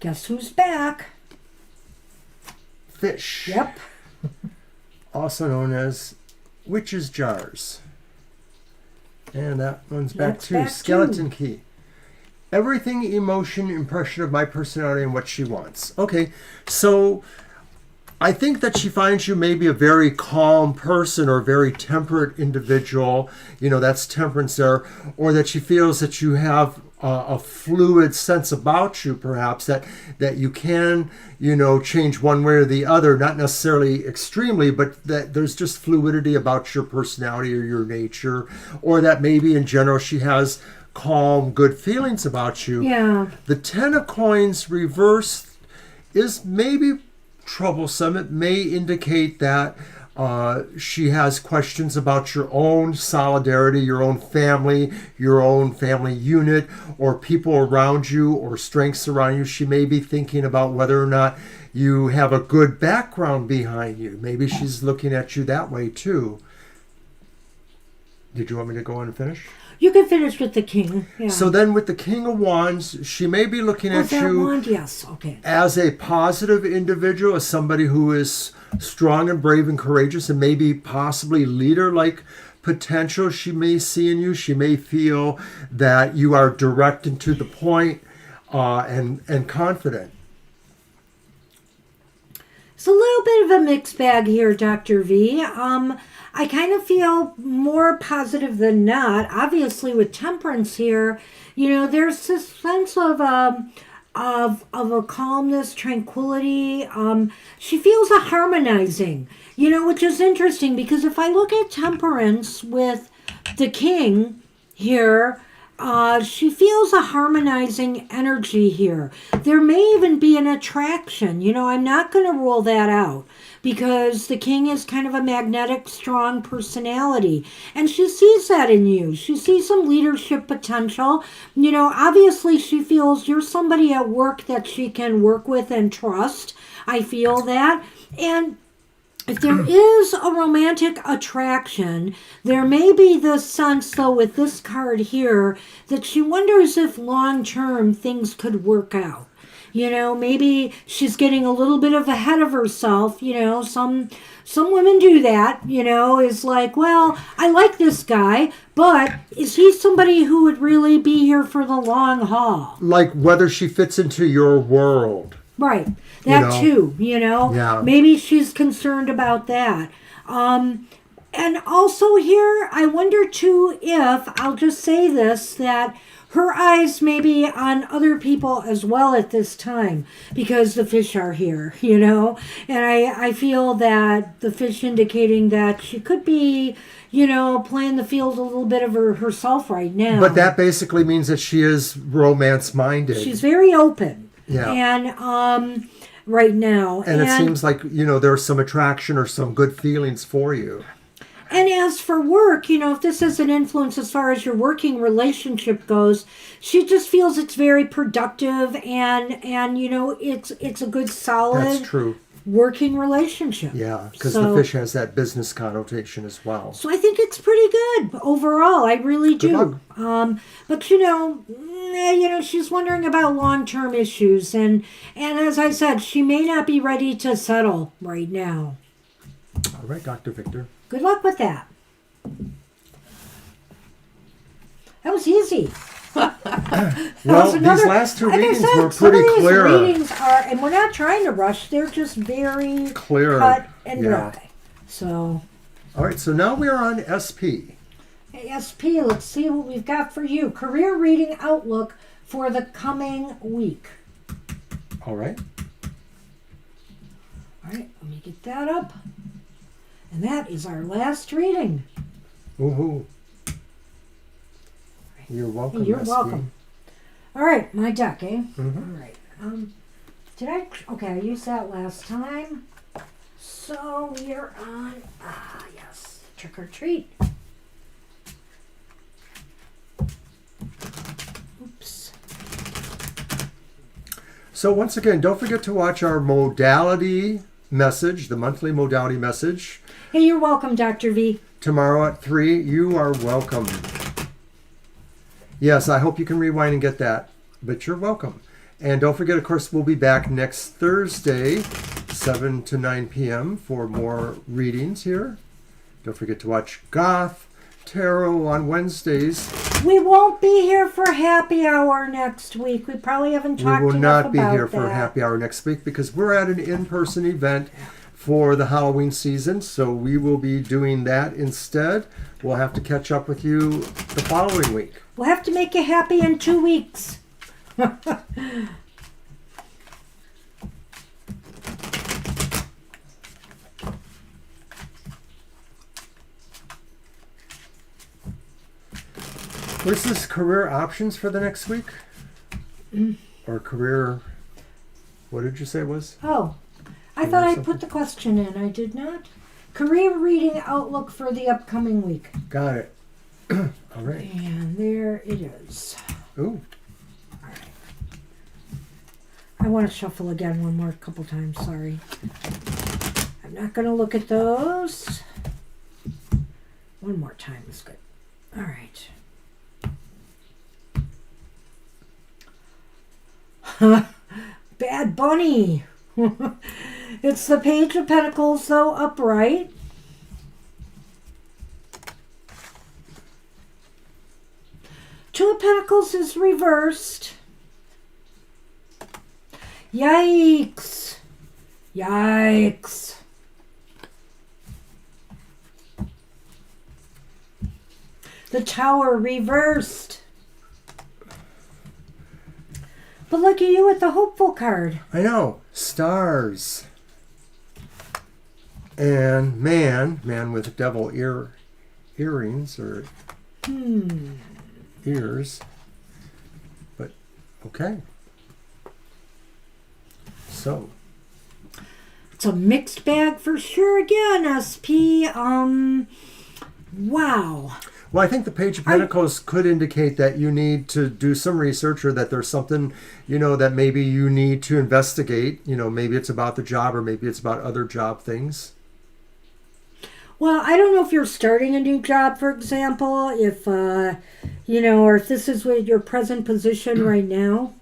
[SPEAKER 2] Guess who's back?
[SPEAKER 1] Fish.
[SPEAKER 2] Yep.
[SPEAKER 1] Also known as witch's jars. And that one's back
[SPEAKER 2] That's
[SPEAKER 1] to
[SPEAKER 2] back
[SPEAKER 1] skeleton key. Everything, emotion, impression of my personality and what she wants. Okay, so I think that she finds you maybe a very calm person or a very temperate individual. That's temperance there. Or that she feels that you have a fluid sense about you, perhaps, that you can, change one way or the other, not necessarily extremely, but that there's just fluidity about your personality or your nature, or that maybe in general she has calm, good feelings about you.
[SPEAKER 2] Yeah.
[SPEAKER 1] The 10 of coins reversed is maybe troublesome. It may indicate that she has questions about your own solidarity, your own family unit, or people around you, or strengths around you. She may be thinking about whether or not you have a good background behind you. Maybe she's looking at you that way too. Did you want me to go on and finish?
[SPEAKER 2] You can finish with the king. Yeah.
[SPEAKER 1] So then with the King of Wands, she may be looking
[SPEAKER 2] Oh,
[SPEAKER 1] at
[SPEAKER 2] that
[SPEAKER 1] you
[SPEAKER 2] wand? Yes. Okay.
[SPEAKER 1] as a positive individual, as somebody who is strong and brave and courageous and maybe possibly leader-like potential she may see in you. She may feel that you are direct and to the point and confident.
[SPEAKER 2] It's a little bit of a mixed bag here, Dr. V. I kind of feel more positive than not. Obviously, with temperance here, there's this sense of a calmness, tranquility. She feels a harmonizing, which is interesting because if I look at temperance with the king here, she feels a harmonizing energy here. There may even be an attraction. I'm not going to rule that out because the king is kind of a magnetic, strong personality. And she sees that in you. She sees some leadership potential. Obviously she feels you're somebody at work that she can work with and trust. I feel that. And if there is a romantic attraction, there may be this sense, though, with this card here, that she wonders if long-term things could work out. Maybe she's getting a little bit of ahead of herself. Some women do that, is like, well, I like this guy, but is he somebody who would really be here for the long haul?
[SPEAKER 1] Like whether she fits into your world.
[SPEAKER 2] Right. That too,
[SPEAKER 1] Yeah.
[SPEAKER 2] Maybe she's concerned about that. And also here, I wonder too if, I'll just say this, that her eyes may be on other people as well at this time because the fish are here, And I feel that the fish indicating that she could be, playing the field a little bit of herself right now.
[SPEAKER 1] But that basically means that she is romance-minded.
[SPEAKER 2] She's very open.
[SPEAKER 1] Yeah.
[SPEAKER 2] And right now.
[SPEAKER 1] And it seems like, there's some attraction or some good feelings for you.
[SPEAKER 2] And as for work, if this has an influence as far as your working relationship goes, she just feels it's very productive and it's a good solid
[SPEAKER 1] That's true.
[SPEAKER 2] working relationship.
[SPEAKER 1] Yeah, because the fish has that business connotation as well.
[SPEAKER 2] So I think it's pretty good overall. I really do. But she's wondering about long-term issues, and as I said, she may not be ready to settle right now.
[SPEAKER 1] All right, Dr. Victor.
[SPEAKER 2] Good luck with that. That was easy.
[SPEAKER 1] Well, these last two readings were pretty clear.
[SPEAKER 2] Readings are, and we're not trying to rush. They're just very
[SPEAKER 1] clear,
[SPEAKER 2] cut and dry. So.
[SPEAKER 1] All right. So now we are on SP.
[SPEAKER 2] SP. Let's see what we've got for you. Career reading outlook for the coming week.
[SPEAKER 1] All right.
[SPEAKER 2] All right. Let me get that up. And that is our last reading.
[SPEAKER 1] Woohoo. You're welcome.
[SPEAKER 2] Hey, you're
[SPEAKER 1] SP.
[SPEAKER 2] welcome. All right, my deck, eh?
[SPEAKER 1] Mm-hmm.
[SPEAKER 2] All right. I used that last time. So we're on, yes, trick or treat. Oops.
[SPEAKER 1] So once again, don't forget to watch our modality message, the monthly modality message.
[SPEAKER 2] Hey, you're welcome, Dr. V.
[SPEAKER 1] Tomorrow at 3. You are welcome. Yes, I hope you can rewind and get that, but you're welcome. And don't forget, of course, we'll be back next Thursday, 7 to 9 p.m. for more readings here. Don't forget to watch Goth Tarot on Wednesdays.
[SPEAKER 2] We won't be here for happy hour next week. We probably haven't talked enough about that.
[SPEAKER 1] We will not be here for happy hour next week because we're at an in-person event for the Halloween season, so we will be doing that instead. We'll have to catch up with you the following week.
[SPEAKER 2] We'll have to make you happy in 2 weeks.
[SPEAKER 1] What is this, career options for the next week? Or career, what did you say it was?
[SPEAKER 2] Oh, I thought I put the question in. I did not. Career reading outlook for the upcoming week.
[SPEAKER 1] Got it. All right.
[SPEAKER 2] And there it is.
[SPEAKER 1] Ooh.
[SPEAKER 2] All right. I want to shuffle again one more couple times. Sorry. I'm not going to look at those. One more time is good. All right. Bad Bunny. It's the Page of Pentacles, though, upright. Two of Pentacles is reversed. Yikes. Yikes. The Tower reversed. But look at you with the hopeful card.
[SPEAKER 1] I know. Stars. And man with devil earrings or ears. But okay. So
[SPEAKER 2] it's a mixed bag for sure again, SP. Wow.
[SPEAKER 1] Well, I think the Page of Pentacles could indicate that you need to do some research, or that there's something, that maybe you need to investigate. Maybe it's about the job, or maybe it's about other job things.
[SPEAKER 2] Well, I don't know if you're starting a new job, for example, if, or if this is with your present position right now.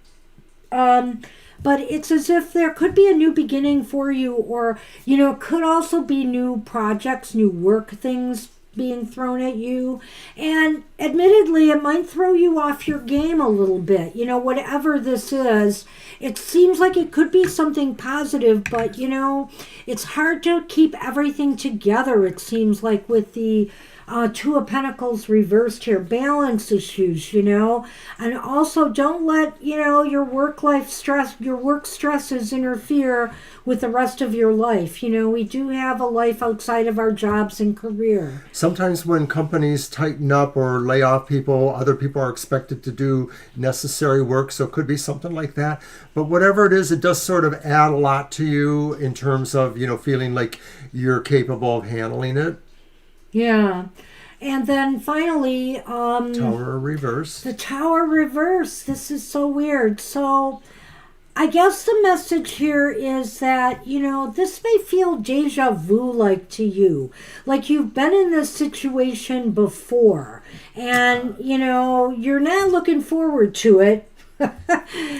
[SPEAKER 2] But it's as if there could be a new beginning for you, or, it could also be new projects, new work things being thrown at you. And admittedly, it might throw you off your game a little bit. Whatever this is, it seems like it could be something positive, but, it's hard to keep everything together, it seems like, with the Two of Pentacles reversed here. Balance issues, and also don't let, your work stresses interfere with the rest of your life. We do have a life outside of our jobs and career.
[SPEAKER 1] Sometimes when companies tighten up or lay off people, other people are expected to do necessary work, so it could be something like that. But whatever it is, it does sort of add a lot to you in terms of, feeling like you're capable of handling it.
[SPEAKER 2] Yeah. And then finally,
[SPEAKER 1] Tower reverse.
[SPEAKER 2] The Tower reverse. This is so weird. So I guess the message here is that, this may feel deja vu like to you. Like you've been in this situation before. And, you're not looking forward to it.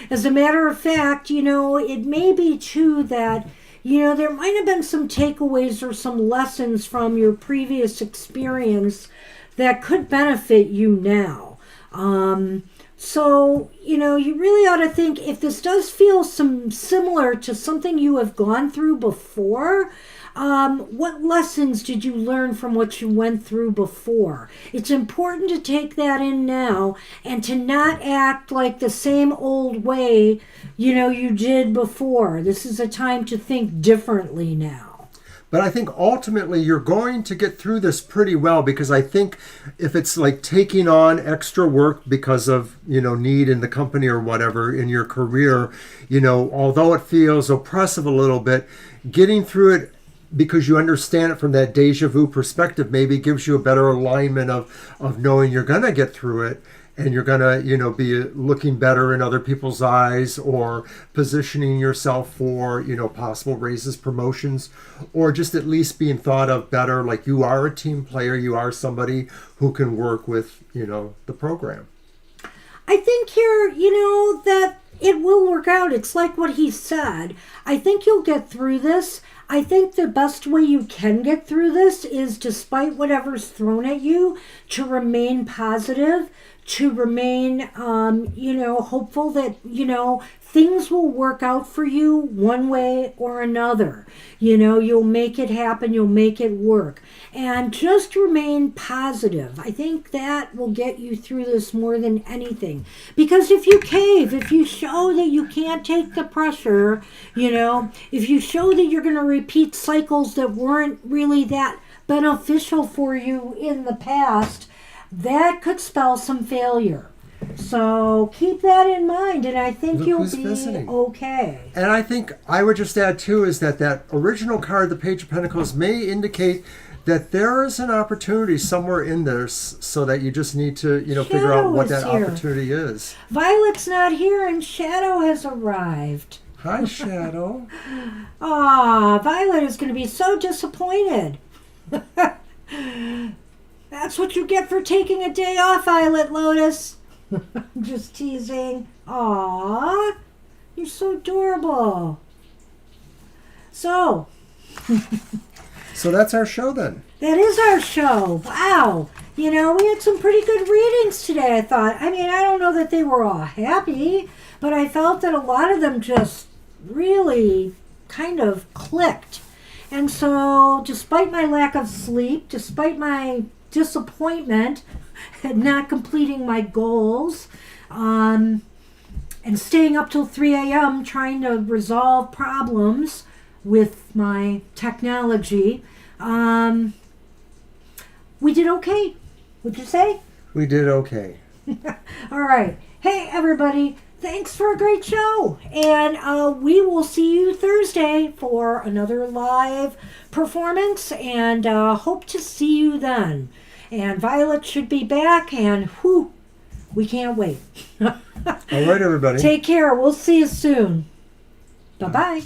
[SPEAKER 2] As a matter of fact, it may be too that there might have been some takeaways or some lessons from your previous experience that could benefit you now. So, you really ought to think, if this does feel similar to something you have gone through before, what lessons did you learn from what you went through before? It's important to take that in now and to not act like the same old way, you did before. This is a time to think differently now.
[SPEAKER 1] But I think ultimately you're going to get through this pretty well, because I think if it's like taking on extra work because of, need in the company or whatever in your career, although it feels oppressive a little bit, getting through it because you understand it from that deja vu perspective maybe gives you a better alignment of knowing you're going to get through it. And you're going to, be looking better in other people's eyes, or positioning yourself for, possible raises, promotions, or just at least being thought of better. Like you are a team player. You are somebody who can work with, the program.
[SPEAKER 2] I think here, that it will work out. It's like what he said. I think you'll get through this. I think the best way you can get through this is, despite whatever's thrown at you, to remain positive, to remain, hopeful that, things will work out for you one way or another. You'll make it happen. You'll make it work. And just remain positive. I think that will get you through this more than anything. Because if you cave, if you show that you can't take the pressure, if you show that you're going to repeat cycles that weren't really that beneficial for you in the past, that could spell some failure. So keep that in mind, and I think you'll be okay.
[SPEAKER 1] And I think I would just add too is that original card, the Page of Pentacles, may indicate that there is an opportunity somewhere in this, so that you just need to, figure out what that opportunity is.
[SPEAKER 2] Violet's not here, and Shadow has arrived.
[SPEAKER 1] Hi, Shadow.
[SPEAKER 2] Violet is going to be so disappointed. That's what you get for taking a day off, Violet Lotus. I'm just teasing. Aww, you're so adorable. So
[SPEAKER 1] that's our show then.
[SPEAKER 2] that is our show. Wow. We had some pretty good readings today, I thought. I mean, I don't know that they were all happy, but I felt that a lot of them just really kind of clicked. And so, despite my lack of sleep, despite my disappointment at not completing my goals, and staying up till 3 a.m. trying to resolve problems with my technology, we did okay. Would you say?
[SPEAKER 1] We did okay.
[SPEAKER 2] All right. Hey, everybody. Thanks for a great show. And we will see you Thursday for another live performance. And hope to see you then. And Violet should be back. And whew, we can't wait.
[SPEAKER 1] All right, everybody.
[SPEAKER 2] Take care. We'll see you soon. Bye-bye.